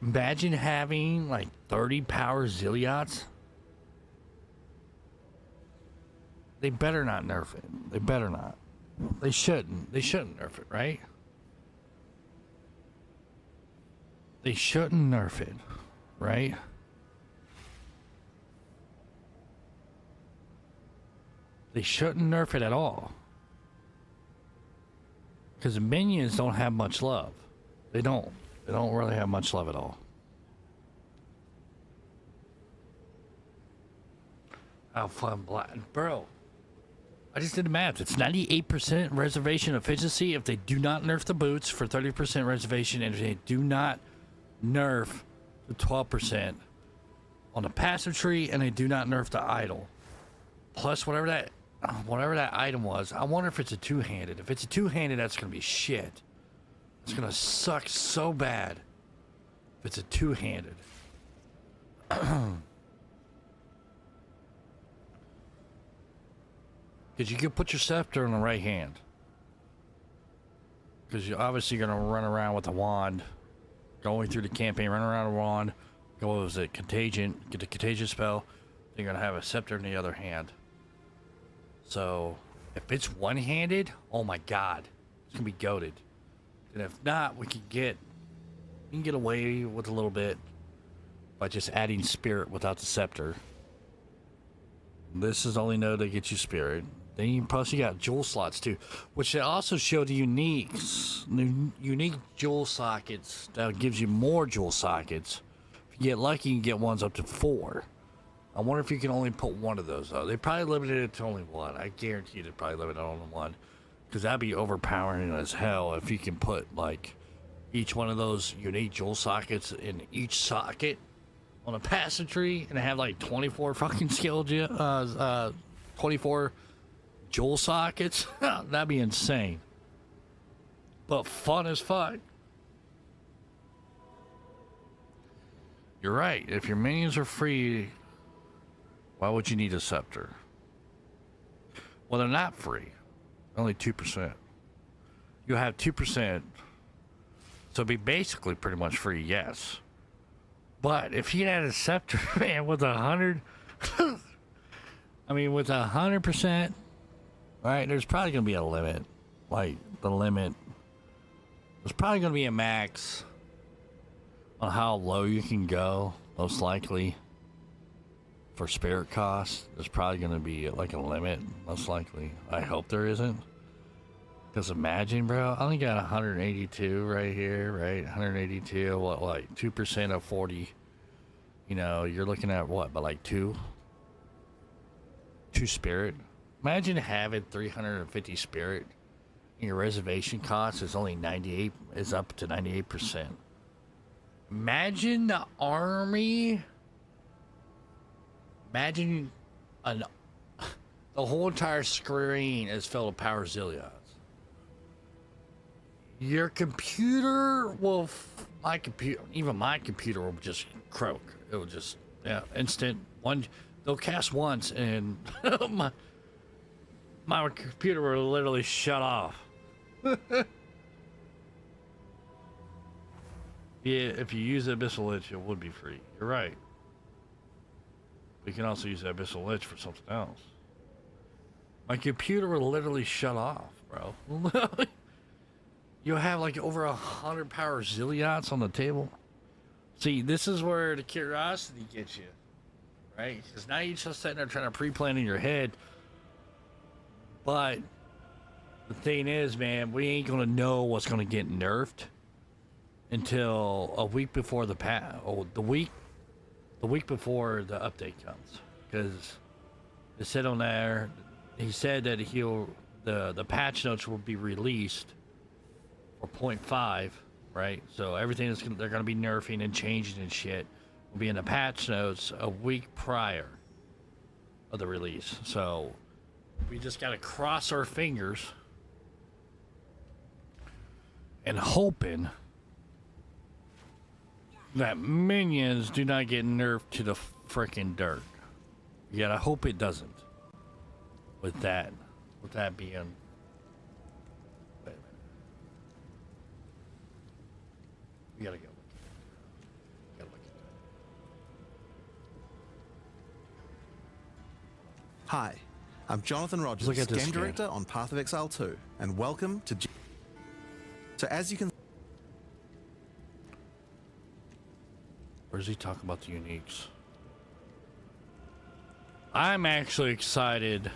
Speaker 4: Imagine having like 30 power Zilliats. They better not nerf it. They better not. They shouldn't. They shouldn't nerf it, right? They shouldn't nerf it, right? They shouldn't nerf it at all. Because the minions don't have much love. They don't. They don't really have much love at all. How fun, black. Bro, I just did the math. It's 98% reservation efficiency if they do not nerf the boots for 30% reservation, and if they do not nerf the 12% on the passive tree, and they do not nerf the idol. Plus whatever that item was. I wonder if it's a two-handed. If it's a two-handed, that's gonna be shit. It's gonna suck so bad if it's a two-handed. Because you can put your scepter in the right hand. Because you're obviously going to run around with a wand. Going through the campaign, run around with a wand. Go, was it Contagion? Get the Contagion spell. Then you're going to have a scepter in the other hand. So, if it's one-handed, oh my god. It's going to be goated. And if not, we can get away with a little bit by just adding spirit without the scepter. This is only node that gets you spirit. Then you plus you got jewel slots too, which they also show the unique jewel sockets that gives you more jewel sockets. If you get lucky, you can get ones up to 4. I wonder if you can only put one of those though. They probably limited it to only one. I guarantee you they probably limited it on one, because that'd be overpowering as hell if you can put like each one of those unique jewel sockets in each socket on a passive tree and have like 24 fucking 24 jewel sockets. That'd be insane. But fun as fuck. You're right. If your minions are free, why would you need a scepter? Well, they're not free. Only 2%. You have 2%. So it'd be basically pretty much free, yes. But if you had a scepter, man, with 100, I mean, with 100%, right? There's probably gonna be a limit. Like the limit, there's probably gonna be a max on how low you can go. Most likely, for spirit cost, there's probably gonna be like a limit. Most likely, I hope there isn't. Because imagine, bro, I only got 182 right here, right? 182, what, like 2% of 40. You know, you're looking at what, but like 2 spirit. Imagine having 350 spirit and your reservation cost is only 98, is up to 98%. Imagine the army. Imagine the whole entire screen is filled with power zillions. Your computer will, my computer will just croak. It will just, instant one. They'll cast once and my computer will literally shut off. Yeah, if you use the Abyssal Lich, it would be free. You're right. We can also use the Abyssal Lich for something else. My computer will literally shut off, bro. You'll have like over 100 power zillions on the table. See, this is where the curiosity gets you, right? Because now you're just sitting there trying to pre-plan in your head. But the thing is, man, we ain't gonna know what's gonna get nerfed until a week before the week before the update comes. Because it said on there, he said that the patch notes will be released for 0.5, right? So everything they're gonna be nerfing and changing and shit will be in the patch notes a week prior of the release. So we just gotta cross our fingers and hoping that minions do not get nerfed to the frickin' dirt. You gotta hope it doesn't. With that being. We gotta go.
Speaker 9: Hi, I'm Jonathan Rogers,
Speaker 4: Look at this
Speaker 9: Game
Speaker 4: screen.
Speaker 9: Director on Path of Exile 2, and welcome to So as you can...
Speaker 4: Where's he talking about the uniques? I'm actually excited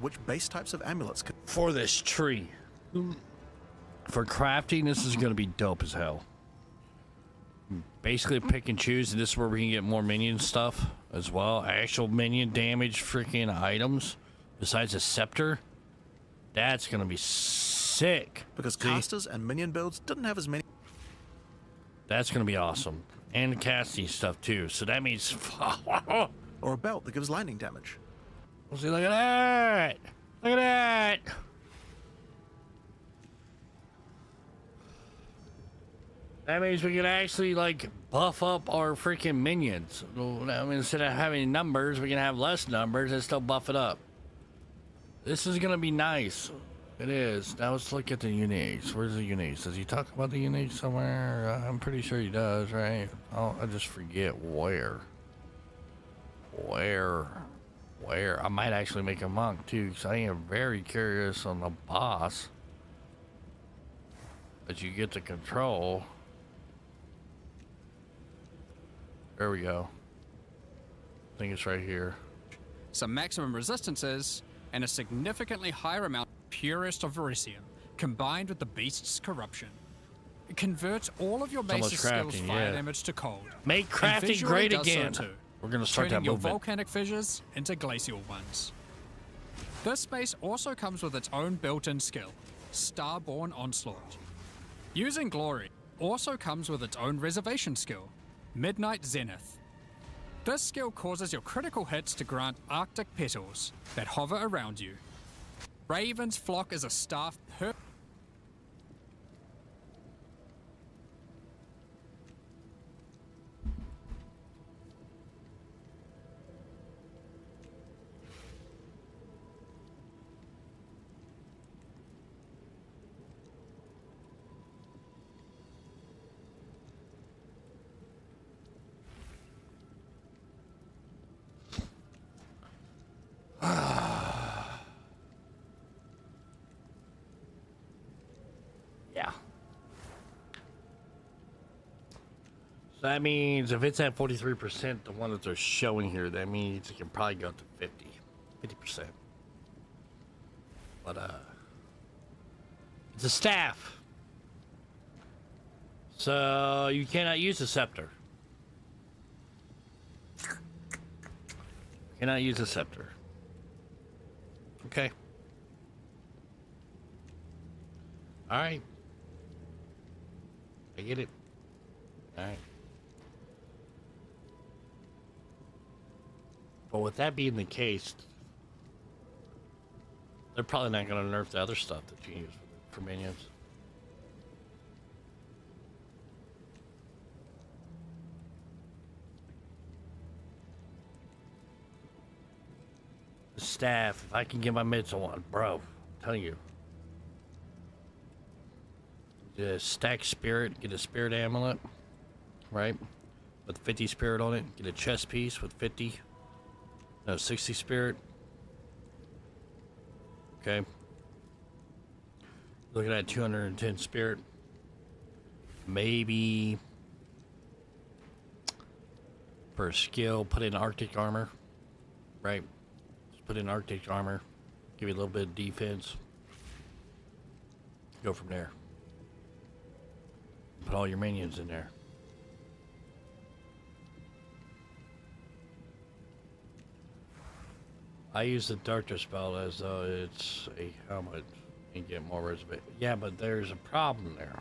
Speaker 9: which base types of amulets could...
Speaker 4: For this tree. For crafting, this is going to be dope as hell. Basically pick and choose, and this is where we can get more minion stuff as well. Actual minion damage freaking items besides a scepter. That's going to be sick.
Speaker 9: Because casters and minion builds didn't have as many...
Speaker 4: That's going to be awesome. And casting stuff too. So that means...
Speaker 9: or a belt that gives lightning damage.
Speaker 4: See, look at that! Look at that! That means we can actually, like, buff up our freaking minions. I mean, instead of having numbers, we can have less numbers and still buff it up. This is going to be nice. It is. Now let's look at the uniques. Where's the uniques? Does he talk about the uniques somewhere? I'm pretty sure he does, right? Oh, I just forget where. Where? I might actually make a monk, too, because I am very curious on the boss that you get to control. There we go. I think it's right here.
Speaker 11: Some maximum resistances, and a significantly higher amount of purest of Verisium, combined with the beast's corruption. It converts all of your basic skills fire damage to cold.
Speaker 4: Make crafting great again.
Speaker 11: So
Speaker 4: We're going to start that
Speaker 11: turning your
Speaker 4: movement.
Speaker 11: volcanic fissures into glacial ones. This space also comes with its own built-in skill, Starborn Onslaught. Using Glory also comes with its own reservation skill, Midnight Zenith. This skill causes your critical hits to grant Arctic petals that hover around you. Raven's Flock is a staff per...
Speaker 4: Yeah. So that means if it's at 43%, the one that they're showing here, that means it can probably go up to 50%. But, it's a staff. So you cannot use a scepter. Cannot use a scepter. Okay. All right. I get it. All right. But with that being the case, they're probably not going to nerf the other stuff that you use for minions. The staff, if I can get my mitts on, bro, I'm telling you. The stack spirit, get a spirit amulet, right? With 50 spirit on it. Get a chest piece with 60 spirit. Okay. Looking at 210 spirit. Maybe per skill, put in Arctic armor, right? Just put in Arctic armor, give you a little bit of defense. Go from there. Put all your minions in there. I use the Darter spell as though it's a helmet and get more reservation. Yeah, but there's a problem there.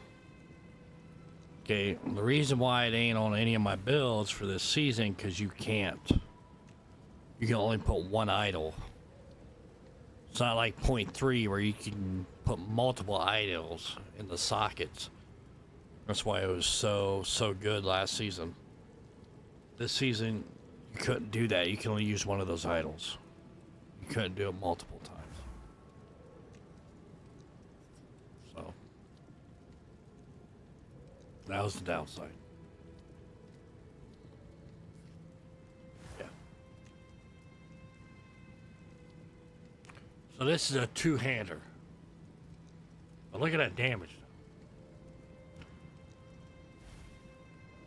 Speaker 4: Okay, the reason why it ain't on any of my builds for this season, because you can't. You can only put one idol. It's not like 0.3 where you can put multiple idols in the sockets. That's why it was so good last season. This season, you couldn't do that. You can only use one of those idols. You couldn't do it multiple times. So, that was the downside. Yeah. So this is a two-hander. But look at that damage.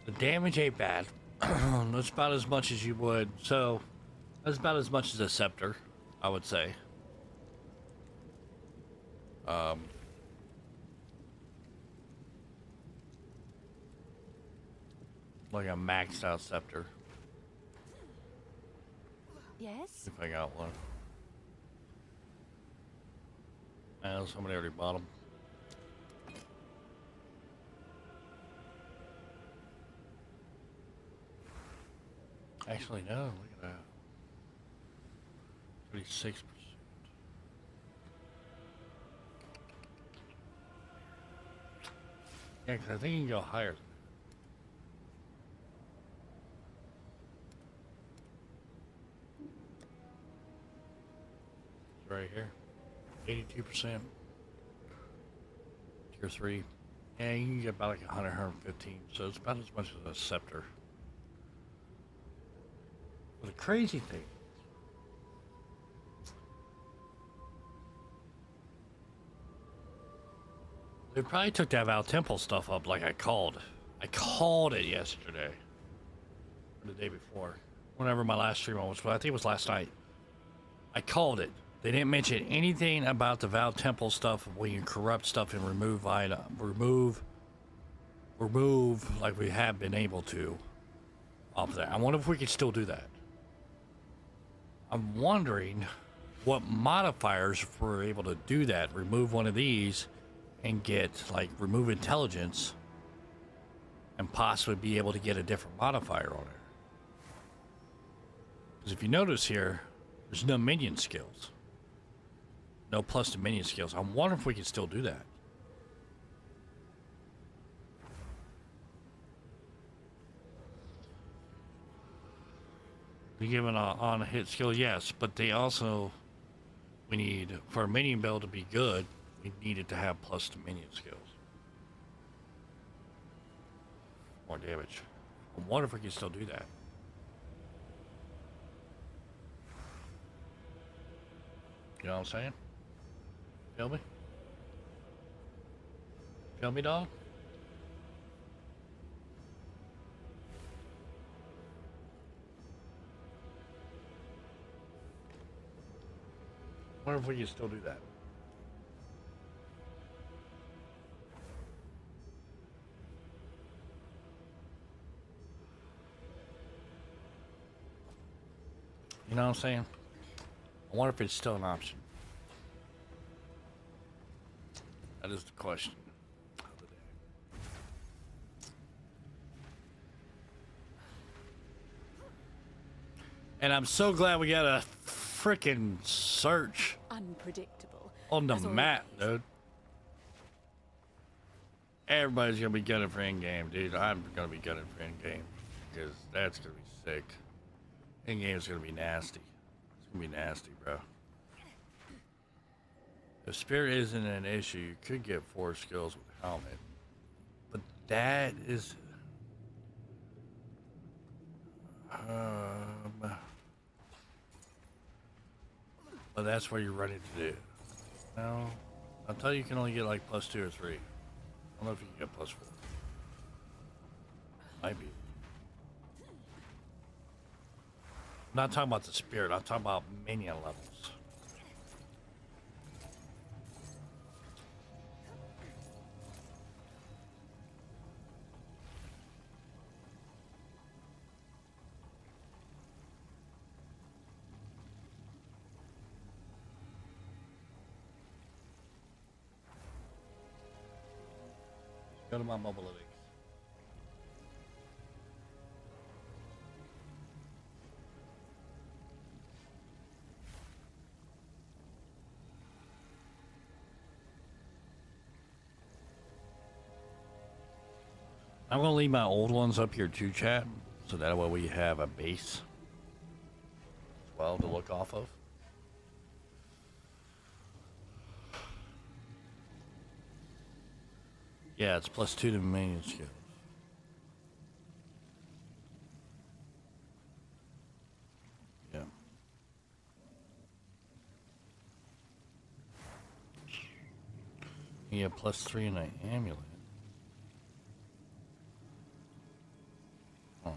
Speaker 4: The damage ain't bad. That's about as much as you would. So, that's about as much as a scepter, I would say. Like a maxed out scepter.
Speaker 10: Yes?
Speaker 4: If I got one. Somebody already bought them. Actually, no. Look at that. 36%. Yeah, because I think you can go higher. It's right here. 82%. Tier 3. Yeah, you can get about like 100, 115. So it's about as much as a scepter. But the crazy thing, they probably took that Val Temple stuff up like I called. I called it yesterday. Or the day before. Whenever my last stream was, but I think it was last night. I called it. They didn't mention anything about the Val Temple stuff where you corrupt stuff and remove like we have been able to off there. I wonder if we could still do that. I'm wondering what modifiers if we're able to do that. Remove one of these and get like remove intelligence and possibly be able to get a different modifier on it. Because if you notice here, there's no minion skills. No plus to minion skills. I wonder if we can still do that. We give it on a hit skill, yes, but they also, we need, for a minion build to be good, we need it to have plus to minion skills. More damage. I wonder if we can still do that. You know what I'm saying? Feel me? Feel me, dog? I wonder if we can still do that. You know what I'm saying? I wonder if it's still an option. That is the question of the day. And I'm so glad we got a freaking search
Speaker 10: Unpredictable.
Speaker 4: on the
Speaker 10: as
Speaker 4: map,
Speaker 10: always.
Speaker 4: dude. Everybody's gonna be gunning for in-game, dude. I'm gonna be gunning for in-game because that's gonna be sick. In-game's gonna be nasty. It's gonna be nasty, bro. If spirit isn't an issue, you could get 4 skills with helmet, but that is but that's what you're ready to do. No, I'll tell you, you can only get like +2 or 3. I don't know if you can get +4. Might be. I'm not talking about the spirit. I'm talking about minion levels. Go to my Mobalytics. I'm gonna leave my old ones up here too, chat, so that way we have a base as well to look off of. Yeah, it's +2 to minion skills. Yeah. Yeah, +3 in an amulet. Oh.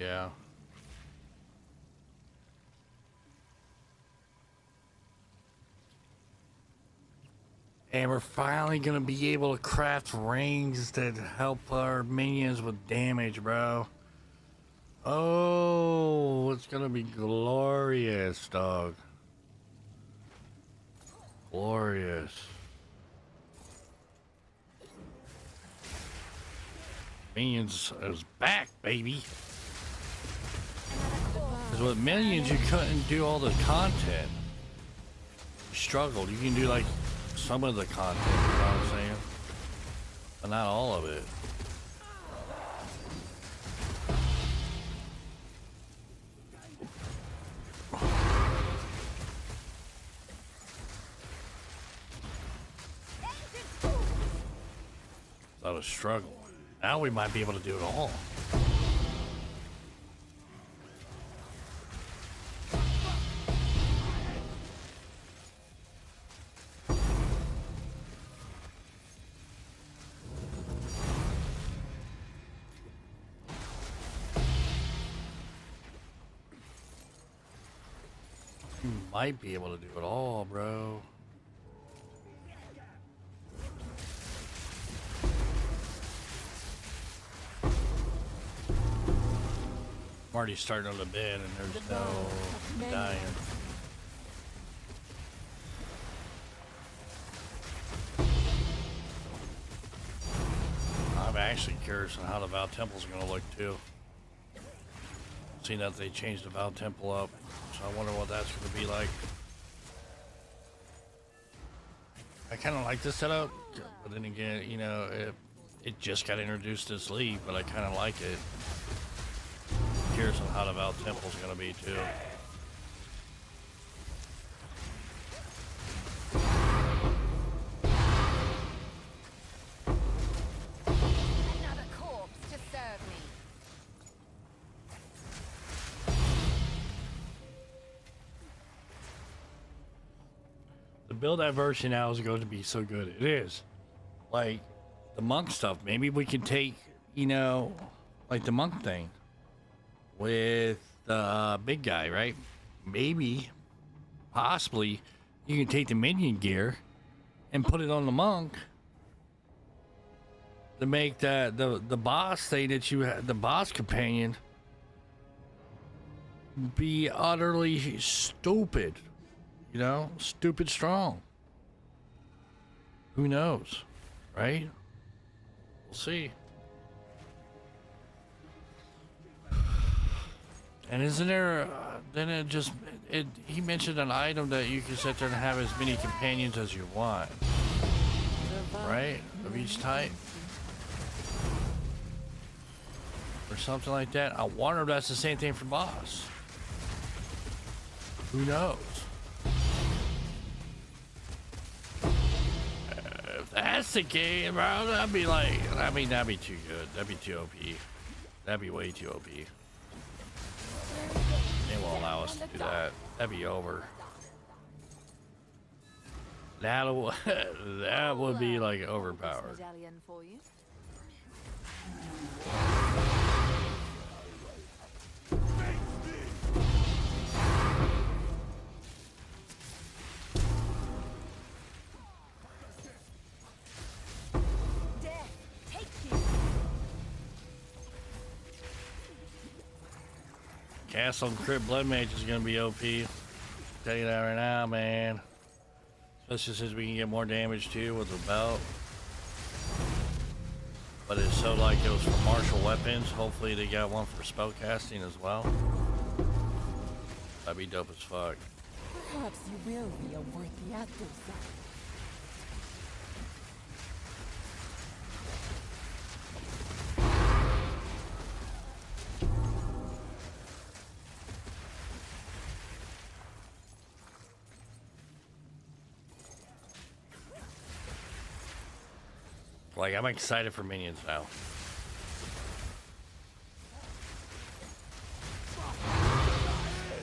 Speaker 4: Yeah. And we're finally gonna be able to craft rings that help our minions with damage, bro. Oh, it's gonna be glorious, dog. Glorious. Minions is back, baby. Because with Minions, you couldn't do all the content. You struggled. You can do like some of the content, you know what I'm saying? But not all of it. That was a struggle. Now we might be able to do it all. You might be able to do it all, bro. I'm already starting on the bed and there's no dying. I'm actually curious on how the Vow Temple's gonna look too. Seen that they changed the Vow Temple up, so I wonder what that's gonna be like. I kind of like this setup, but then again, you know, it just got introduced this league, but I kind of like it. Curious on how the Vow Temple's gonna be too.
Speaker 12: Another corpse to serve me.
Speaker 4: The build diversion now is going to be so good. It is. Like the monk stuff. Maybe we can take, you know, like the monk thing with the big guy, right? Maybe, possibly, you can take the minion gear and put it on the monk to make that the boss thing that you had, the boss companion, be utterly stupid. You know, stupid strong. Who knows, right? We'll see. And isn't there, then it just, he mentioned an item that you can sit there and have as many companions as you want. Right? Of each type. Or something like that. I wonder if that's the same thing for boss. Who knows? If that's the game, bro, that'd be like, I mean, that'd be too good. That'd be too OP. That'd be way too OP. They won't allow us to do that. That'd be over. That'll that would be like overpowered. Castle and Crypt Blood Mage is gonna be OP. Tell you that right now, man. Especially since we can get more damage too with the belt. But it's so like those for martial weapons. Hopefully they got one for spell casting as well. That'd be dope as fuck.
Speaker 10: Perhaps you will be a worthy adversary.
Speaker 4: Like, I'm excited for minions now.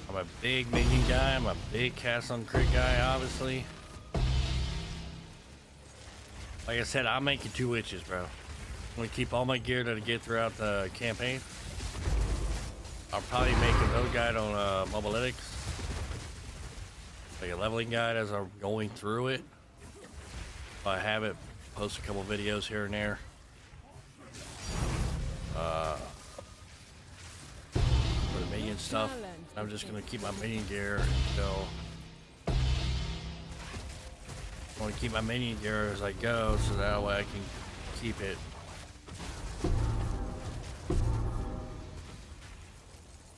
Speaker 4: I'm a big minion guy. I'm a big Castle and Crit guy, obviously. Like I said, I'm making 2 witches, bro. I'm gonna keep all my gear that I get throughout the campaign. I'll probably make another guide on Mobalytics. Like a leveling guide as I'm going through it. If I have it, post a couple videos here and there. For the minion stuff. I'm just gonna keep my minion gear until I want to keep my minion gear as I go, so that way I can keep it.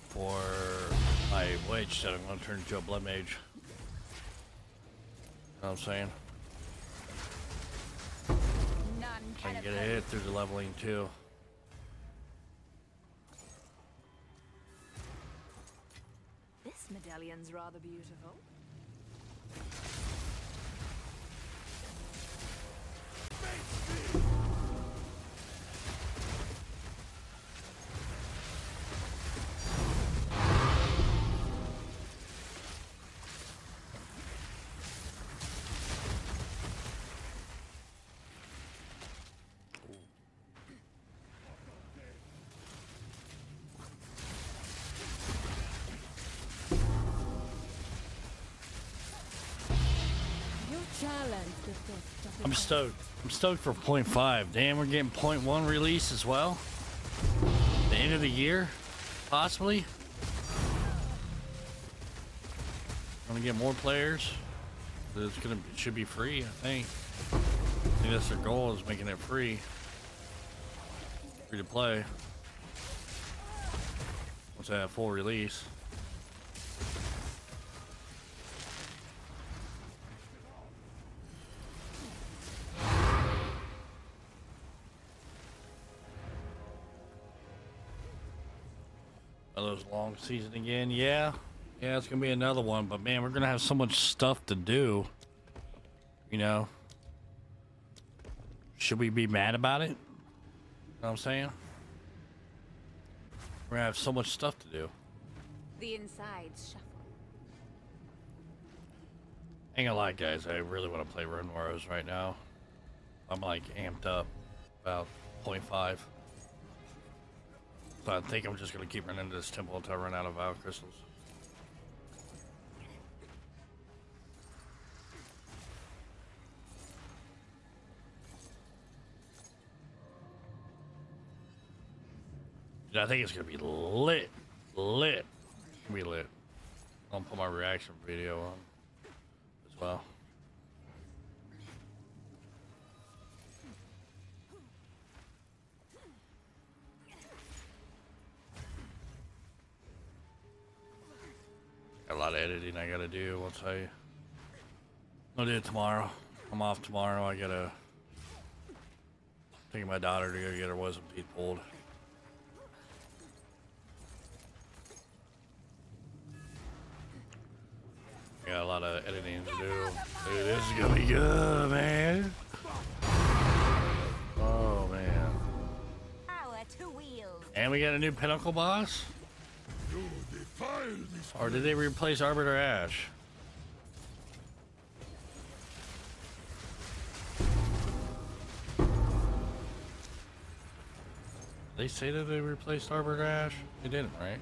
Speaker 4: For my witch that I'm gonna turn into a blood mage. You know what I'm saying? I can get a hit through the leveling too.
Speaker 12: This medallion's rather beautiful.
Speaker 4: I'm stoked. I'm stoked for 0.5. Damn, we're getting 0.1 release as well. The end of the year, possibly. Gonna get more players. It should be free, I think. I think that's their goal, is making it free. Free to play. Once I have full release. Those long season again, yeah, it's gonna be another one. But man, we're gonna have so much stuff to do. You know, should we be mad about it? You know what I'm saying? We're gonna have so much stuff to do.
Speaker 12: The insides shuffle.
Speaker 4: Ain't gonna lie, guys. I really want to play Rune Rose right now. I'm like amped up about 0.5. So I think I'm just gonna keep running into this temple until I run out of Vial Crystals. Dude, I think it's gonna be lit. It's gonna be lit. I'll put my reaction video on as well. Got a lot of editing I gotta do once I'll do it tomorrow. I'm off tomorrow. I gotta take my daughter to go get her wisdom teeth pulled. Got a lot of editing to do. Dude, this is gonna be good, man. Oh man. And we got a new pinnacle boss? Or did they replace Arbiter Ash? They say that they replaced Arbiter Ash? They didn't, right?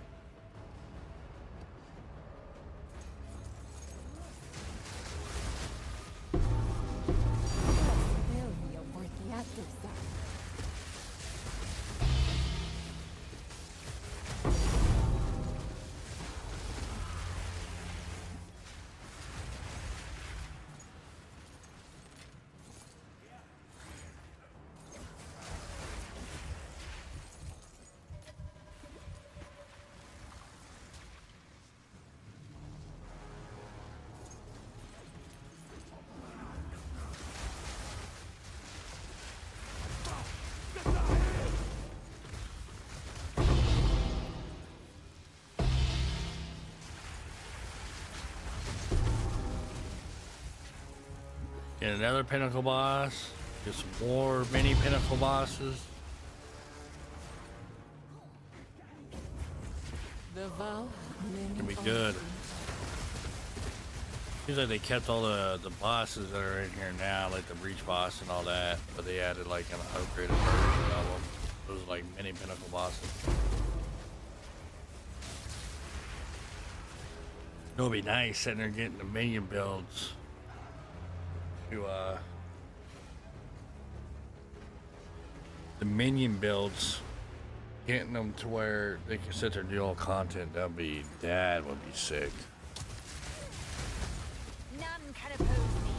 Speaker 4: Get another pinnacle boss. Get some more mini pinnacle bosses. Can be good. Seems like they kept all the bosses that are in here now, like the breach boss and all that, but they added like an upgraded version of them. Those like mini pinnacle bosses. It'll be nice sitting there getting the minion builds to getting them to where they can sit there and do all content. That would be sick.
Speaker 12: None can oppose me.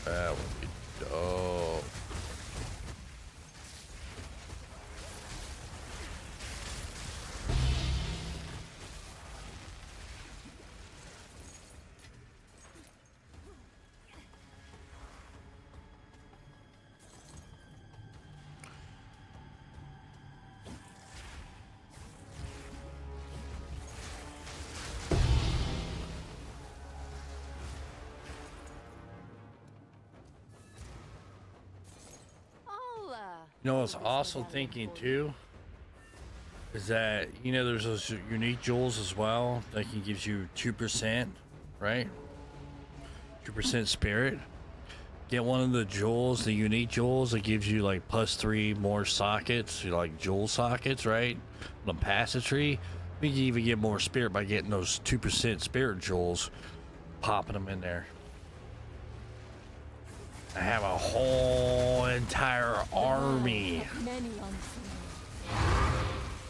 Speaker 4: That would be dope. You know, I was also thinking too is that, you know, there's those unique jewels as well that can give you 2%, right? 2% spirit. Get one of the jewels, the unique jewels that gives you like +3 more sockets, like jewel sockets, right? On the passage tree. You can even get more spirit by getting those 2% spirit jewels, popping them in there. I have a whole entire army.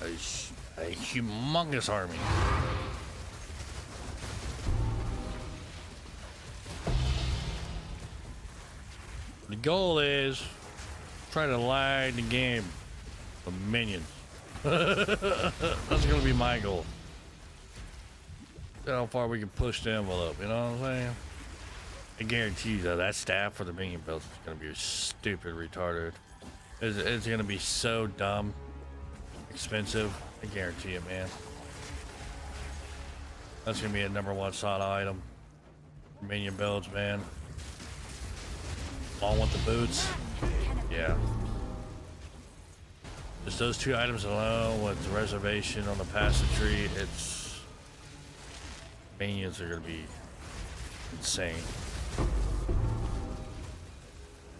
Speaker 4: A humongous army. The goal is try to lag the game for minions. That's gonna be my goal. See how far we can push the envelope, you know what I'm saying? I guarantee you that staff for the minion builds is gonna be stupid retarded. It's gonna be so dumb expensive. I guarantee it, man. That's gonna be a #1 sought item. Minion builds, man. Along with the boots. Yeah. Just those 2 items alone with the reservation on the passage tree, it's minions are gonna be insane.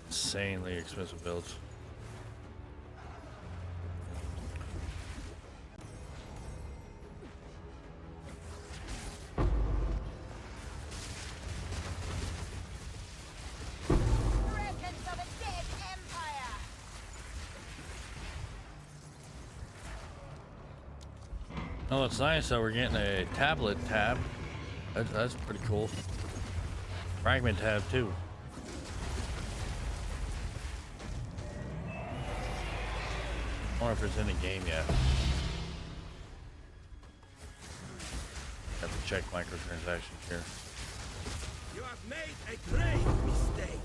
Speaker 4: Insanely expensive builds. Oh, it's nice that we're getting a tablet tab. That's pretty cool. Fragment tab too. I wonder if it's in the game yet. Have to check microtransactions here.
Speaker 5: You have made a great mistake.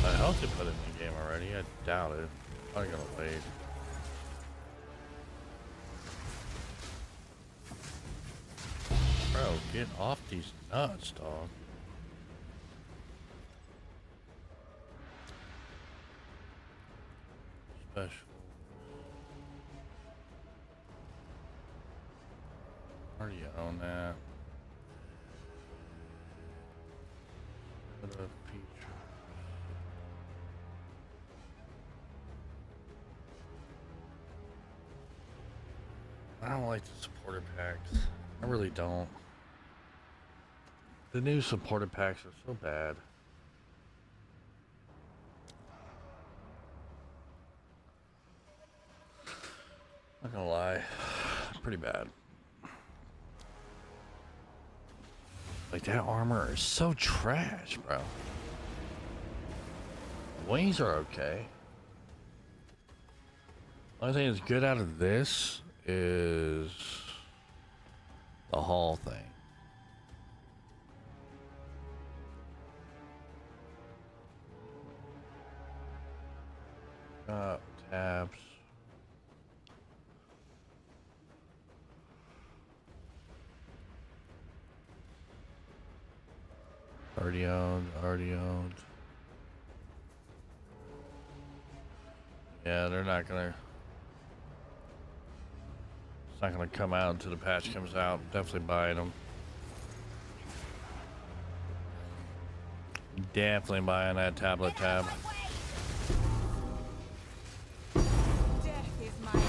Speaker 4: I hope they put it in the game already. I doubt it. I'm gonna wait. Bro, get off these nuts, dog. Special. Already own that. What a feature. I don't like the supporter packs. I really don't. The new supporter packs are so bad. Not gonna lie, pretty bad. Like that armor is so trash, bro. Wings are okay. Only thing that's good out of this is the hull thing. Tabs. Already owned. Yeah, they're not gonna. It's not gonna come out until the patch comes out. Definitely buying them. Definitely buying that tablet tab.
Speaker 10: Death is my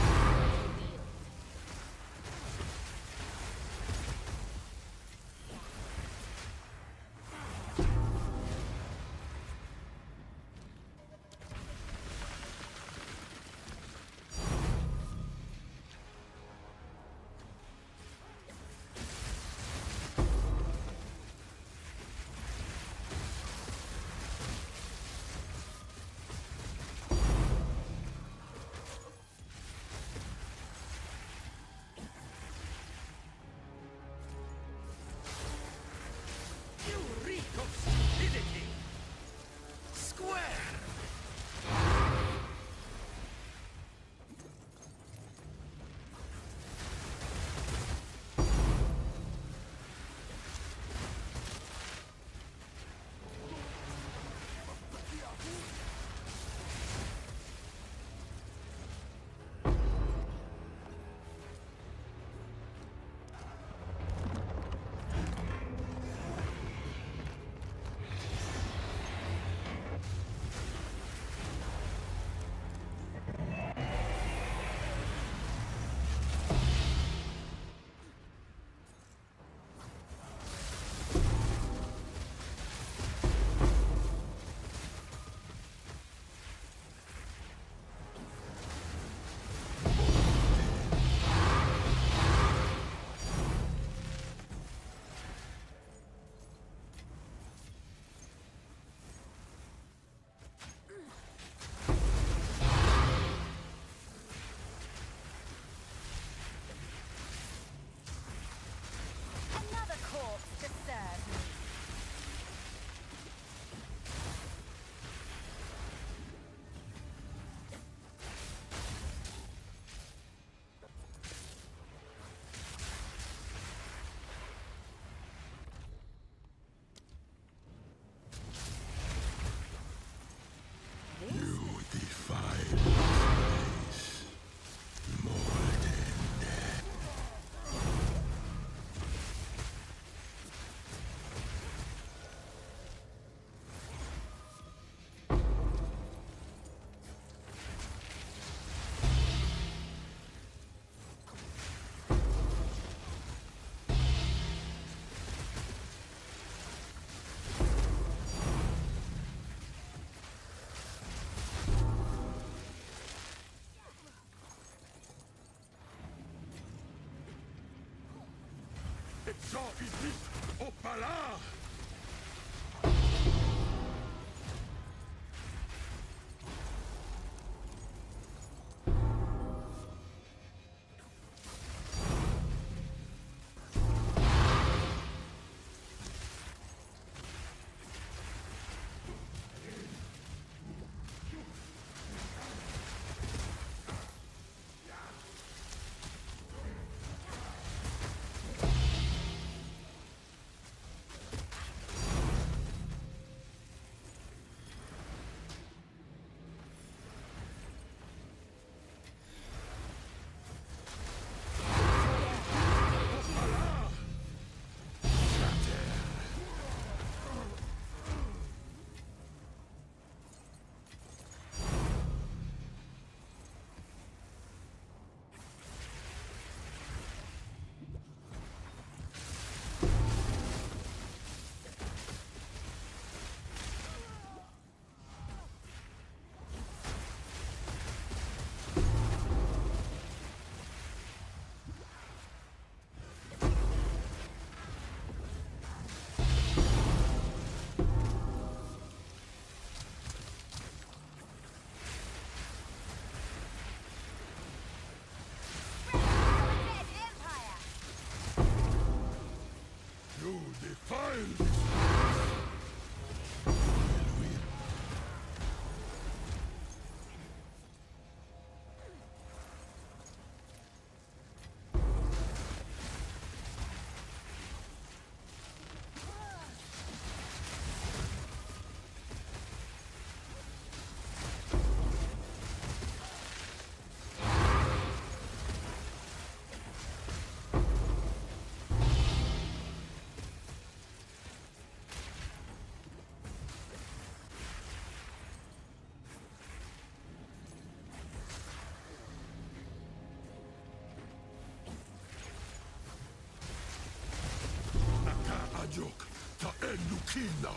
Speaker 3: Ayok ta Enukina.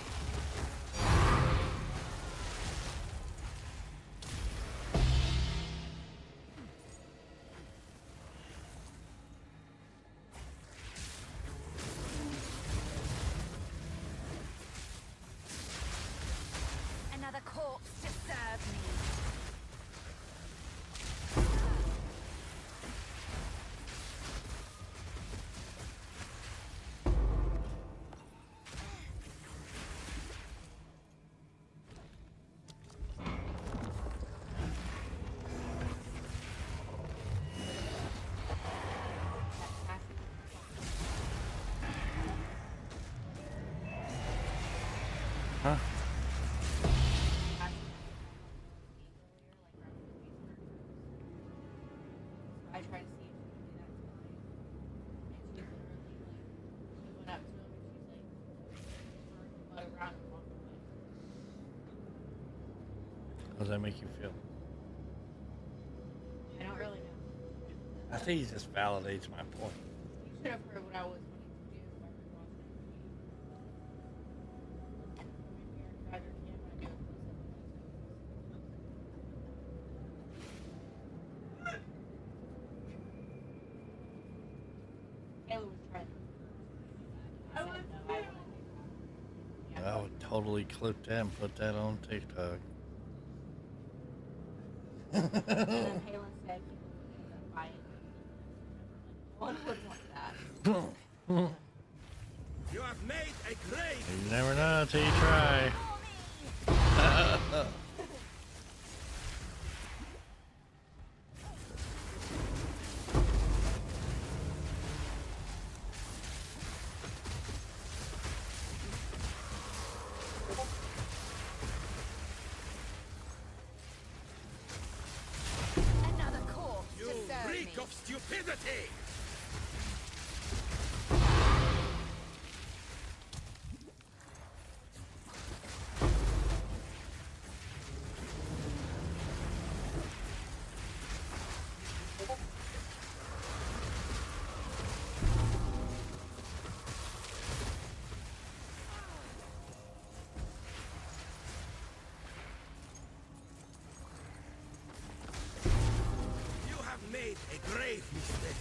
Speaker 12: Another corpse to serve me.
Speaker 4: Huh?
Speaker 13: I tried to see if she could do that tonight. And she literally, like, she went up to him and she's like, turned the butt around and walked away.
Speaker 4: How does that make you feel?
Speaker 13: I don't really know.
Speaker 4: I think he just validates my point.
Speaker 13: You should have heard what I was wanting to do if I were watching the movie. My parents either can't I do it. Taylor was trying to. I said, no, I wouldn't.
Speaker 4: I would totally clip that and put that on TikTok.
Speaker 13: And then Halen said he would end up buying it. One would want that.
Speaker 5: You have made a grave.
Speaker 4: You never know until you try.
Speaker 12: Another corpse
Speaker 5: You
Speaker 12: to serve
Speaker 5: reek
Speaker 12: me.
Speaker 5: of stupidity. You have made a grave mistake.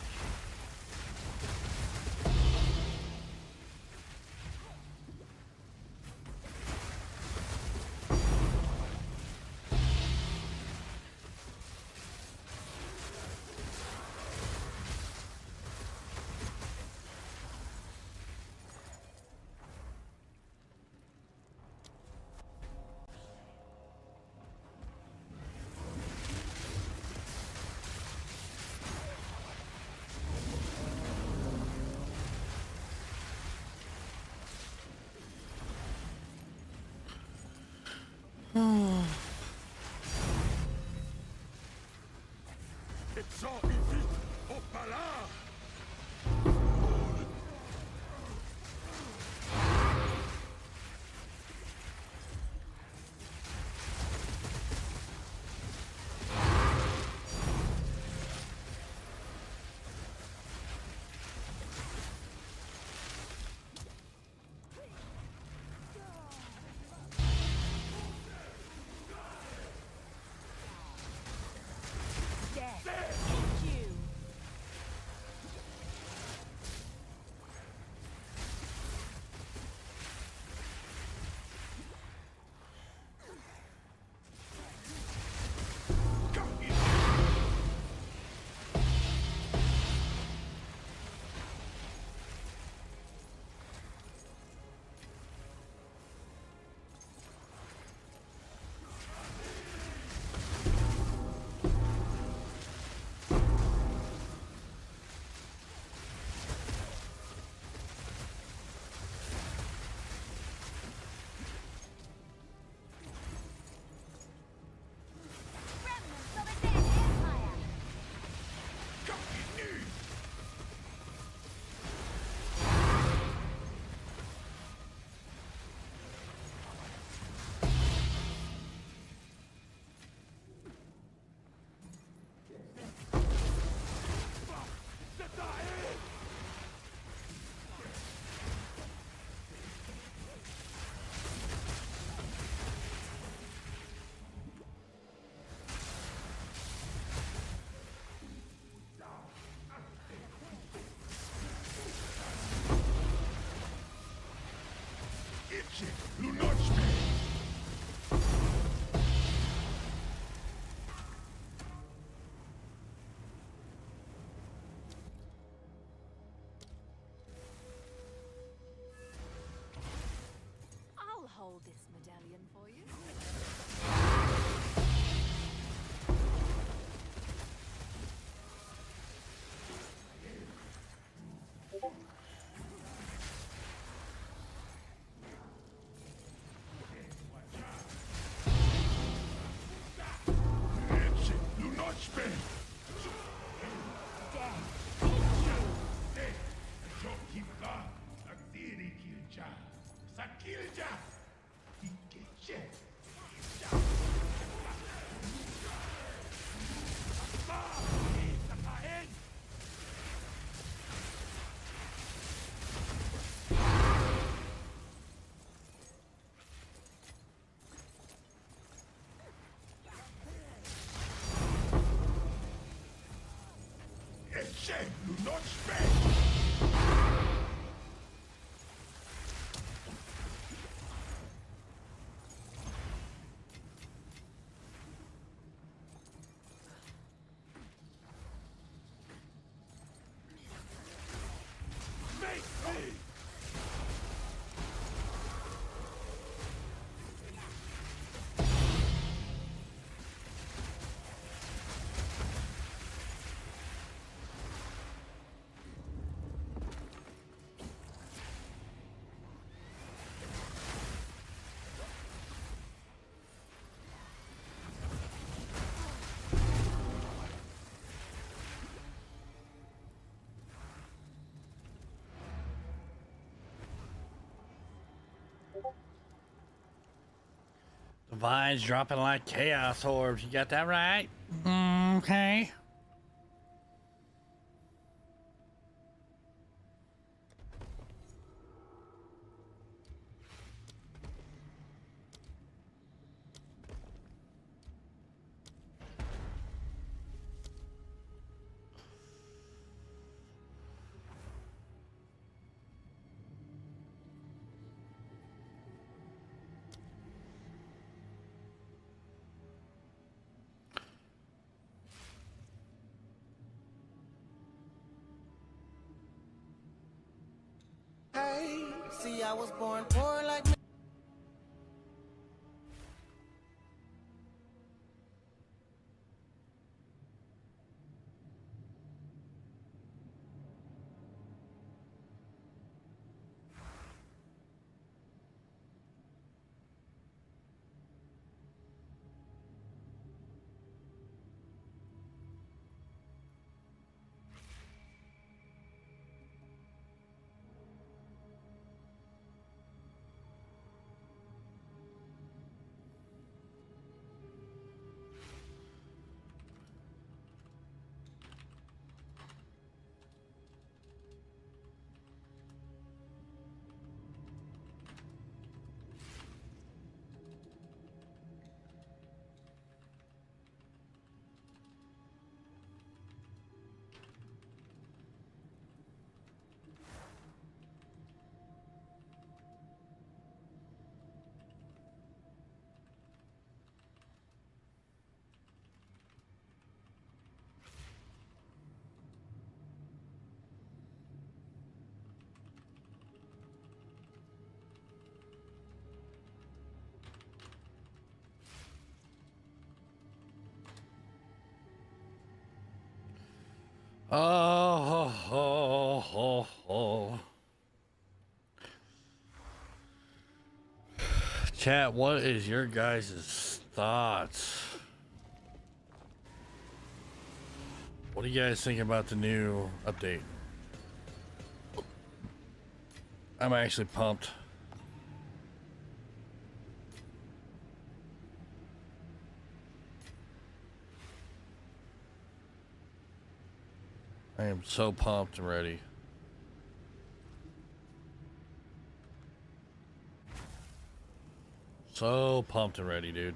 Speaker 3: L'argent est vite au palard.
Speaker 12: I'll hold this medallion for you.
Speaker 4: The vines dropping like chaos orbs. You got that right? Okay.
Speaker 14: Hey, see, I was born poor like me.
Speaker 4: Oh. Chat, what is your guys' thoughts? What do you guys think about the new update? I'm actually pumped. I am so pumped and ready. So pumped and ready, dude.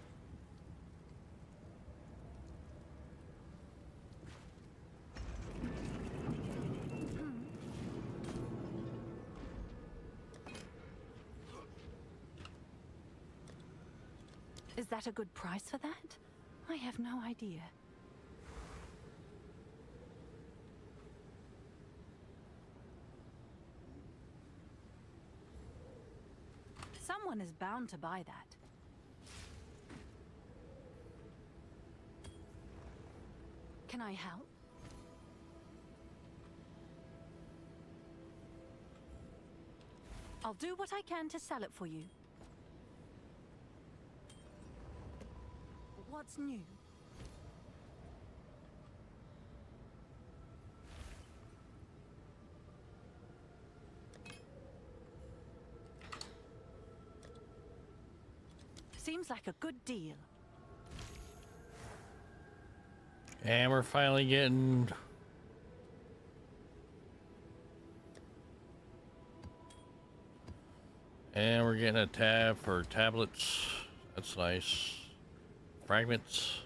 Speaker 15: Is that a good price for that? I have no idea. Someone is bound to buy that. Can I help? I'll do what I can to sell it for you. What's new? Seems like a good deal.
Speaker 4: And we're finally getting... And we're getting a tab for tablets. That's nice. Fragments.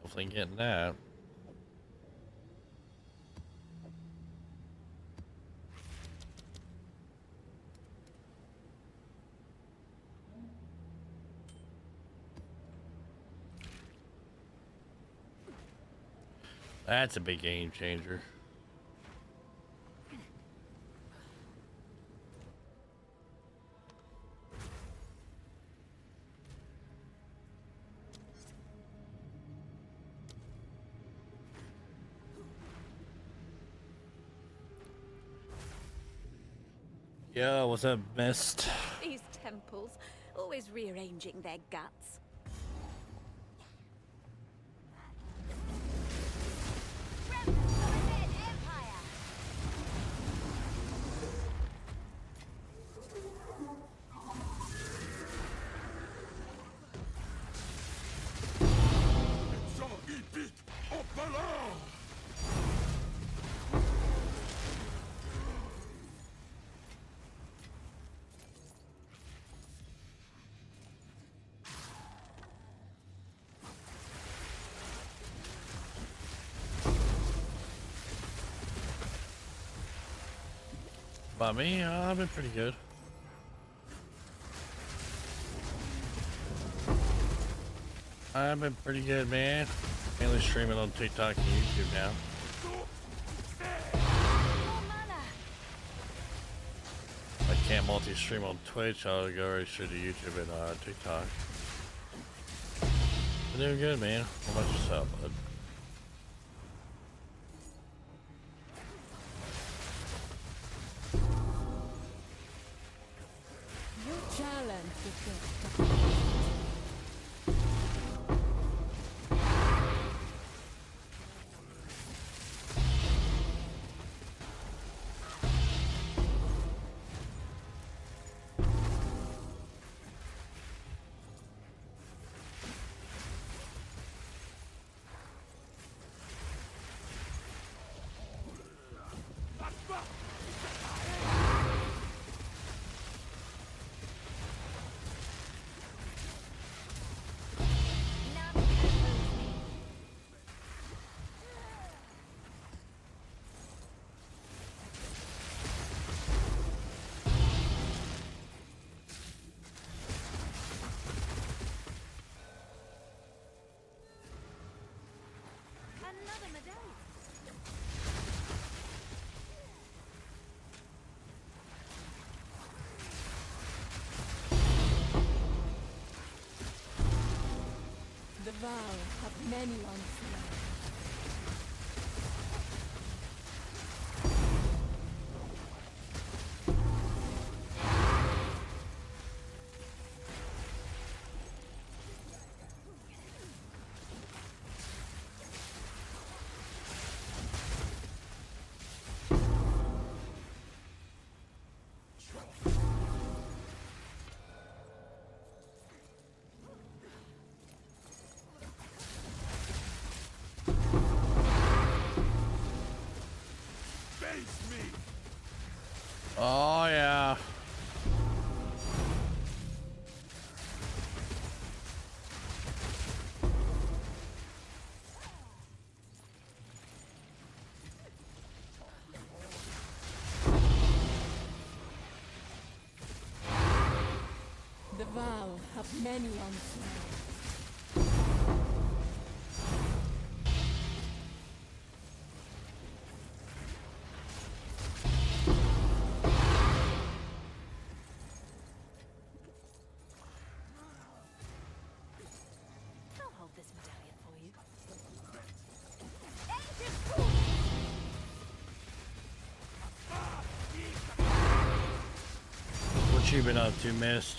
Speaker 4: Definitely getting that. That's a big game changer. Yo, what's up, Mist?
Speaker 15: These temples, always rearranging their guts.
Speaker 4: About me, I've been pretty good. I've been pretty good, man. Mainly streaming on TikTok and YouTube now. I can't multi-stream on Twitch. I'll go right straight to YouTube and TikTok. Been doing good, man. How about yourself, bud?
Speaker 10: The vow have many onslaughts. vow of many onslaughts.
Speaker 15: I'll hold this medallion for you.
Speaker 4: What you been up to, Mist?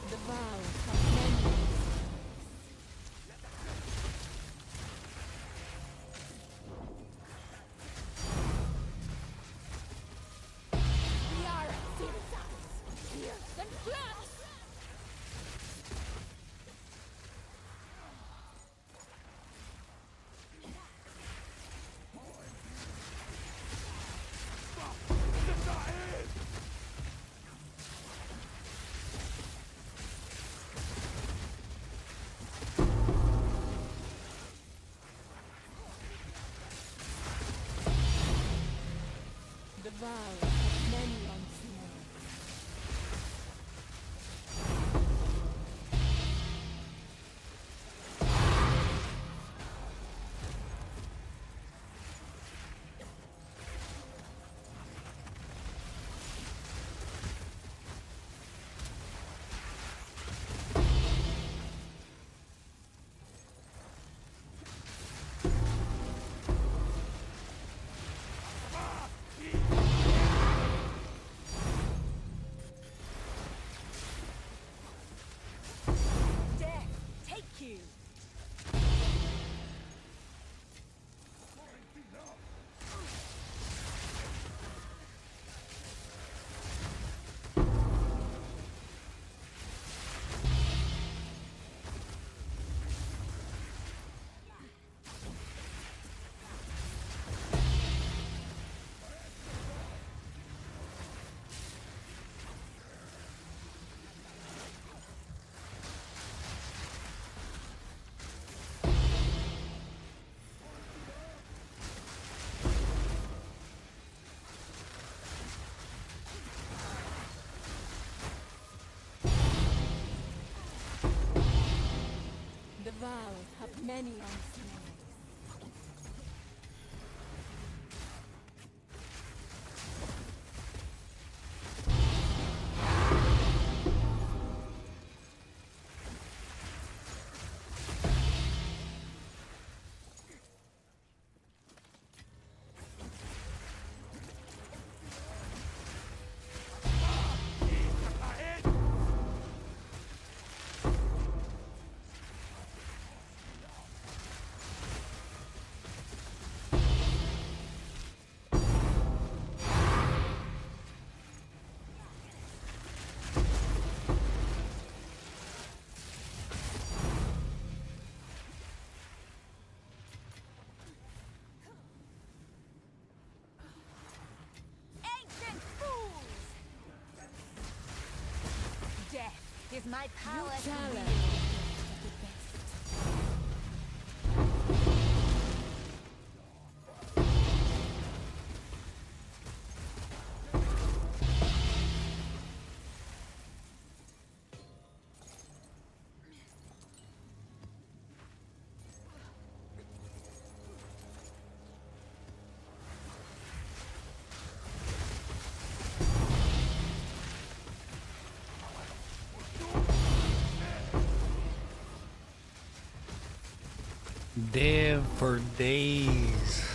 Speaker 10: The vow of many
Speaker 12: We are citizens, fierce and fierce.
Speaker 10: the vow of many onslaughts.
Speaker 12: Death, take you.
Speaker 10: The vow of many onslaughts.
Speaker 12: Ancient fools! Death is my power to
Speaker 10: challenge
Speaker 12: wield.
Speaker 10: the best.
Speaker 4: Dev for days.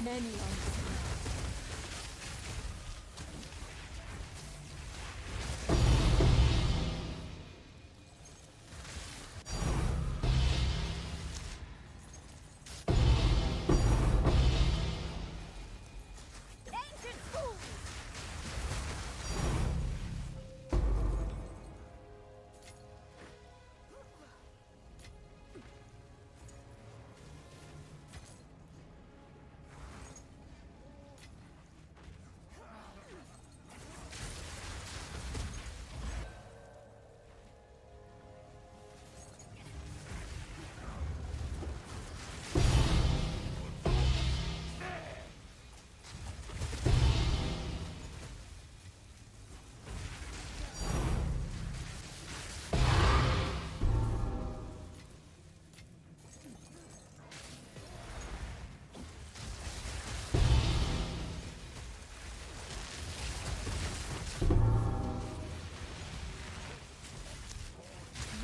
Speaker 10: many unseen.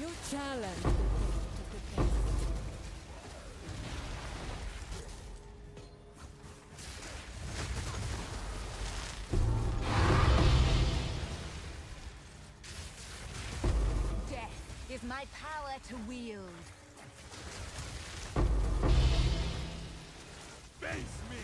Speaker 10: You challenge the best of the best.
Speaker 12: Death is my power to wield.
Speaker 3: Face me!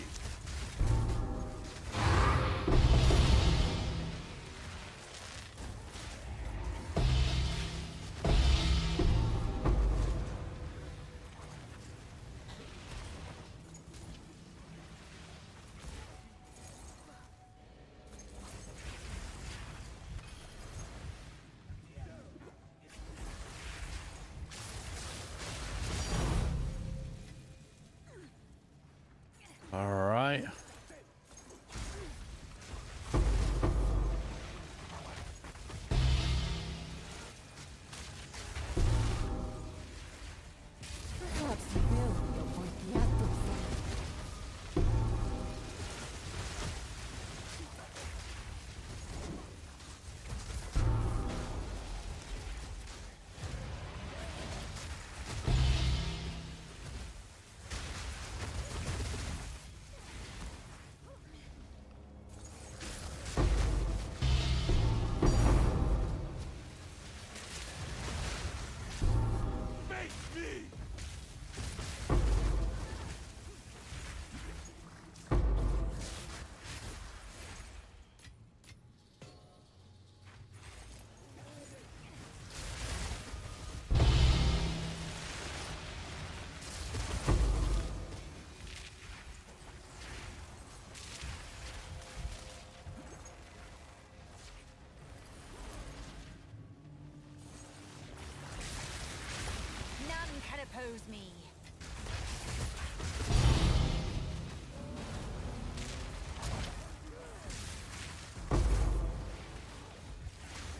Speaker 4: All right.
Speaker 10: Perhaps you will be avoid the atmosphere.
Speaker 3: Face me!
Speaker 12: None can oppose me.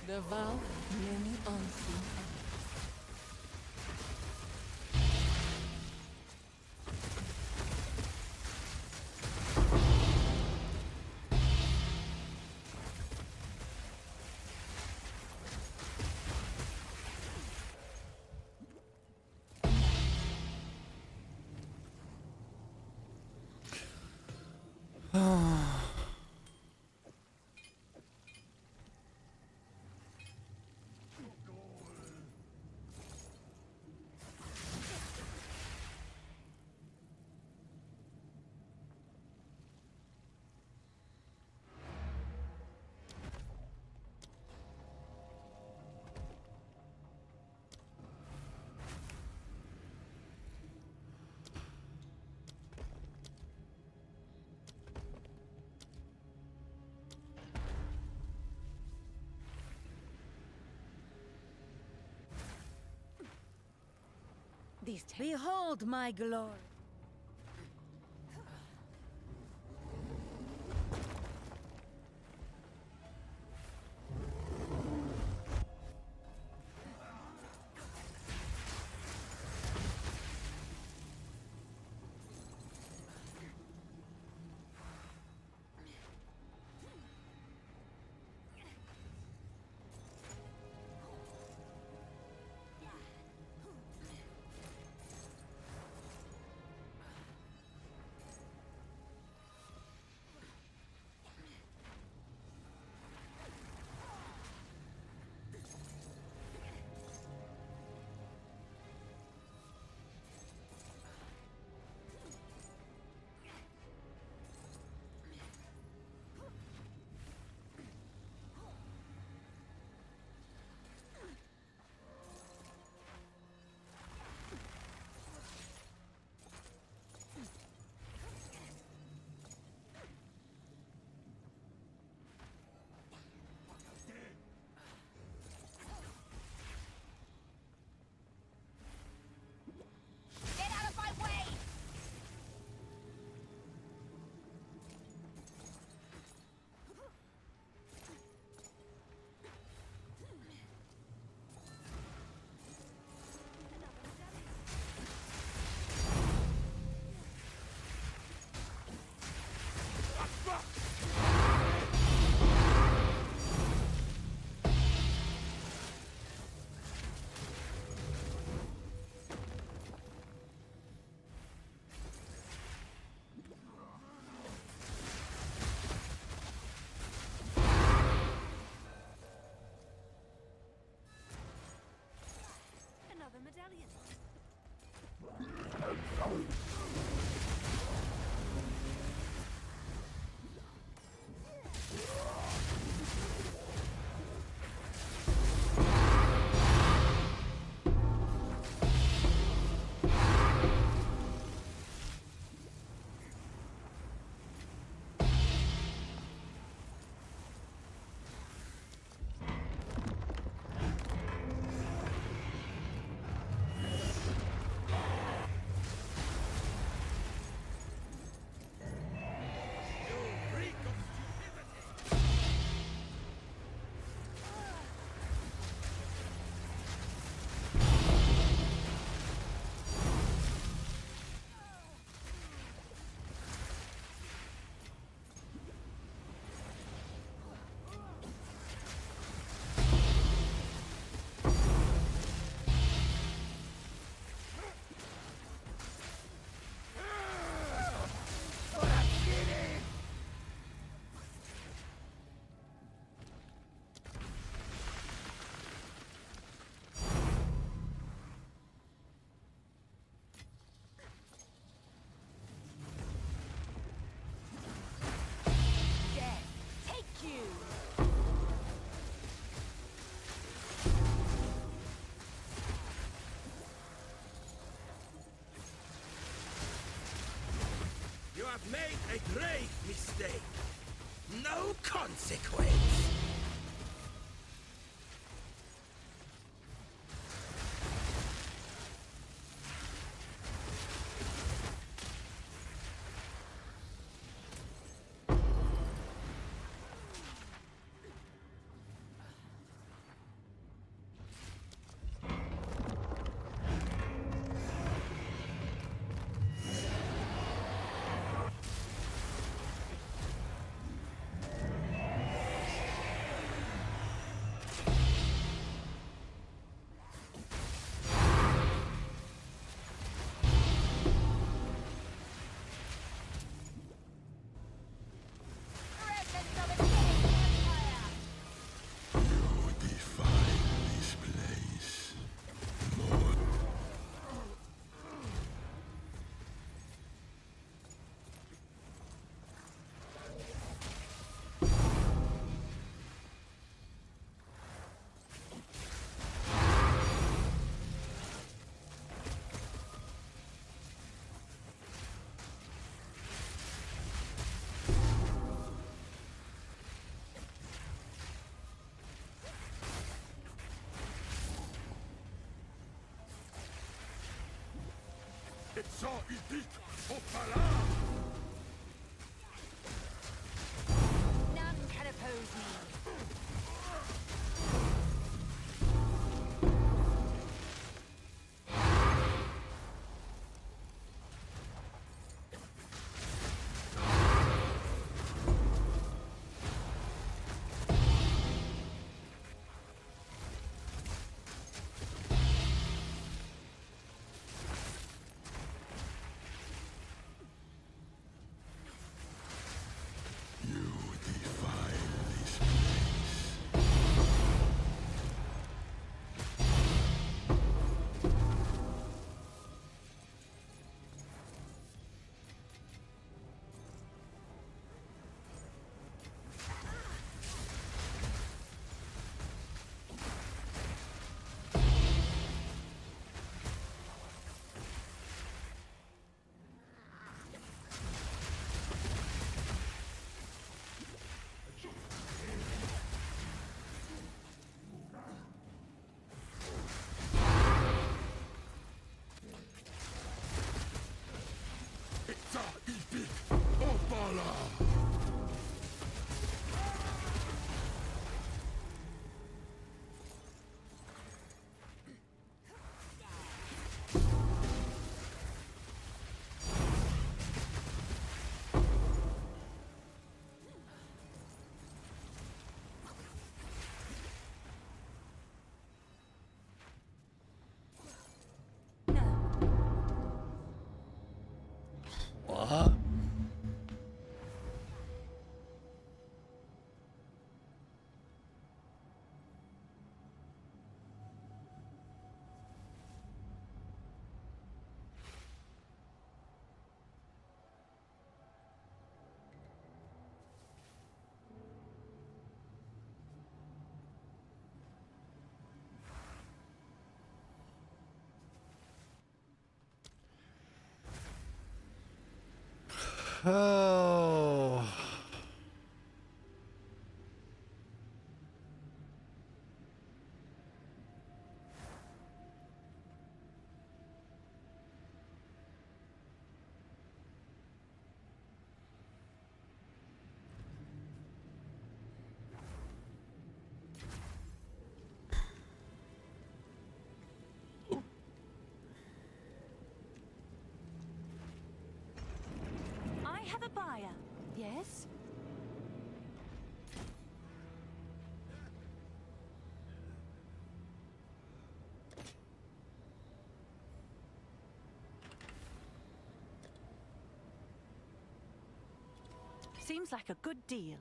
Speaker 10: The vow, many unseen. Behold my glory.
Speaker 5: have made a grave mistake. No consequence.
Speaker 12: None can oppose me.
Speaker 4: What? Oh.
Speaker 15: I have a buyer. Yes? Seems like a good deal.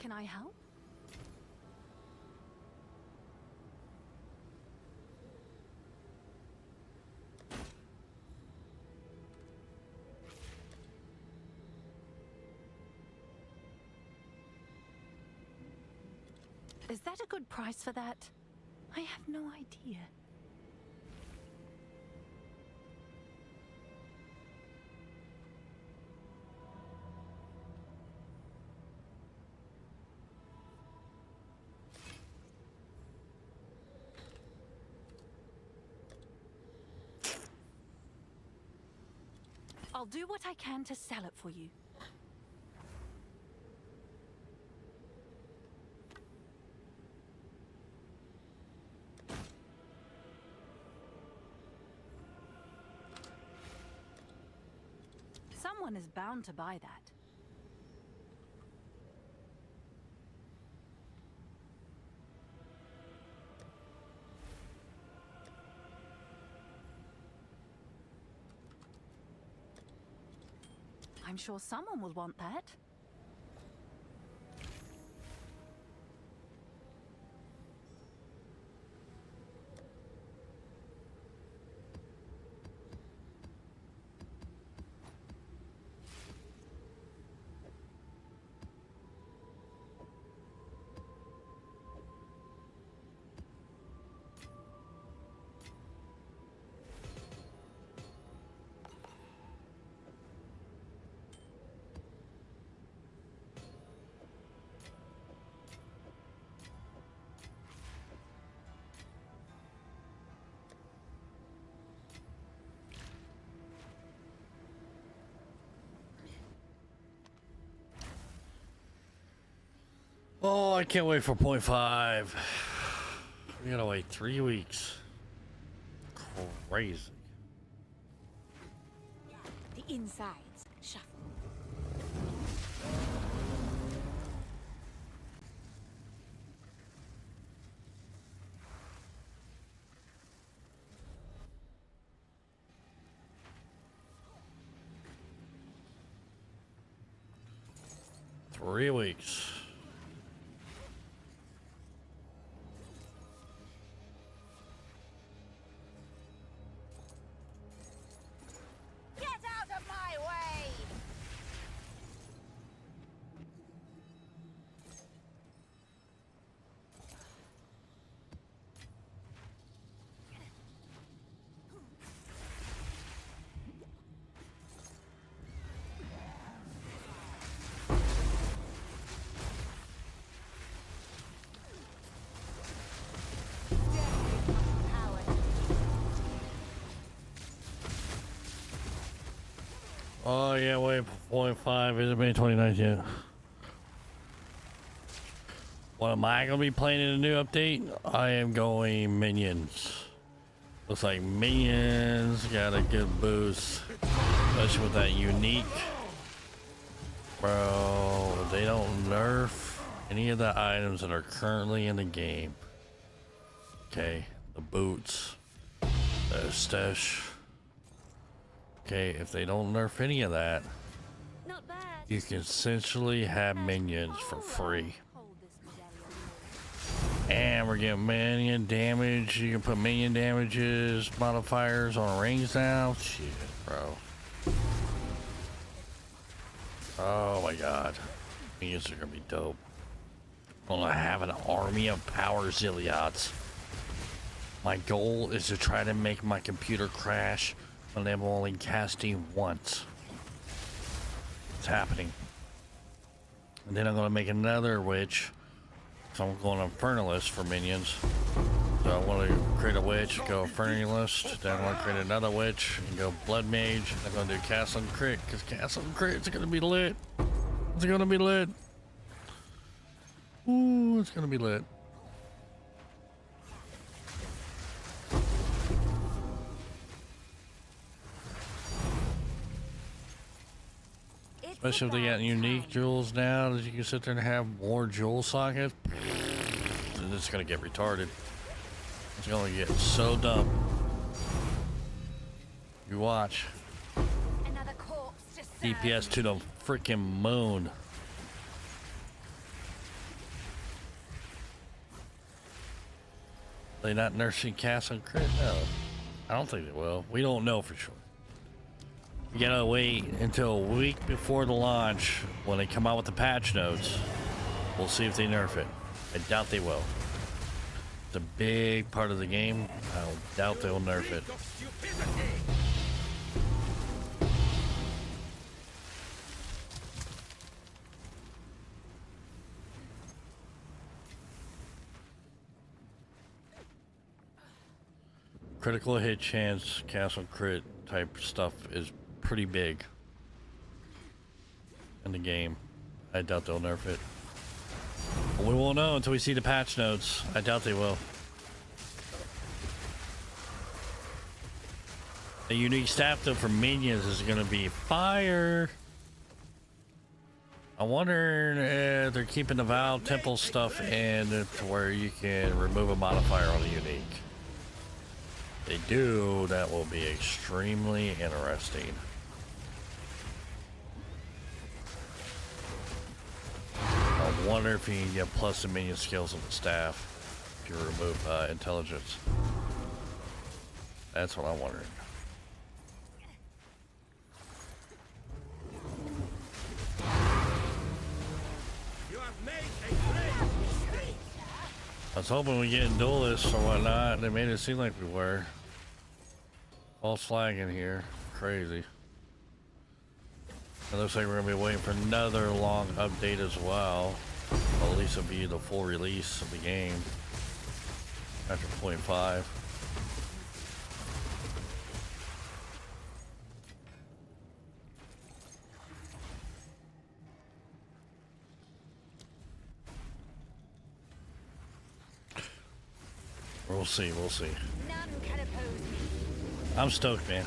Speaker 15: can I help? Is that a good price for that? I have no idea. I'll do what I can to sell it for you. Someone is bound to buy that. I'm sure someone will want that.
Speaker 4: Oh, I can't wait for 0.5. We gotta wait 3 weeks. Crazy.
Speaker 10: The insides shuffle.
Speaker 4: Three weeks. Oh yeah, wait, 0.5 isn't been 29 yet. What am I gonna be playing in a new update? I am going Minions. Looks like Minions got a good boost, especially with that unique. Bro, they don't nerf any of the items that are currently in the game. Okay, the boots, the stash. Okay, if they don't nerf any of that, you can essentially have minions for free. And we're getting minion damage. You can put minion damages modifiers on rings now. Shit, bro. Oh my god. Minions are gonna be dope. I'm gonna have an army of power Zilliards. My goal is to try to make my computer crash when I'm only casting once. It's happening. And then I'm gonna make another witch. So I'm going Infernalist for minions. So I want to create a witch, go Infernalist, then I want to create another witch and go Blood Mage. I'm going to do Castle and Crit, because Castle and Crit is going to be lit. It's going to be lit. Ooh, it's going to be lit. Especially if they got unique jewels now that you can sit there and have more jewel sockets. It's gonna get retarded. It's gonna get so dumb. You watch.
Speaker 12: Another corpse to serve.
Speaker 4: DPS to the freaking moon. They not nursing Castle and Crit? No. I don't think they will. We don't know for sure. You gotta wait until a week before the launch when they come out with the patch notes. We'll see if they nerf it. I doubt they will. It's a big part of the game. I doubt they'll nerf it. Critical hit chance, castle crit type stuff is pretty big in the game. I doubt they'll nerf it. But we won't know until we see the patch notes. I doubt they will. The unique stat though for minions is going to be fire. I wonder if they're keeping the Val Temple stuff in to where you can remove a modifier on a unique. If they do, that will be extremely interesting. I wonder if you can get plus the minion skills of the staff if you remove intelligence. That's what I'm wondering. I was hoping we get duelists or whatnot. They made it seem like we were. False flag in here. Crazy. It looks like we're going to be waiting for another long update as well. Well, at least it'll be the full release of the game after 0.5. We'll see, we'll see.
Speaker 12: None can oppose me.
Speaker 4: I'm stoked, man.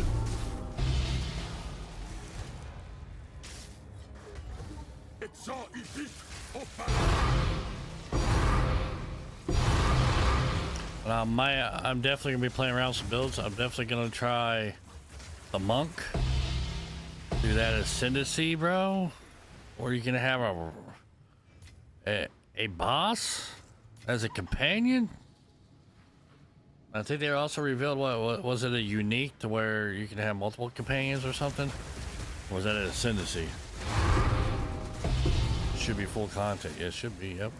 Speaker 4: I'm definitely gonna be playing around with some builds. I'm definitely gonna try the monk. Do that ascendancy, bro. Or you can have a boss as a companion. I think they also revealed what was it, a unique to where you can have multiple companions or something? Or was that an ascendancy? Should be full content. Yeah, it should be. Yep.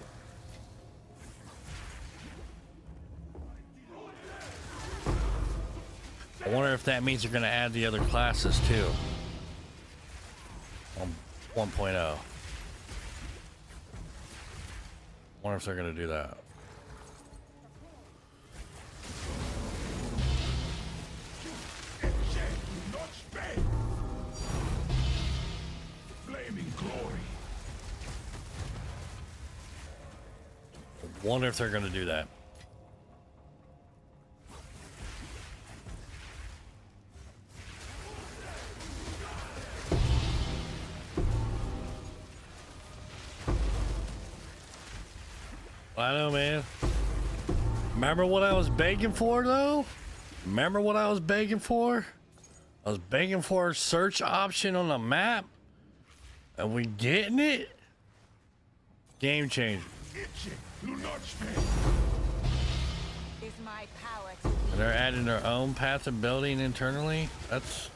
Speaker 4: I wonder if that means they're going to add the other classes too. On 1.0. Wonder if they're going to do that. Wonder if they're going to do that. I know, man. Remember what I was begging for, though? Remember what I was begging for? I was begging for a search option on the map. And we getting it? Game changer. And they're adding their own path of building internally. That's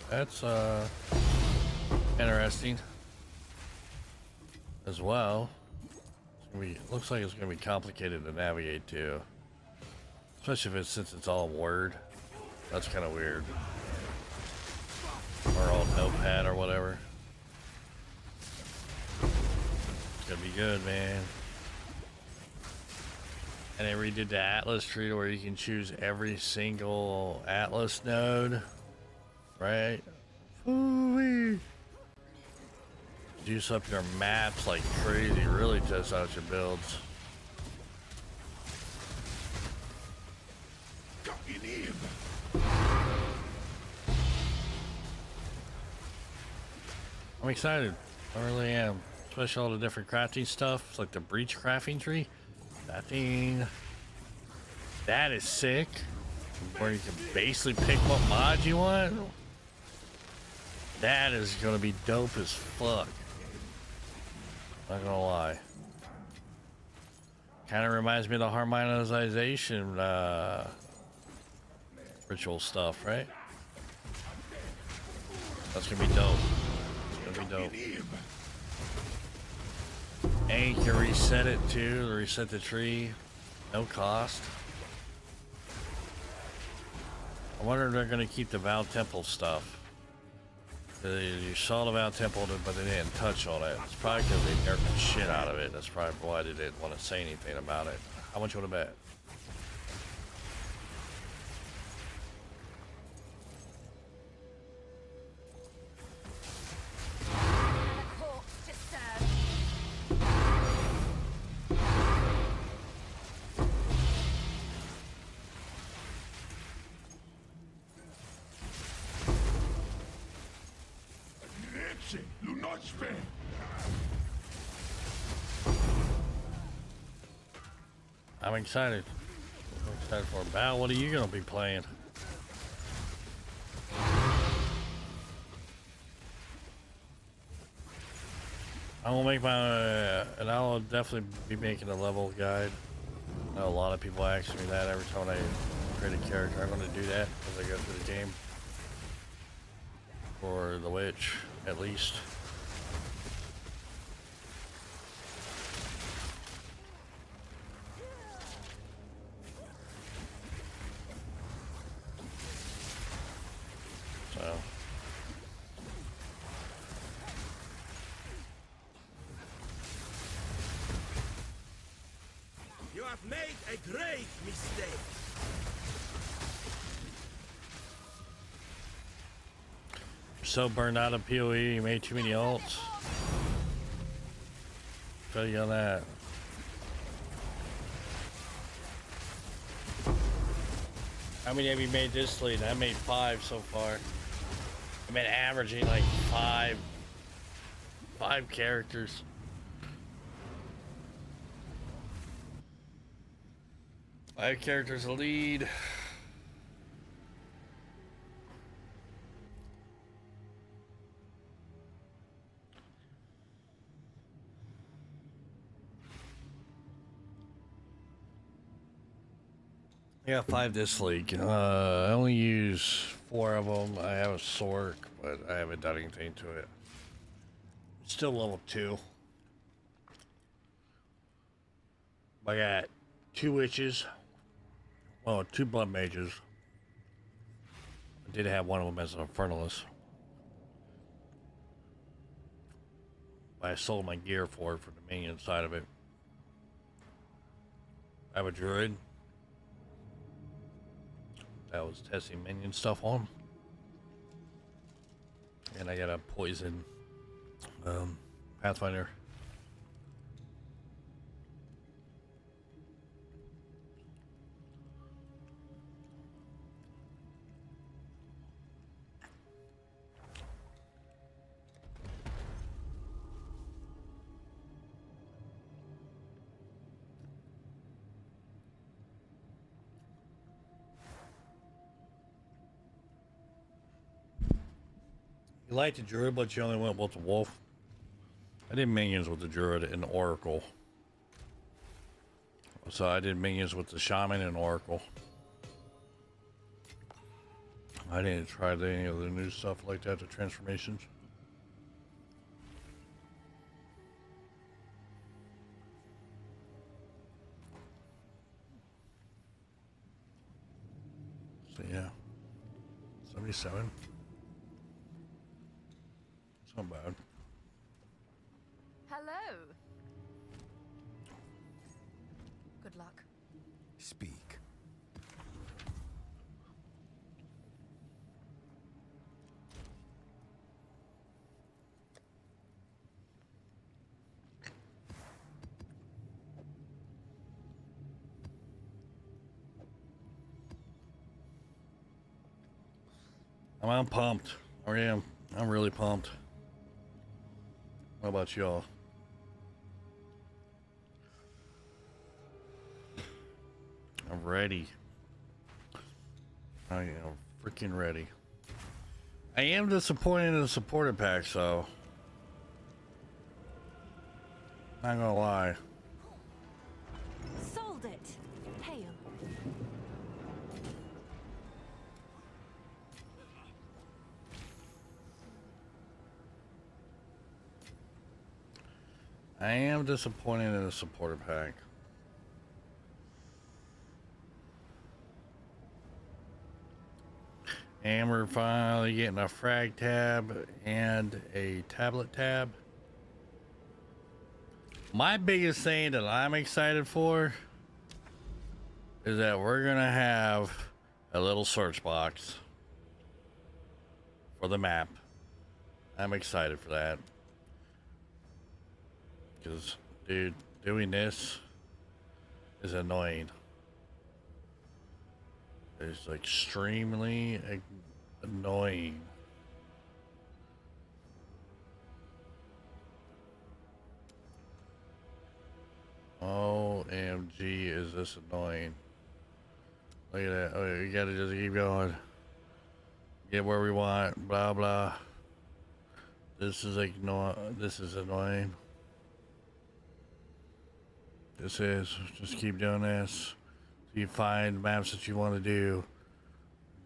Speaker 4: interesting as well. Looks like it's gonna be complicated to navigate too, especially since it's all Word. That's kind of weird, or all Notepad or whatever. It's gonna be good, man. And they redid the Atlas tree where you can choose every single Atlas node, right? Ooh-wee. Juice up your maps like crazy, really test out your builds. I'm excited, I really am. Especially all the different crafting stuff, it's like the breach crafting tree. That is sick. Where you can basically pick what mod you want. That is gonna be dope as fuck. Not gonna lie. Kind of reminds me of the harmonization ritual stuff, right? That's gonna be dope. It's gonna be dope. And you can reset it too, reset the tree. No cost. I wonder if they're gonna keep the Val Temple stuff. You saw the Val Temple, but they didn't touch on it. It's probably because they nerfed the shit out of it. That's probably why they didn't want to say anything about it. How much you want to bet? I'm excited. I'm excited for it. Val, what are you going to be playing? I'm going to make my, and I'll definitely be making a level guide. I know a lot of people ask me that every time I create a character. I'm going to do that as I go through the game. For the witch, at least.
Speaker 5: You have made a great mistake.
Speaker 4: So burned out of PoE, you made too many ults. Tell you on that. How many have you made this lead? I made 5 so far. I've been averaging like 5 characters. Five characters a lead. I got 5 this league. I only use 4 of them. I have a Sork, but I haven't done anything to it. Still level 2. I got 2 witches. Well, 2 blood mages. I did have one of them as an infernalist. But I sold my gear for it for the minion side of it. I have a druid. That was testing minion stuff on. And I got a poison Pathfinder. You liked the druid, but you only went with the wolf. I did minions with the druid and oracle. So I did minions with the shaman and oracle. I didn't try any of the new stuff like that, the transformations. So yeah, 77. It's not bad.
Speaker 12: Hello. Good luck.
Speaker 7: Speak.
Speaker 4: I'm pumped. I am. I'm really pumped. How about y'all? I'm ready. I am freaking ready. I am disappointed in the supporter pack, so not gonna lie. I am disappointed in the supporter pack. And we're finally getting a frag tab and a tablet tab. My biggest thing that I'm excited for is that we're gonna have a little search box for the map. I'm excited for that. Because, dude, doing this is annoying. It's extremely annoying. OMG, is this annoying. Look at that. Oh, you gotta just keep going. Get where we want. Blah, blah. This is annoying. This is. Just keep doing this. So you find maps that you want to do.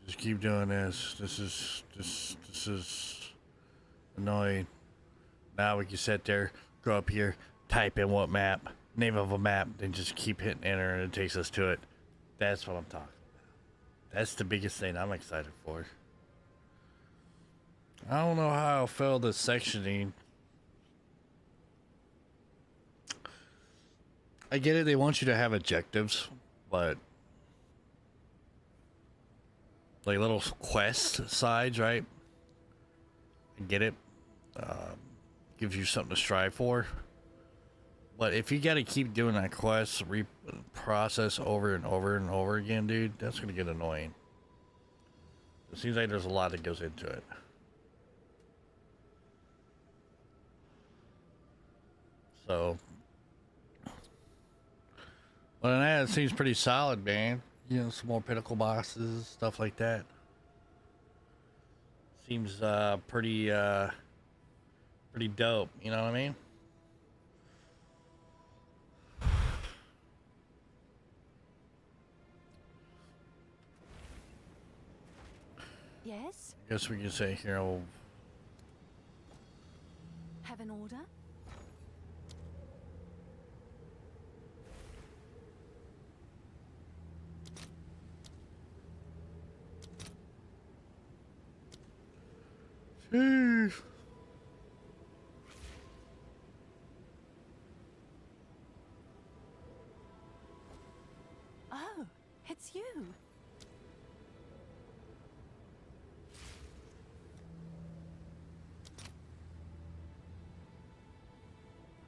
Speaker 4: Just keep doing this. This is annoying. Now we can sit there, go up here, type in what map, name of a map, then just keep hitting enter and it takes us to it. That's what I'm talking about. That's the biggest thing I'm excited for. I don't know how I feel the sectioning. I get it, they want you to have objectives, but like little quest sides, right? I get it. Gives you something to strive for. But if you gotta keep doing that quest process over and over and over again, dude, that's gonna get annoying. It seems like there's a lot that goes into it. So, other than that, it seems pretty solid, man. You know, some more pinnacle bosses, stuff like that. Seems pretty dope. You know what I mean?
Speaker 15: Yes?
Speaker 4: Guess we can say here. I'll...
Speaker 15: Have an order?
Speaker 4: Jeez.
Speaker 15: Oh, it's you.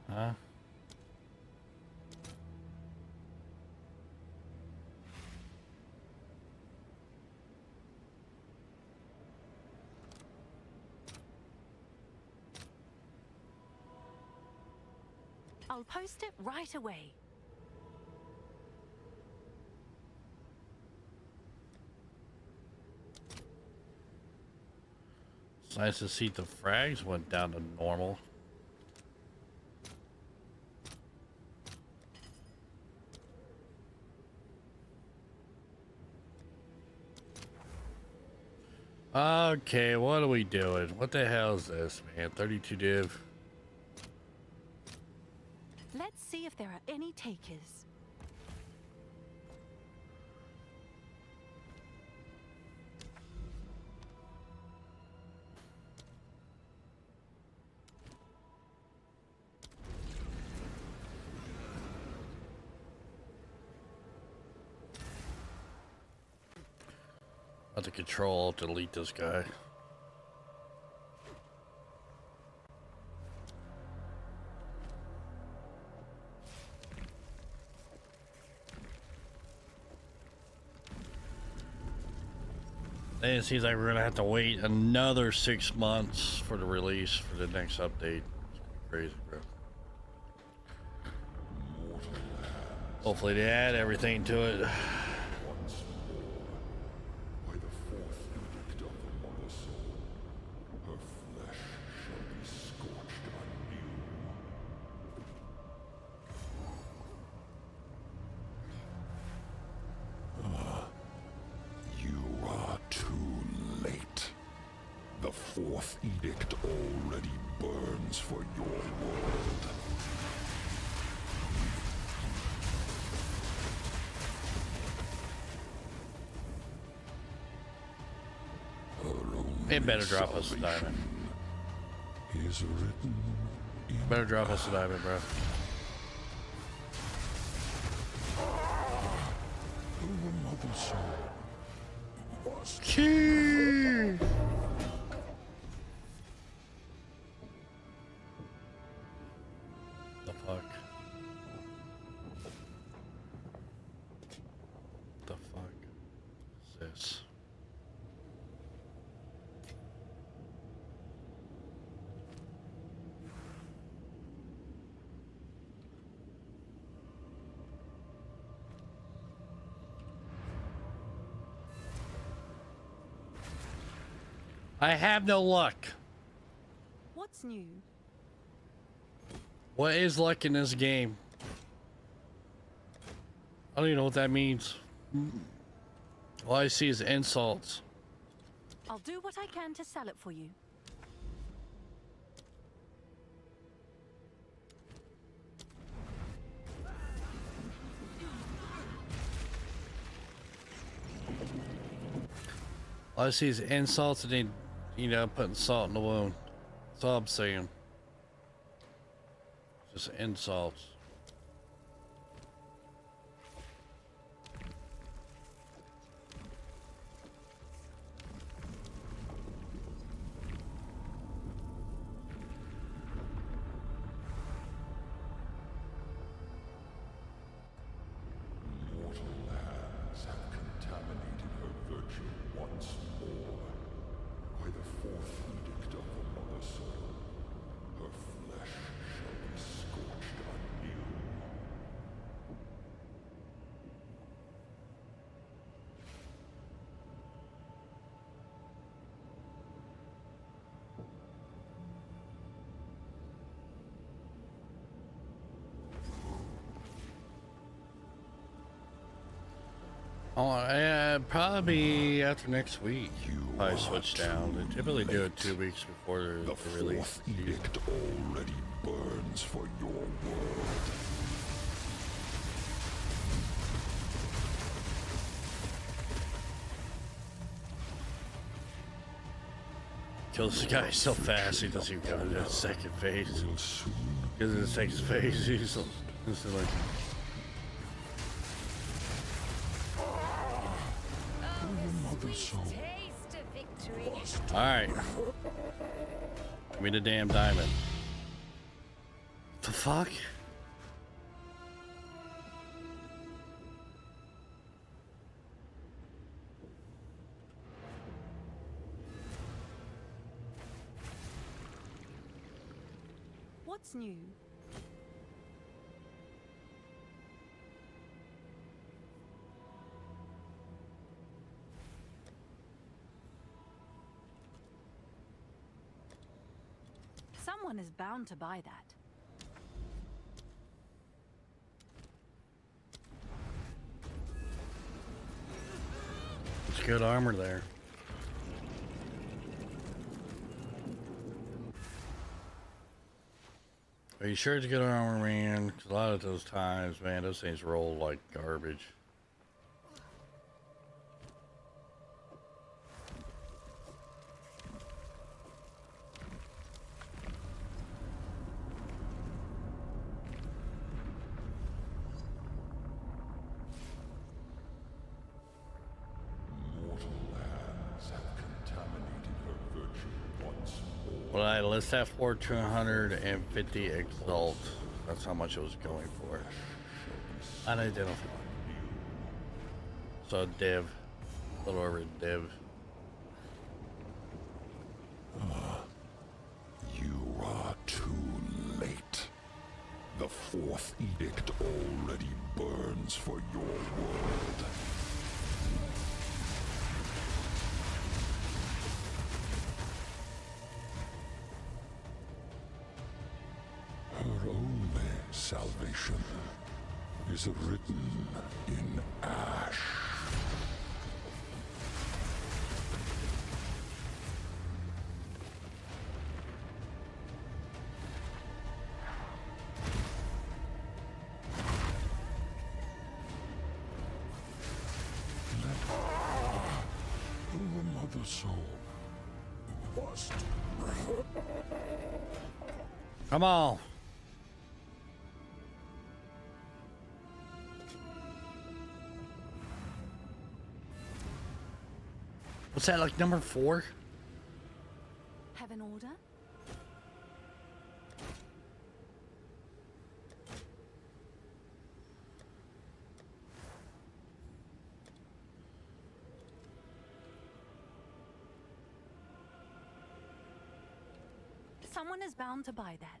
Speaker 4: Huh?
Speaker 15: I'll post it right away.
Speaker 4: It's nice to see the frags went down to normal. Okay, what are we doing? What the hell is this, man? 32 div.
Speaker 15: Let's see if there are any takers.
Speaker 4: Have to control, delete this guy. And it seems like we're gonna have to wait another 6 months for the release for the next update. It's crazy, bro. Hopefully they add everything to it.
Speaker 3: Fourth edict already burns for your world.
Speaker 4: It better drop us a diamond.
Speaker 3: Is written
Speaker 4: Better drop us a diamond, bro.
Speaker 3: over Mother Soul.
Speaker 4: Key. The fuck? The fuck is this? I have no luck.
Speaker 15: What's new?
Speaker 4: What is luck in this game? I don't even know what that means. All I see is insults.
Speaker 15: I'll do what I can to sell it for you.
Speaker 4: All I see is insults and then, you know, putting salt in the wound. That's all I'm saying. Just insults.
Speaker 3: Mortal lands have contaminated her virtue once more. By the fourth edict of the Mother Soul, her flesh shall be scorched anew.
Speaker 4: Oh, probably after next week. I switch down. They typically do it 2 weeks before the release.
Speaker 3: Fourth edict already burns for your world.
Speaker 4: Kills the guy so fast he doesn't even go to the second phase. Because in the second phase, he's like.
Speaker 3: Mother Soul.
Speaker 4: Alright. Give me the damn diamond. The fuck?
Speaker 15: What's new? Someone is bound to buy that.
Speaker 4: It's good armor there. Are you sure it's good armor, man? Because a lot of those times, man, those things roll like garbage. Well, let's have 4,250 exalt. That's how much it was going for. Unidentified. So div, a little over div.
Speaker 3: You are too late. The fourth edict already burns for your world. Her only salvation is written in ash. Over Mother Soul,
Speaker 4: Come on. What's that, like number 4?
Speaker 15: Have an order? Someone is bound to buy that.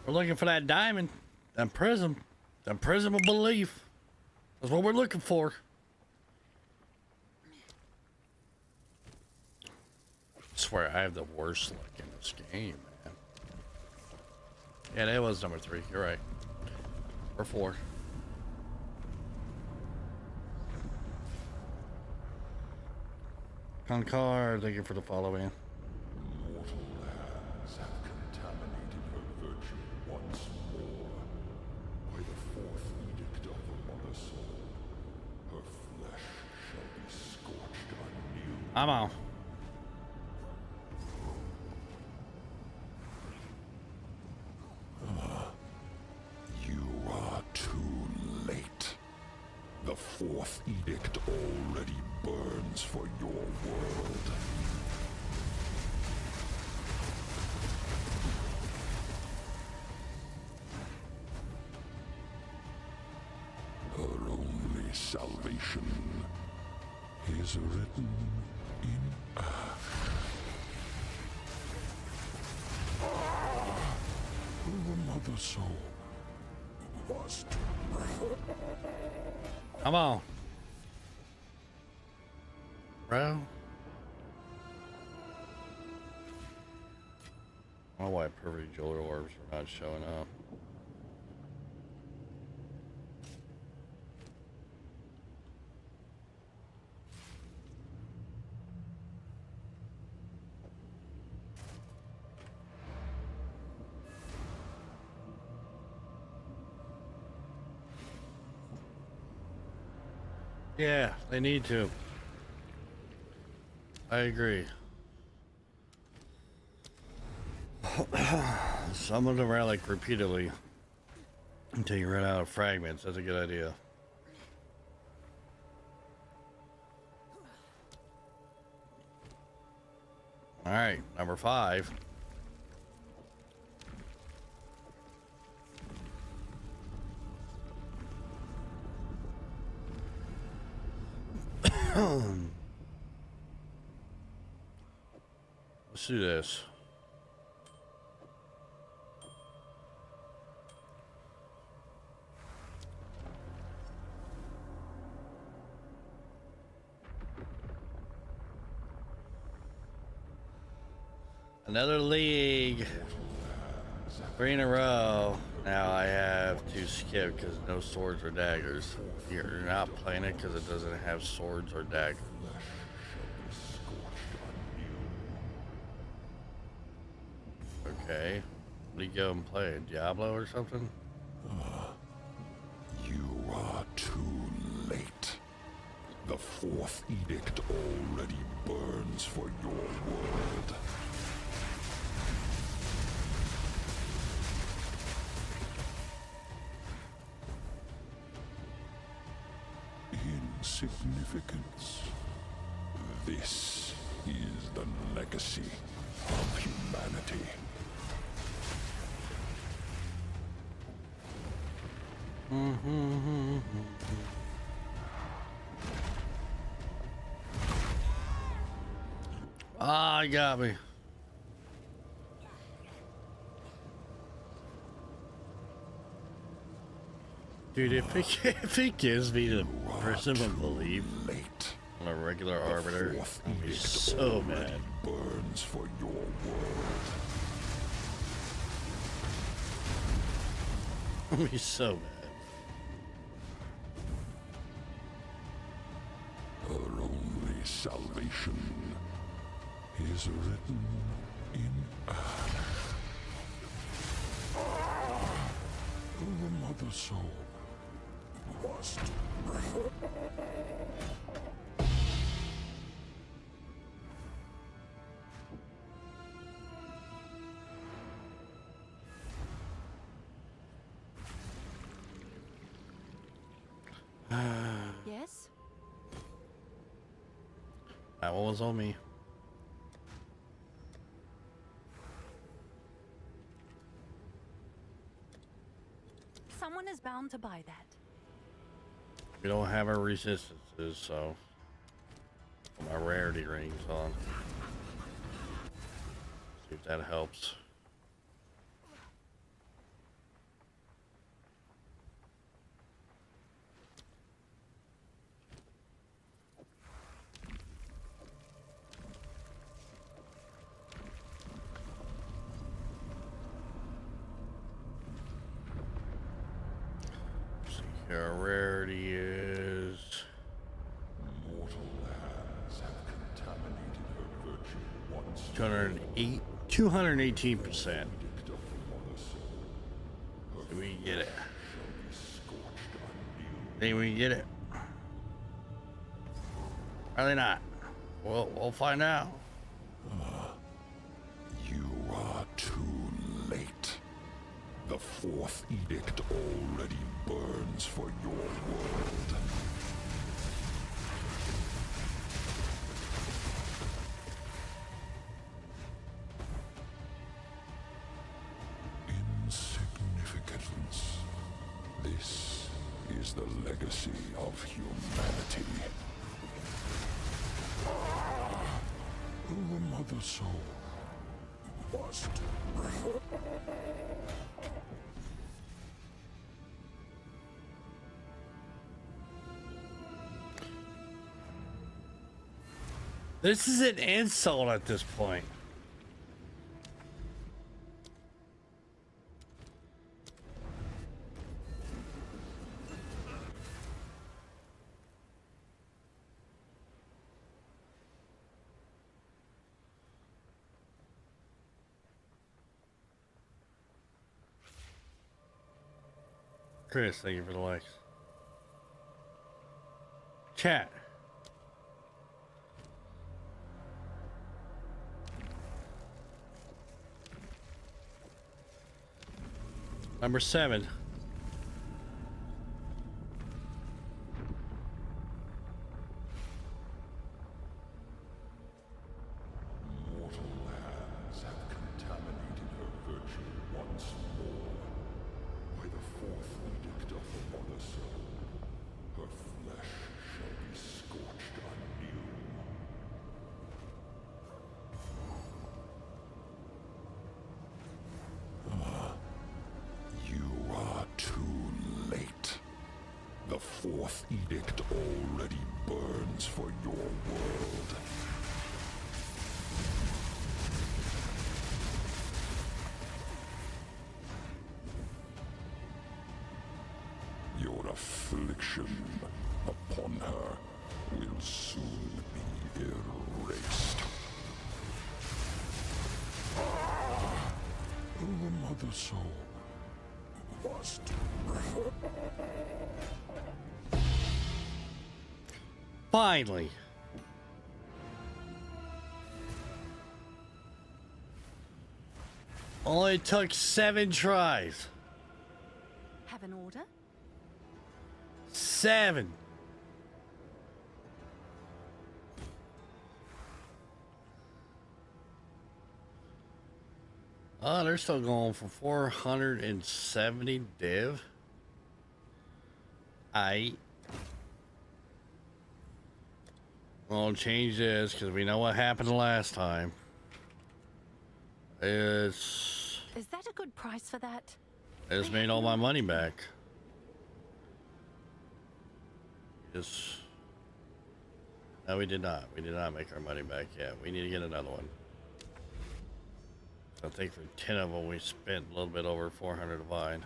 Speaker 4: We're looking for that diamond, that prism of belief. That's what we're looking for. I swear I have the worst luck in this game, man. Yeah, that was number 3. You're right. Or 4. Concar, thank you for the follow, man.
Speaker 3: Mortal lands have contaminated her virtue once more. By the 4th edict of the Mother Soul, her flesh shall be scorched anew.
Speaker 4: I'm on.
Speaker 3: You are too late. The 4th edict already burns for your world. Her only salvation is written in ash. The Mother Soul must.
Speaker 4: Come on. Bro. I don't know why perfect jeweler orbs are not showing up. Yeah, they need to. I agree. Summon the relic repeatedly until you run out of fragments. That's a good idea. All right, number 5. Let's do this. Another league. 3 in a row. Now I have to skip because no swords or daggers. You're not playing it because it doesn't have swords or daggers. Okay. What do you go and play? Diablo or something?
Speaker 3: You are too late. The 4th edict already burns for your world. Insignificance. This is the legacy of humanity.
Speaker 4: Ah, you got me. Dude, if it gives me the prism of belief on a regular arbiter, I'll be so mad.
Speaker 3: Burns for your world.
Speaker 4: I'll be so mad.
Speaker 3: Her only salvation is written in ash. mother soul must.
Speaker 15: Yes?
Speaker 4: That one was on me.
Speaker 15: Someone is bound to buy that.
Speaker 4: We don't have our resistances, so put my rarity rings on. See if that helps. Our rarity is
Speaker 3: Mortal hands have contaminated her virtue once.
Speaker 4: 218%. Did we get it? Think we can get it? Probably not. We'll find out.
Speaker 3: You are too late. The fourth edict already burns for your world. Insignificance. This is the legacy of humanity. The mother soul must.
Speaker 4: This is an insult at this point. Chris, thank you for the likes. Chat. Number 7.
Speaker 3: Mortal hands have contaminated her virtue once more. By the fourth edict of the mother soul, her flesh shall be scorched anew. You are too late. The fourth edict already burns for your world. Your affliction upon her will soon be erased. The mother soul must.
Speaker 4: Finally. Only took 7 tries.
Speaker 15: Have an order?
Speaker 4: 7. Oh, they're still going for 470 div. We'll change this because we know what happened last time. Is
Speaker 15: that a good price for that?
Speaker 4: I just made all my money back. Just no, we did not. We did not make our money back yet. We need to get another one. I think for 10 of them we spent a little bit over 400 divine.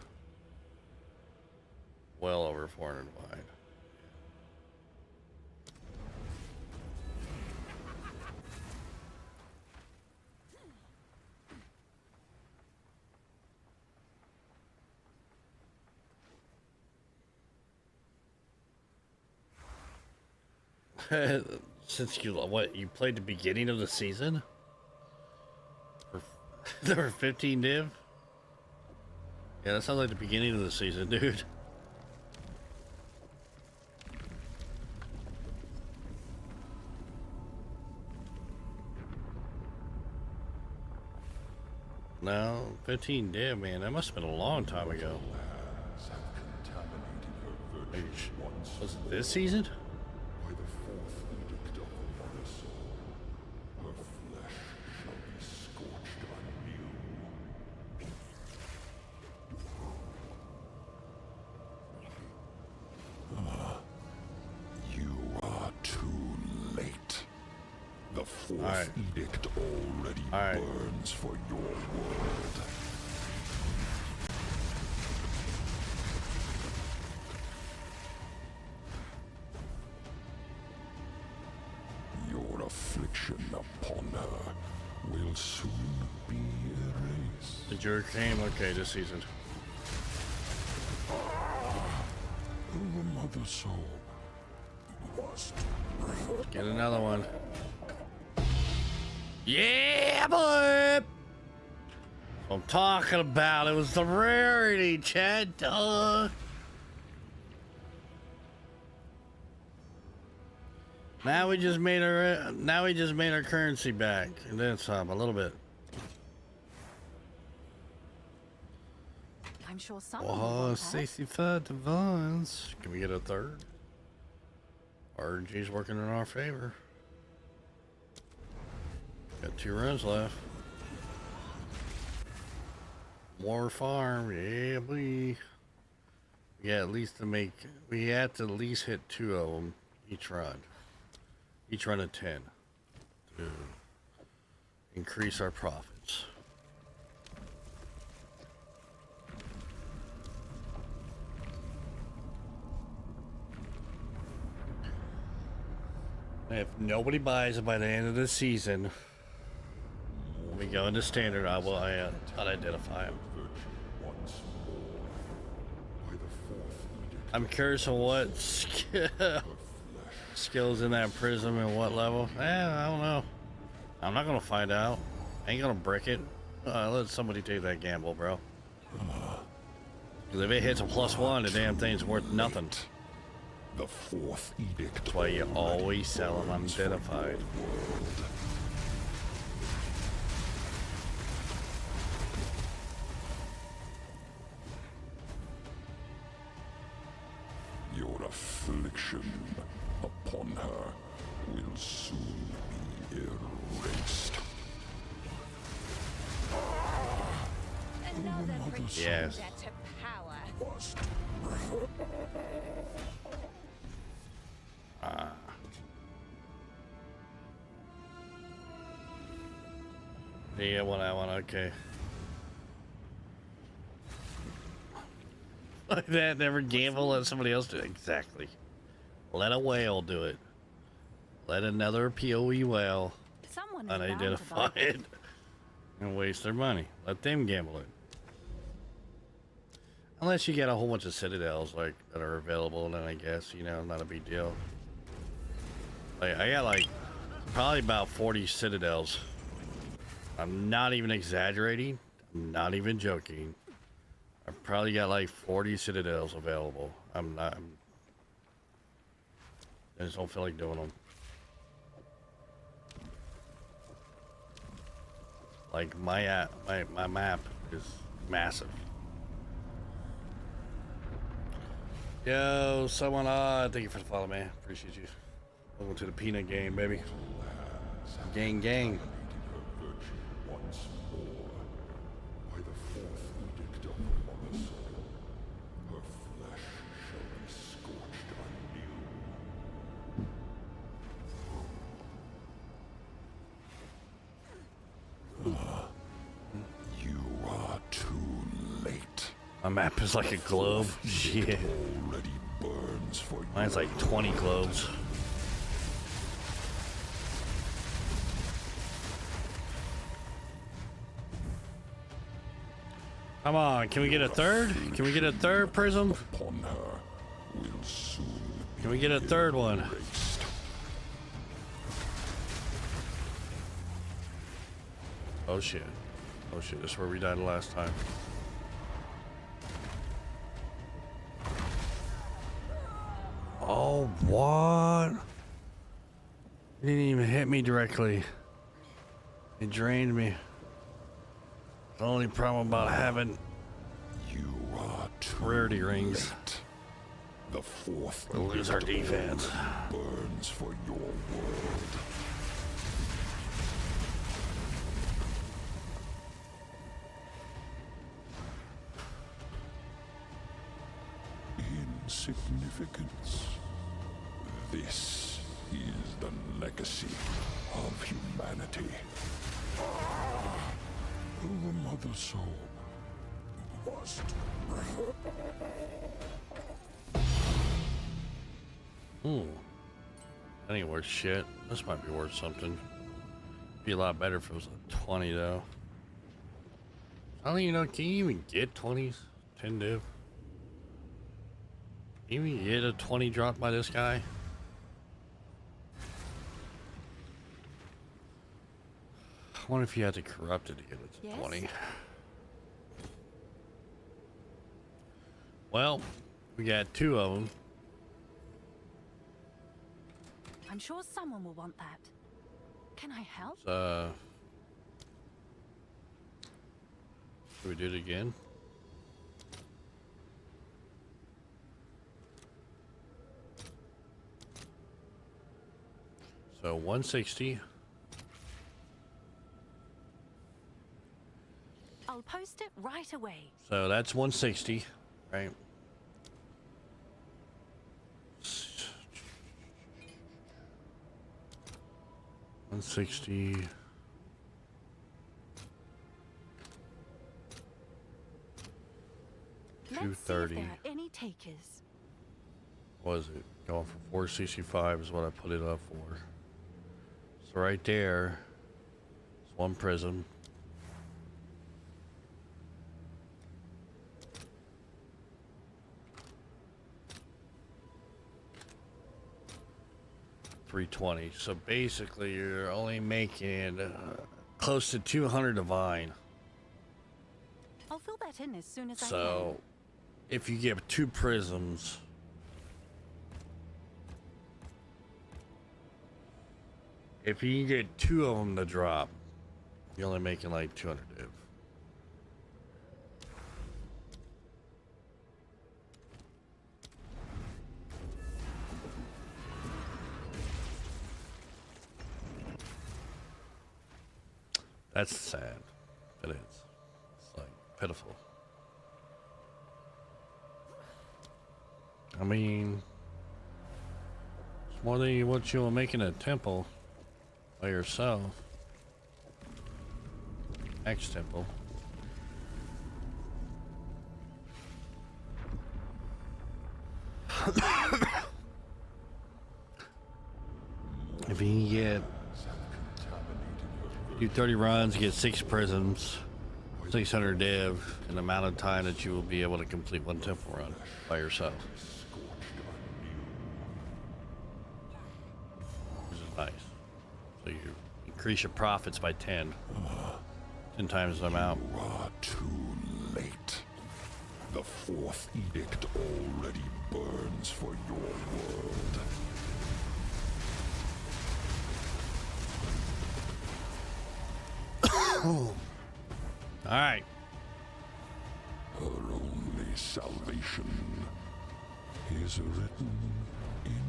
Speaker 4: Well over 400 divine. Since you played the beginning of the season? There were 15 div? Yeah, that sounds like the beginning of the season, dude. No, 15 div, man. That must have been a long time ago. Was it this season?
Speaker 3: By the fourth edict of the Mother Soul, her flesh shall be scorched anew. You are too late. The fourth edict already burns for your world. Your affliction upon her will soon be erased.
Speaker 4: The jerk came? Okay, this season.
Speaker 3: The Mother Soul must
Speaker 4: Get another one. Yeah, boy! I'm talking about. It was the rarity, Chad. Duh. Now we just made our currency back, and then some, a little bit.
Speaker 15: I'm sure some.
Speaker 4: Oh, 65 divines. Can we get a third? RNG's working in our favor. Got 2 runs left. More farm, yeah, boy. Yeah, at least to make. We had to at least hit 2 of them each run. Each run of 10 to increase our profits. If nobody buys it by the end of the season, when we go into standard, I will unidentify them. I'm curious on what skills in that prism and what level. I don't know. I'm not gonna find out. I ain't gonna brick it. Let somebody take that gamble, bro. Because if it hits a +1, the damn thing's worth nothing.
Speaker 3: The fourth edict.
Speaker 4: That's why you always sell them unidentified.
Speaker 3: Your affliction upon her will soon be erased.
Speaker 12: Another
Speaker 4: Yes.
Speaker 12: to power.
Speaker 4: Yeah, well, that one, okay. Like that, never gamble, let somebody else do it. Exactly. Let a whale do it. Let another PoE whale unidentified and waste their money. Let them gamble it. Unless you get a whole bunch of citadels like that are available, then I guess, you know, not a big deal. Like, I got like probably about 40 citadels. I'm not even exaggerating. I'm not even joking. I probably got like 40 citadels available. I just don't feel like doing them. Like my map is massive. Yo, someone, thank you for the follow, man. Appreciate you. Welcome to the peanut game, baby. Gang, gang.
Speaker 3: You are too late.
Speaker 4: My map is like a globe. Shit.
Speaker 3: Already burns for
Speaker 4: Mine's like 20 globes. Come on, can we get a third? Can we get a third prism?
Speaker 3: upon her will soon
Speaker 4: Can we get a third one? Oh shit. Oh shit, this is where we died last time. Oh, what? It didn't even hit me directly. It drained me. The only problem about having rarity rings.
Speaker 3: The fourth
Speaker 4: We'll lose our defense.
Speaker 3: burns for your world. Insignificance. This is the legacy of humanity. The Mother Soul must.
Speaker 4: That ain't worth shit. This might be worth something. Be a lot better if it was a 20 though. I don't even know, can you even get 20s? 10 div? Can you even get a 20 dropped by this guy? I wonder if you had to corrupt it to get it to 20. Well, we got 2 of them.
Speaker 15: I'm sure someone will want that. Can I help?
Speaker 4: Should we do it again? So 160.
Speaker 15: I'll post it right away.
Speaker 4: So that's 160, right? $160.
Speaker 15: Let's see if there are any takers.
Speaker 4: What is it? Going for 465 is what I put it up for. So right there is 1 prism. $320. So basically, you're only making close to 200 divine.
Speaker 15: I'll fill that in as soon as I
Speaker 4: So, if you get 2 prisms, if you can get 2 of them to drop, you're only making like 200 div. That's sad. It is. It's like pitiful. I mean, it's more than what you were making a temple by yourself. X temple. If you can get do 30 runs, get 6 prisms, 600 div, in the amount of time that you will be able to complete 1 temple run by yourself. Which is nice. So you increase your profits by 10. 10 times the amount.
Speaker 3: You are too late. The fourth edict already burns for your world.
Speaker 4: All right.
Speaker 3: Her only salvation is written in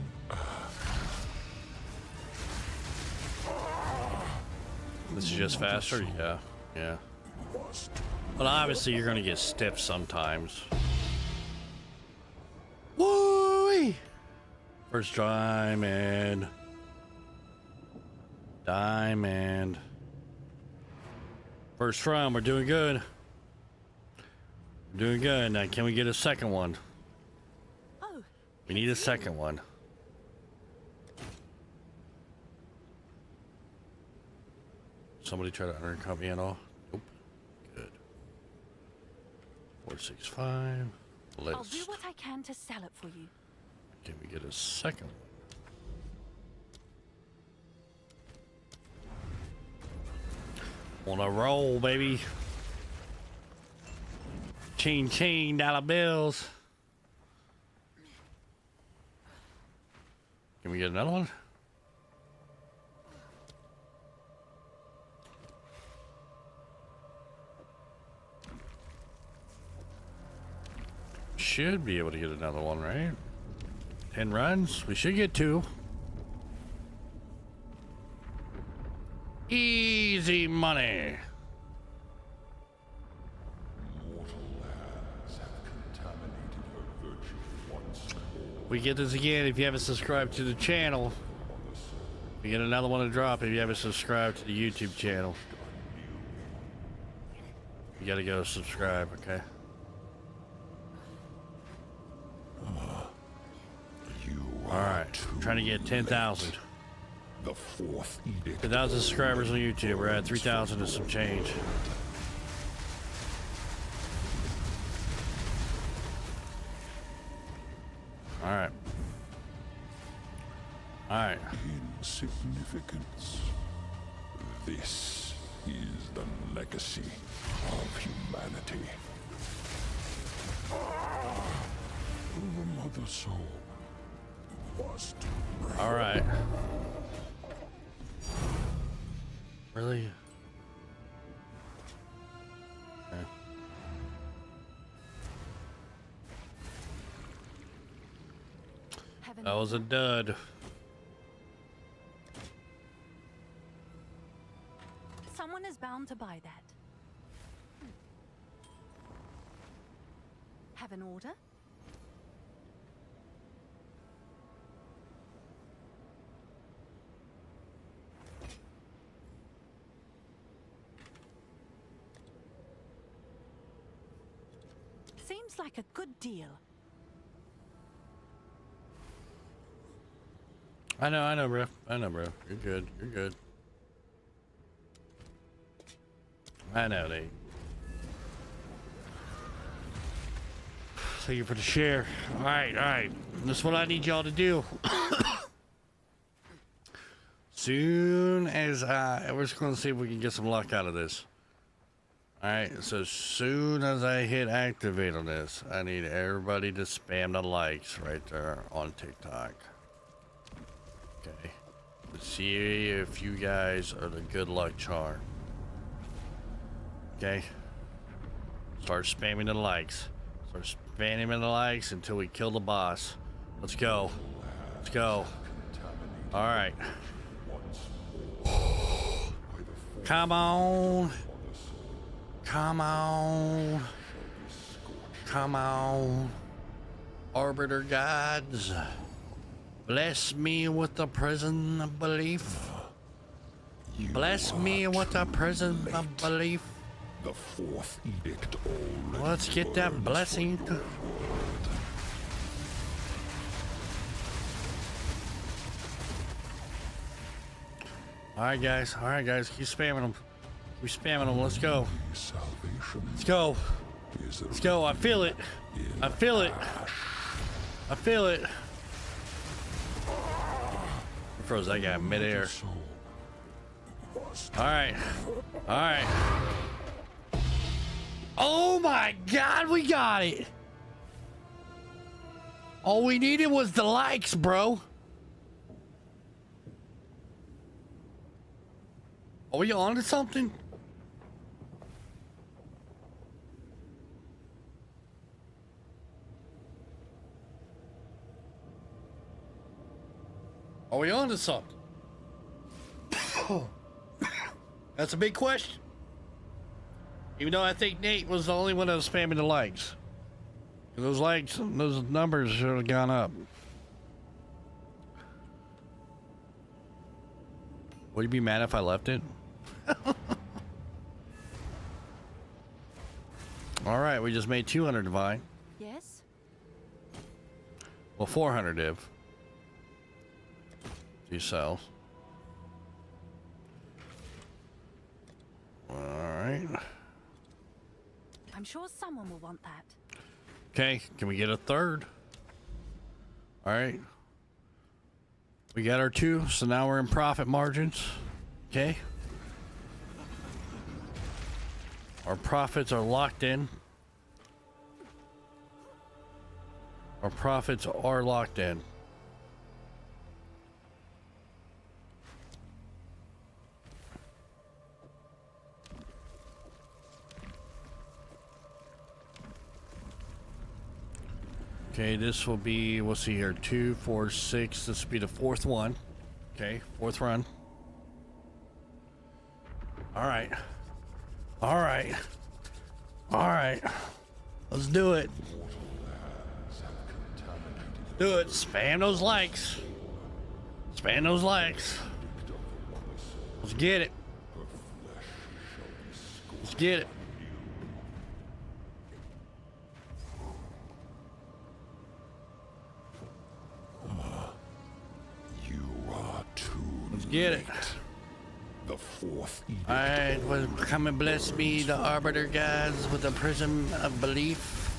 Speaker 4: This is just faster? Yeah. Yeah. But obviously you're gonna get stiff sometimes. Woo! First diamond. Diamond. First round, we're doing good. We're doing good. Now, can we get a second one?
Speaker 15: Oh.
Speaker 4: We need a second one. Somebody try to undercut me at all? Nope. Good. 465. Let's.
Speaker 15: I'll do what I can to sell it for you.
Speaker 4: Can we get a second one? On a roll, baby. Chain, dollar bills. Can we get another one? Should be able to get another one, right? 10 runs. We should get 2. Easy money. We get this again if you haven't subscribed to the channel. We get another one to drop if you haven't subscribed to the YouTube channel. You gotta go subscribe, okay? Alright, trying to get 10,000.
Speaker 3: The 4th edict.
Speaker 4: 10,000 subscribers on YouTube. We're at 3,000 and some change. Alright. Alright.
Speaker 3: Insignificance. This is the legacy of humanity. The mother soul must break.
Speaker 4: Alright. Really? Okay. That was a dud.
Speaker 15: Someone is bound to buy that. Have an order? Seems like a good deal.
Speaker 4: I know, bro. I know, bro. You're good. You're good. I know, Nate. Thank you for the share. All right. This is what I need y'all to do. Soon as we're just going to see if we can get some luck out of this. All right, so as soon as I hit activate on this, I need everybody to spam the likes right there on TikTok. Okay. Let's see if you guys are the good luck charm. Okay. Start spamming the likes. Start spamming the likes until we kill the boss. Let's go. Let's go. All right. Come on. Come on. Come on. Arbiter gods. Bless me with the prison of belief. Bless me with the prison of belief.
Speaker 3: The 4th edict already.
Speaker 4: Let's get that blessing. Alright guys, keep spamming them. Keep spamming them, let's go. Let's go. Let's go, I feel it. I feel it. I feel it. Froze that guy midair. Alright. Alright. Oh my god, we got it! All we needed was the likes, bro. Are we on to something? Are we on to something? That's a big question. Even though I think Nate was the only one that was spamming the likes. Those likes, those numbers should have gone up. Would you be mad if I left it? Alright, we just made 200 divine.
Speaker 15: Yes?
Speaker 4: Well, 400 div. Few cells. Alright.
Speaker 15: I'm sure someone will want that.
Speaker 4: Okay, can we get a third? Alright. We got our 2, so now we're in profit margins. Okay. Our profits are locked in. Our profits are locked in. Okay, this will be, we'll see here, 2, 4, 6. This will be the fourth one. Okay, fourth run. All right. All right. All right. Let's do it. Do it. Spam those likes. Spam those likes. Let's get it. Let's get it. Let's get it.
Speaker 3: The fourth edict.
Speaker 4: Alright, well, come and bless me, the Arbiter gods, with the prism of belief.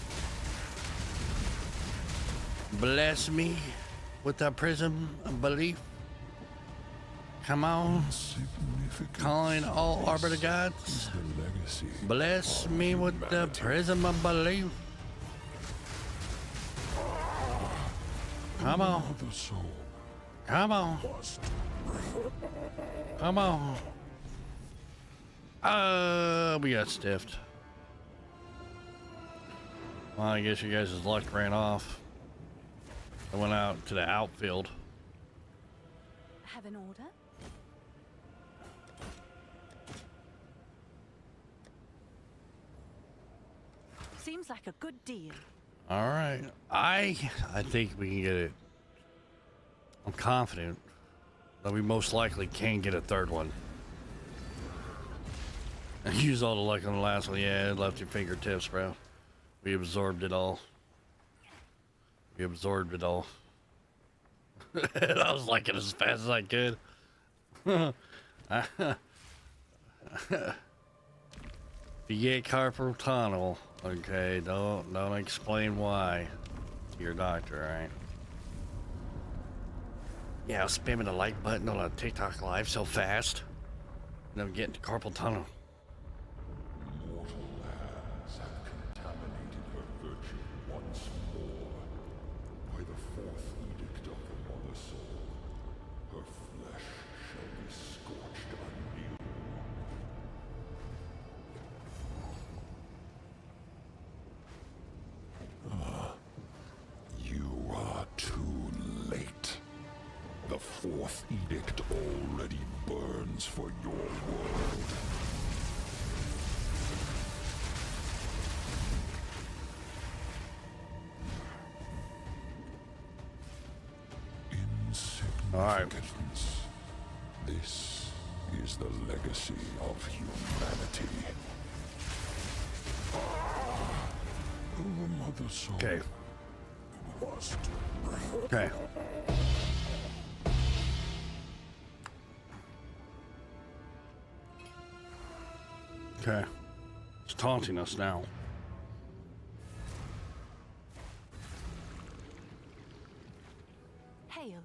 Speaker 4: Bless me with the prism of belief. Come on. Calling all Arbiter gods. Bless me with the prism of belief. Come on. Come on. Come on. We got stiffed. Well, I guess you guys' luck ran off. I went out to the outfield.
Speaker 15: Have an order? Seems like a good deal.
Speaker 4: All right. I think we can get it. I'm confident that we most likely can get a third one. I used all the luck on the last one. Yeah, it left your fingertips, bro. We absorbed it all. We absorbed it all. I was like it as fast as I could. If you get carpal tunnel, okay, don't explain why to your doctor, all right? Yeah, I was spamming the like button on a TikTok live so fast. And I'm getting to carpal tunnel.
Speaker 3: Mortal lands have contaminated her virtue once more. By the fourth edict of the Mother Soul, her flesh shall be scorched anew. You are too late. The fourth edict already burns for your world. Insignificance. This is the legacy of humanity. The Mother Soul.
Speaker 4: Okay.
Speaker 3: Must
Speaker 4: Okay. Okay. It's taunting us now.
Speaker 15: Hail.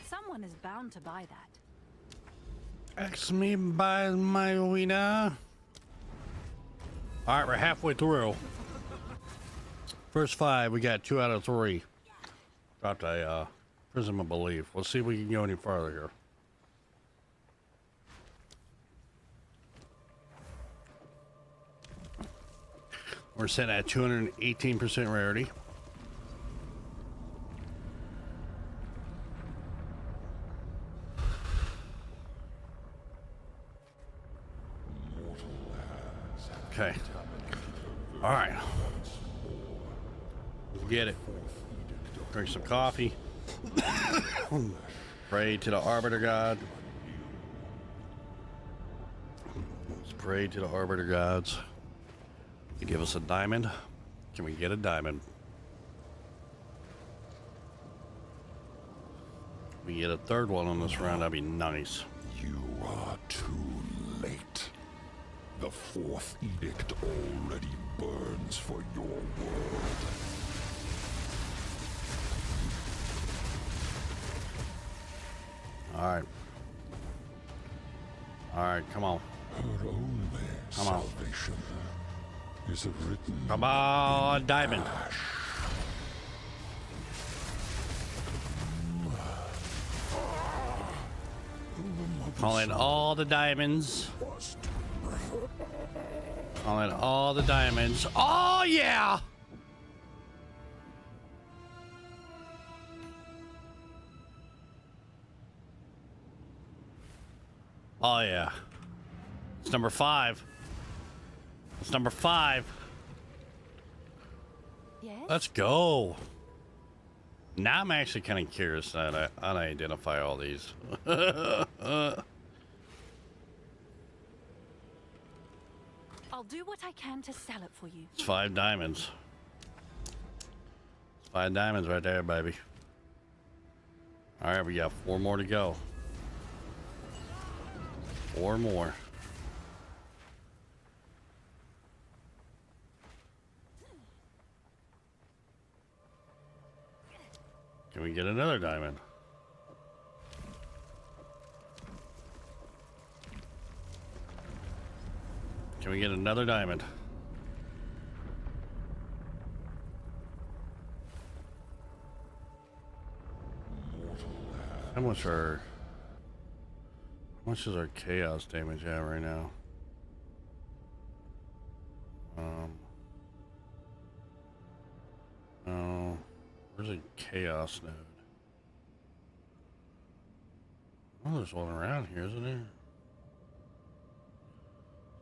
Speaker 15: Someone is bound to buy that.
Speaker 4: Ask me by my wiener. All right, we're halfway through. First 5, we got 2 out of 3. Dropped a prism of belief. Let's see if we can go any farther here. We're set at 218% rarity. Okay. All right. Get it. Drink some coffee. Pray to the Arbiter God. Let's pray to the Arbiter gods. You give us a diamond. Can we get a diamond? We get a third one on this round. That'd be nice.
Speaker 3: You are too late. The fourth edict already burns for your world.
Speaker 4: All right, come on.
Speaker 3: Her only
Speaker 4: Come on.
Speaker 3: salvation is written.
Speaker 4: Come on, Diamond. Calling all the diamonds. Calling all the diamonds. Oh, yeah! Oh, yeah. It's number 5. It's number 5.
Speaker 15: Yes?
Speaker 4: Let's go. Now I'm actually kind of curious that I unidentified all these.
Speaker 15: I'll do what I can to sell it for you.
Speaker 4: It's 5 diamonds. It's 5 diamonds right there, baby. All right, we got 4 more to go. 4 more. Can we get another diamond? Can we get another diamond? How much is our chaos damage at right now? No. Where's a chaos node? Oh, there's one around here, isn't there?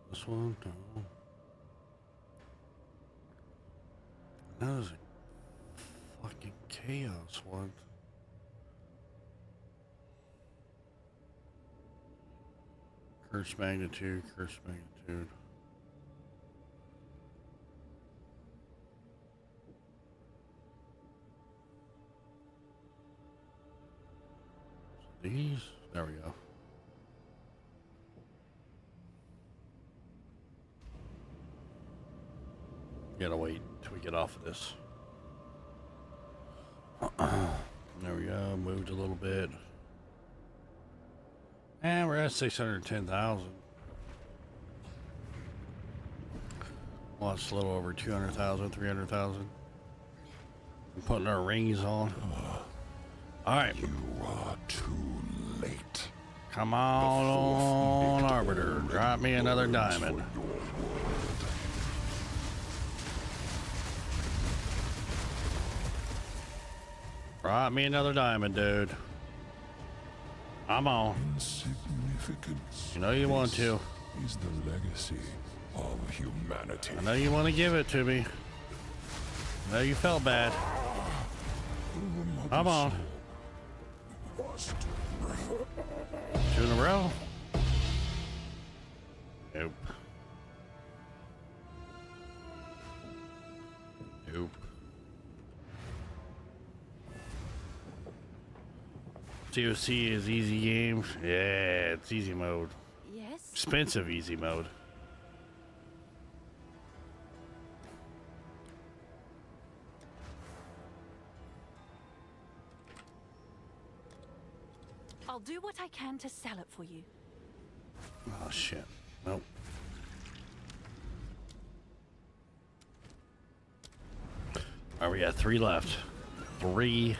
Speaker 4: This one? No. No, there's a fucking chaos one. Curse magnitude, curse magnitude. These, there we go. Gotta wait till we get off of this. There we go, moved a little bit. And we're at 610,000. Well, it's a little over 200,000, 300,000. We're putting our rings on. All right.
Speaker 3: You are too late.
Speaker 4: Come on, Arbiter. Drop me another diamond. Drop me another diamond, dude. I'm on.
Speaker 3: Insignificance.
Speaker 4: You know you want to.
Speaker 3: Is the legacy of humanity.
Speaker 4: I know you want to give it to me. I know you felt bad. Come on. 2 in a row. Nope. Nope. TOC is easy game. Yeah, it's easy mode.
Speaker 15: Yes?
Speaker 4: Expensive easy mode.
Speaker 15: I'll do what I can to sell it for you.
Speaker 4: Oh, shit. Nope. All right, we got 3 left. 3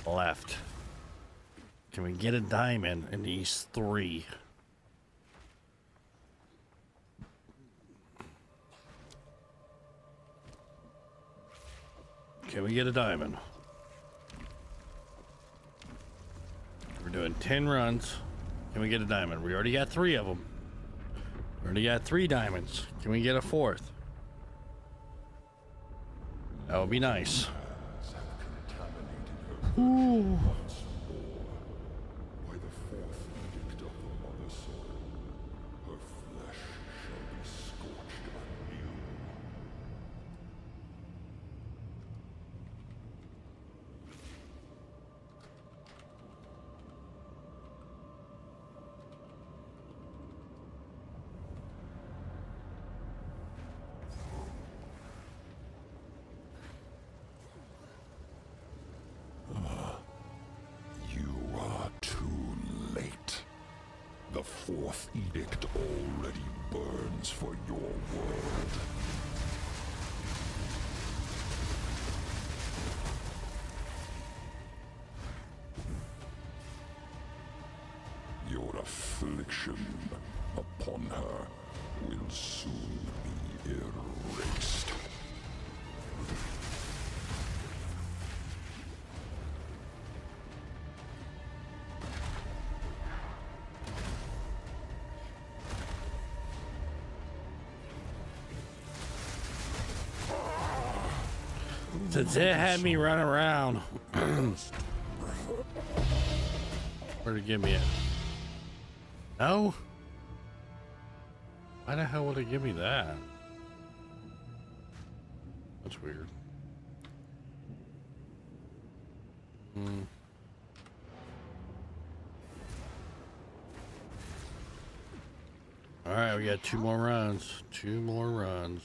Speaker 4: left. Can we get a diamond in these 3? Can we get a diamond? We're doing 10 runs. Can we get a diamond? We already got 3 of them. We already got 3 diamonds. Can we get a 4th? That would be nice. Ooh.
Speaker 3: The fourth edict already burns for your world. Your affliction upon her will soon be erased.
Speaker 4: Since it had me run around. Where'd it give me it? No? Why the hell would it give me that? That's weird. Alright, we got 2 more runs. 2 more runs.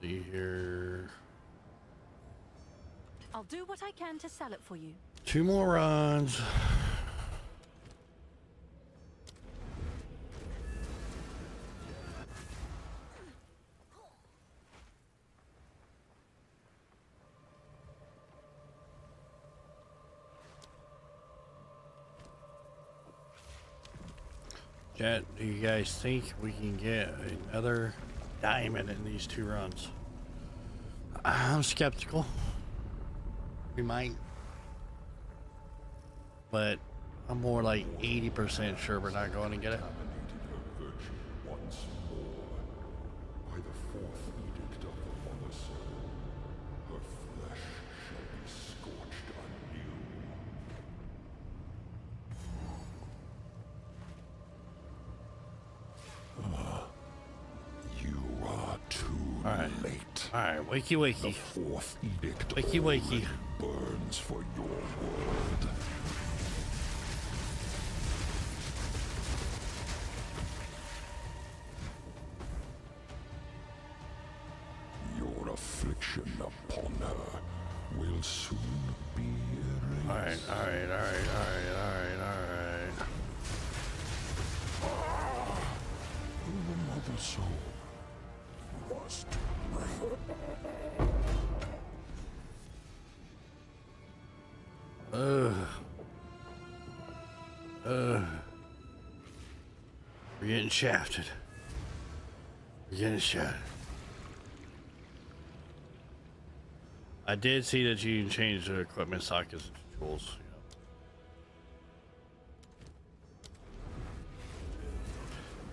Speaker 4: See here.
Speaker 15: I'll do what I can to sell it for you.
Speaker 4: 2 more runs. Chat, do you guys think we can get another diamond in these 2 runs? I'm skeptical. We might. But I'm more like 80% sure we're not going to get it.
Speaker 3: By the fourth edict of the Mother Soul, her flesh shall be scorched anew. You are too late.
Speaker 4: Alright, wakey wakey.
Speaker 3: The fourth edict
Speaker 4: wakey wakey.
Speaker 3: burns for your world. Your affliction upon her will soon be erased.
Speaker 4: Alright.
Speaker 3: The Mother Soul must
Speaker 4: We're getting shafted. We're getting shafted. I did see that you can change the equipment sockets into tools.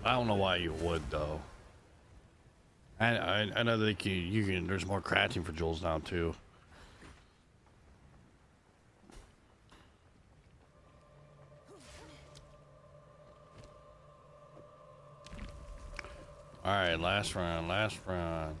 Speaker 4: I don't know why you would though. I know that you can. There's more crafting for jewels now too. All right, last round. Last round.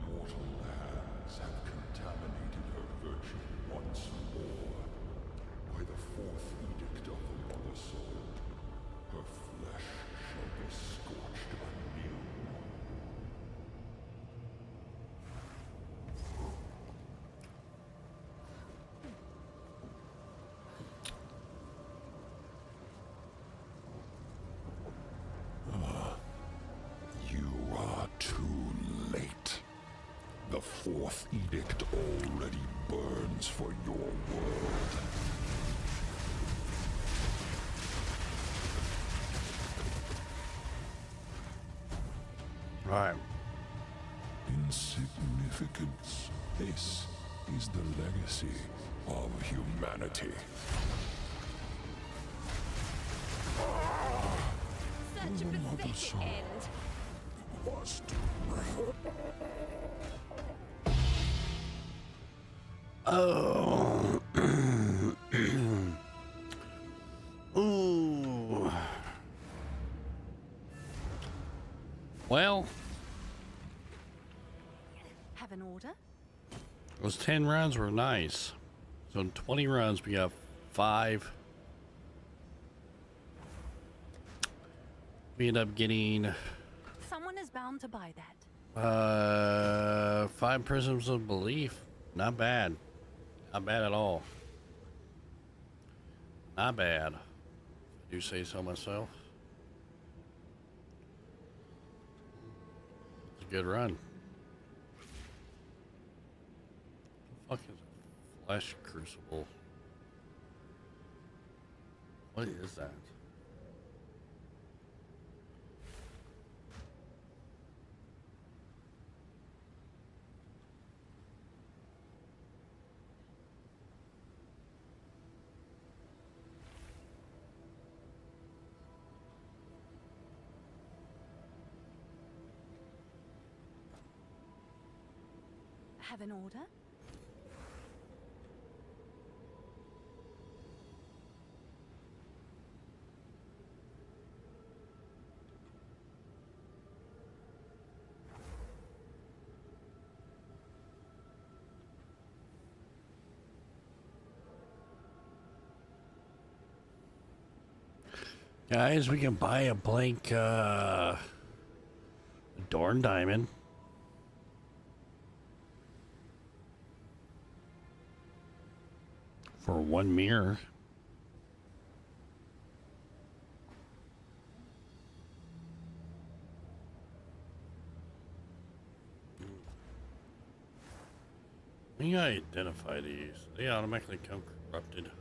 Speaker 3: mortal hands have contaminated her virtue once more. By the fourth edict of the Mother Soul, her flesh shall be scorched anew. You are too late. The fourth edict already burns for your world.
Speaker 4: Right.
Speaker 3: Insignificance. This is the legacy of humanity.
Speaker 12: Such a pathetic end.
Speaker 3: Must
Speaker 4: Oh. Ooh. Well,
Speaker 15: Have an order?
Speaker 4: those 10 rounds were nice. So in 20 rounds, we got 5 We end up getting
Speaker 15: Someone is bound to buy that.
Speaker 4: 5 prisms of belief. Not bad. Not bad at all. Not bad. If I do say so myself. It's a good run. What the fuck is a flesh crucible? What is that?
Speaker 15: Have an order?
Speaker 4: Guys, we can buy a blank Dorn Diamond. For 1 mirror. We gotta identify these. They automatically come corrupted.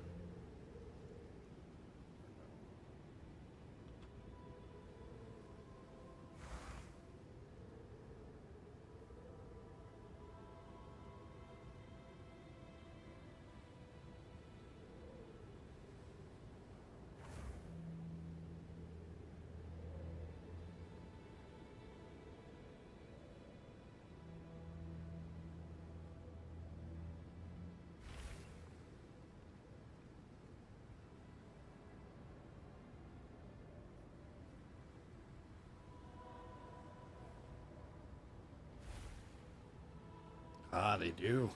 Speaker 4: Ah, they do.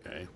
Speaker 4: Okay.